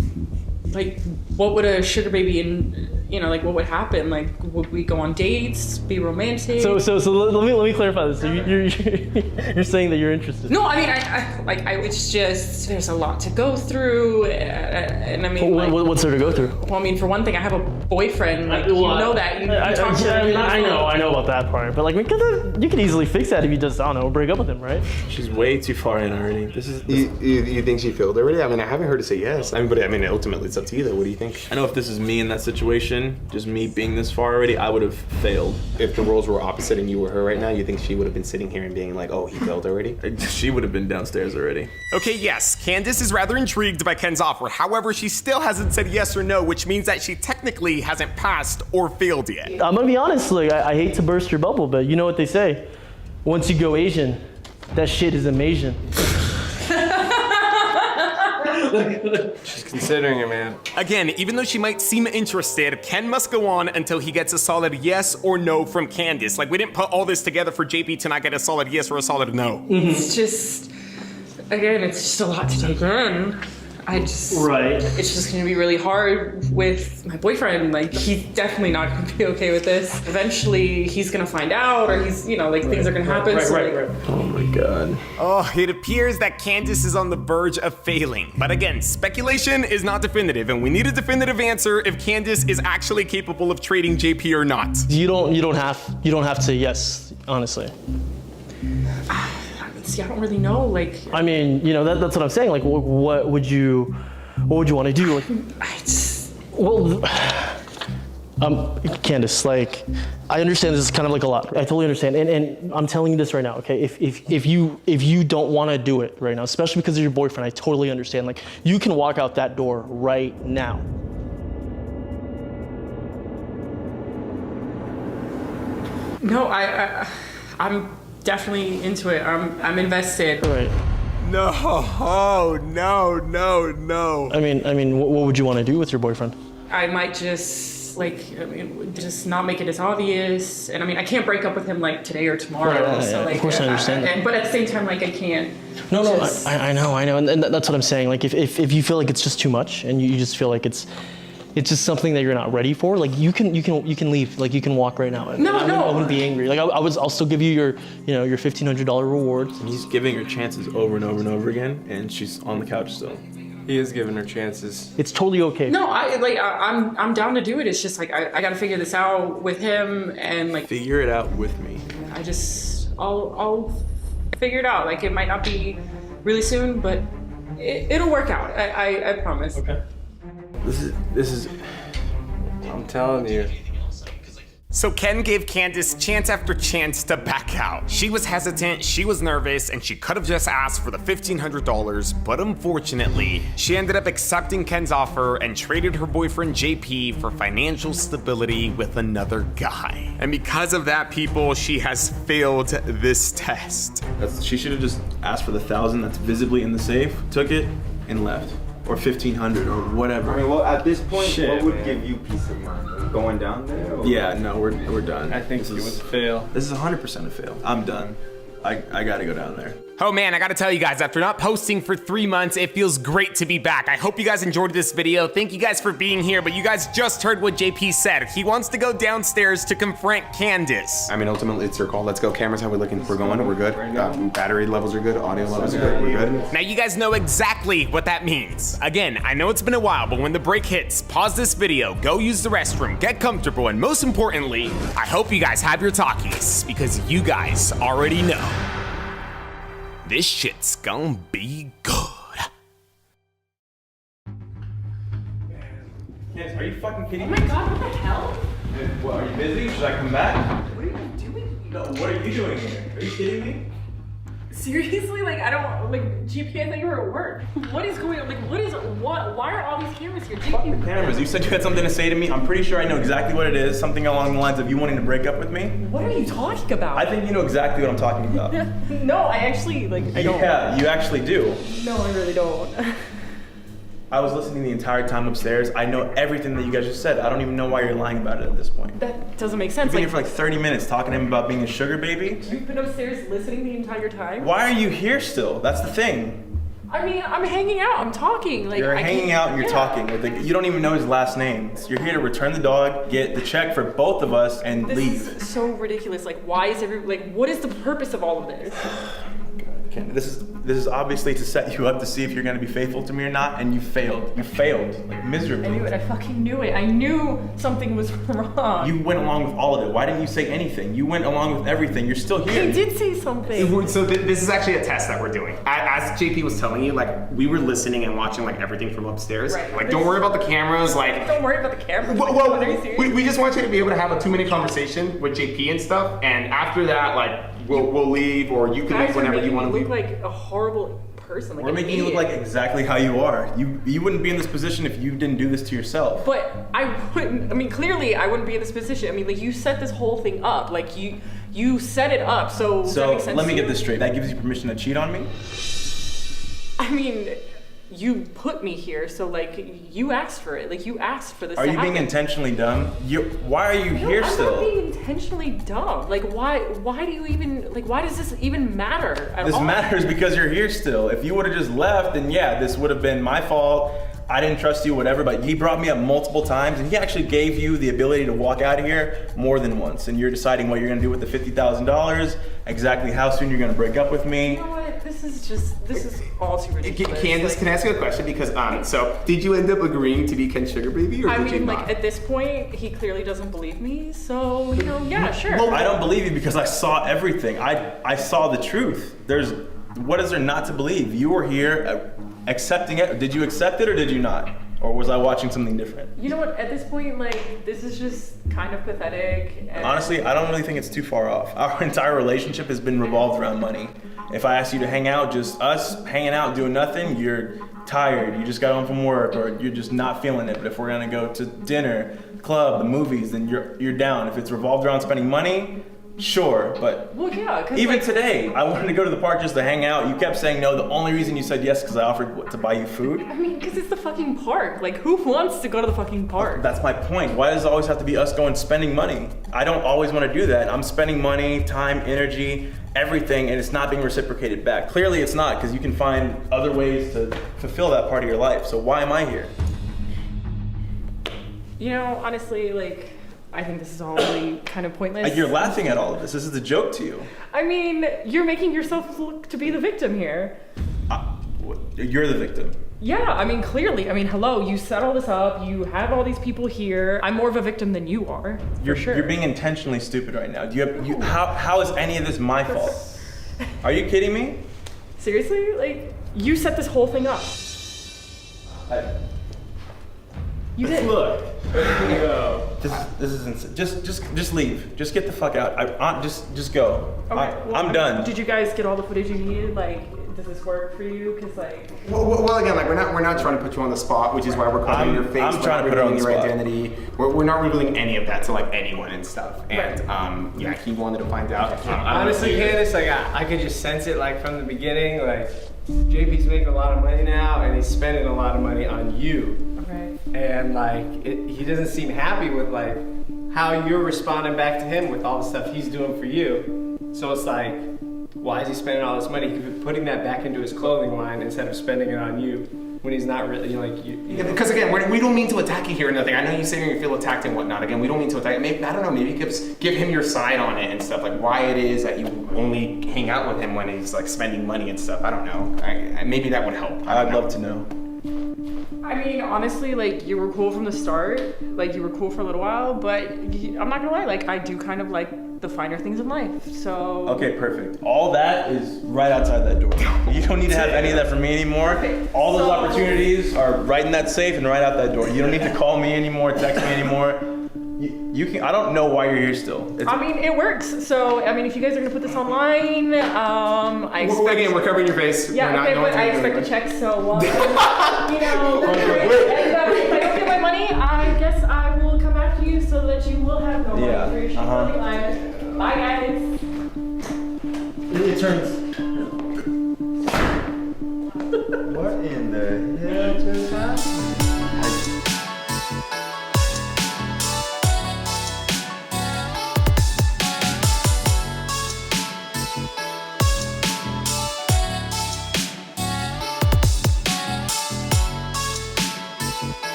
like, what would a sugar baby like, what would happen? Like, would we go on dates, be romantic? So let me clarify this. So you're saying that you're interested? No, I mean, I it's just, there's a lot to go through, and I mean, what's there to go through? Well, I mean, for one thing, I have a boyfriend. Like, you know that. I know about that part, but like, you could easily fix that if you just, I don't know, break up with him, right? She's way too far in already. This is. You think she failed already? I mean, I haven't heard her say yes. But ultimately, it's up to you though. What do you think? I know if this is me in that situation, just me being this far already, I would have failed. If the roles were opposite and you were her right now, you think she would have been sitting here and being like, oh, he failed already? She would have been downstairs already. Okay, yes, Candace is rather intrigued by Ken's offer. However, she still hasn't said yes or no, which means that she technically hasn't passed or failed yet. I'm gonna be honest, like, I hate to burst your bubble, but you know what they say? Once you go Asian, that shit is amazing. She's considering it, man. Again, even though she might seem interested, Ken must go on until he gets a solid yes or no from Candace. Like, we didn't put all this together for JP to not get a solid yes or a solid no. It's just, again, it's just a lot to take in. It's just gonna be really hard with my boyfriend. Like, he's definitely not gonna be okay with this. Eventually, he's gonna find out, or he's, things are gonna happen. Right. Oh my God. Oh, it appears that Candace is on the verge of failing. But again, speculation is not definitive, and we need a definitive answer if Candace is actually capable of trading JP or not. You don't have to say yes, honestly. See, I don't really know. Like, I mean, that's what I'm saying. Like, what would you want to do? Candace, like, I understand this is kind of like a lot. I totally understand, and I'm telling you this right now, okay? If you don't want to do it right now, especially because of your boyfriend, I totally understand. Like, you can walk out that door right now. No, I'm definitely into it. I'm invested. Right. No. I mean, what would you want to do with your boyfriend? I might just just not make it as obvious. And I mean, I can't break up with him like today or tomorrow. Right, so like, of course I understand that. But at the same time, like, I can't. No, I know, and that's what I'm saying. Like, if you feel like it's just too much, and you just feel like it's just something that you're not ready for, like, you can leave. Like, you can walk right now. I wouldn't be angry. Like, I'll still give you your $1,500 reward. And he's giving her chances over and over and over again, and she's on the couch still. He is giving her chances. It's totally okay. No, I'm down to do it. It's just like, I gotta figure this out with him, and like, figure it out with me. I'll figure it out. Like, it might not be really soon, but it'll work out. I promise. Okay. This is. I'm telling you. So Ken gave Candace chance after chance to back out. She was hesitant, she was nervous, and she could have just asked for the $1,500, but unfortunately, she ended up accepting Ken's offer and traded her boyfriend JP for financial stability with another guy. And because of that, people, she has failed this test. She should have just asked for the 1,000 that's visibly in the safe, took it, and left. Or 1,500 or whatever. I mean, well, at this point, Shit, what would man. give you peace of mind? Going down there? Or? Yeah, no, we're done. I think it was a fail. This is 100% a fail. I'm done. I gotta go down there. Oh man, I gotta tell you guys, after not posting for 3 months, it feels great to be back. I hope you guys enjoyed this video. Thank you guys for being here, but you guys just heard what JP said. He wants to go downstairs to confront Candace. I mean, ultimately, it's your call. Let's go. Cameras, how we looking? We're going. We're good. Battery levels are good. Audio levels are good. We're good. Now you guys know exactly what that means. Again, I know it's been a while, but when the break hits, pause this video, go use the restroom, get comfortable, and most importantly, I hope you guys have your talkies, because you guys already know. This shit's gonna be good. Yes, are you fucking kidding Oh me? my god, what the hell? What, are you busy? Should I come back? What are you doing? No, what are you doing here? Are you kidding me? Seriously? Like, I don't, like, GP, I thought you were at work. What is going on? Like, why are all these cameras here? GP, Cameras, you said you had something to say to me. I'm pretty sure I know exactly what it is. Something along the lines of you wanting to break up with me. what are you talking about? I think you know exactly what I'm talking about. No, I actually, like, I don't. Yeah, you actually do. No, I really don't. I was listening the entire time upstairs. I know everything that you guys just said. I don't even know why you're lying about it at this point. That doesn't make sense. You've been here for like 30 minutes talking to him about being a sugar baby. You've been upstairs listening the entire time? Why are you here still? That's the thing. I mean, I'm hanging out, I'm talking. Like, You're I hanging can't- out and you're yeah. talking. You don't even know his last name. You're here to return the dog, get the check for both of us, and This leave. is so ridiculous. Like, why is what is the purpose of all of this? Ken, this is obviously to set you up to see if you're gonna be faithful to me or not, and you failed. You failed, like miserably. I knew it, I fucking knew it. I knew something was wrong. You went along with all of it. Why didn't you say anything? You went along with everything. You're still here. I did say something. So this is actually a test that we're doing. As JP was telling you, like, we were listening and watching like everything from upstairs. Right. Like, don't worry about the cameras. Like, Don't worry about the camera. well, Are you serious? we just want you to be able to have a 2-minute conversation with JP and stuff. And after that, like, we'll leave, or you can leave Guys are whenever making you want to me leave. look like a horrible person. Like We're an making you look idiot. like exactly how you are. You wouldn't be in this position if you didn't do this to yourself. But I wouldn't. I mean, clearly, I wouldn't be in this position. I mean, like, you set this whole thing up. Like, you set it up. So does that So make sense let me to get you? this straight. That gives you permission to cheat on me? I mean, you put me here, so like, you asked for it. Like, you asked for this. Are to you being happen. intentionally dumb? Why are you here I'm still? not being intentionally dumb. Like, why do you even, like, why does this even matter at This all? matters because you're here still. If you would have just left, then yeah, this would have been my fault. I didn't trust you, whatever, but he brought me up multiple times and he actually gave you the ability to walk out of here more than once. And you're deciding what you're gonna do with the $50,000, exactly how soon you're gonna break up with me. You know what? This is all too ridiculous. Candace, can I ask you a question? Because so did you end up agreeing to be Ken's sugar baby, or I did you mean, not? like, at this point, he clearly doesn't believe me, so, you know, yeah, sure. Well, I don't believe you because I saw everything. I saw the truth. What is there not to believe? You were here accepting it. Did you accept it or did you not? Or was I watching something different? You know what? At this point, like, this is just kind of pathetic. And Honestly, I don't really think it's too far off. Our entire relationship has been revolved around money. If I ask you to hang out, just us hanging out doing nothing, you're tired, you just got home from work, or you're just not feeling it. But if we're gonna go to dinner, club, the movies, then you're down. If it's revolved around spending money, sure, but Well, yeah, 'cause, even like, today, I wanted to go to the park just to hang out. You kept saying no. The only reason you said yes because I offered to buy you food. I mean, because it's the fucking park. Like, who wants to go to the fucking park? That's my point. Why does it always have to be us going spending money? I don't always want to do that. I'm spending money, time, energy, everything, and it's not being reciprocated back. Clearly it's not, because you can find other ways to fulfill that part of your life. So why am I here? You know, honestly, like, I think this is all really kind of pointless. You're laughing at all of this. This is a joke to you. I mean, you're making yourself look to be the victim here. You're the victim. Yeah, I mean, clearly. I mean, hello, you set all this up, you have all these people here. I'm more of a victim than you are, for sure. You're being intentionally stupid right now. How is any of this my fault? Are you kidding me? Seriously? Like, you set this whole thing up. You did. Look, This is insane. Just leave. Just get the fuck out. Just go. Okay, I'm done. Did you guys get all the footage you needed? Like, does this work for you? Cause like. Well, again, like we're not trying to put you on the spot, which is why we're covering your face. I'm trying to put her on the your spot. identity. We're not revealing any of that to like anyone and stuff. And yeah, he wanted to find out. Honestly, Candace, like I could just sense it like from the beginning. Like JP's making a lot of money now, and he's spending a lot of money on you. Okay. And like he doesn't seem happy with like how you're responding back to him with all the stuff he's doing for you. So it's like, why is he spending all this money? He could be putting that back into his clothing line instead of spending it on you when he's not really, you know, like you. Yeah, because again, we don't mean to attack you here or nothing. I know you say you feel attacked and whatnot. Again, we don't mean to attack. Maybe, I don't know. Maybe give him your side on it and stuff, like why it is that you only hang out with him when he's like spending money and stuff. I don't know. Maybe that would help. I'd love to know. I mean, honestly, like you were cool from the start. Like you were cool for a little while, but I'm not gonna lie. Like I do kind of like the finer things in life. So. Okay, perfect. All that is right outside that door. You don't need to have any of that from me anymore. All those opportunities are right in that safe and right out that door. You don't need to call me anymore, text me anymore. You can. I don't know why you're here still. I mean, it works. So, I mean, if you guys are gonna put this online, I expect. Again, we're covering your face. Yeah, okay, but I expect a check. So, you know, that's great. And if I don't get my money, I guess I will come after you so that you will have no money for your shit clothing line. Bye, guys. It turns. What in the hell just happened?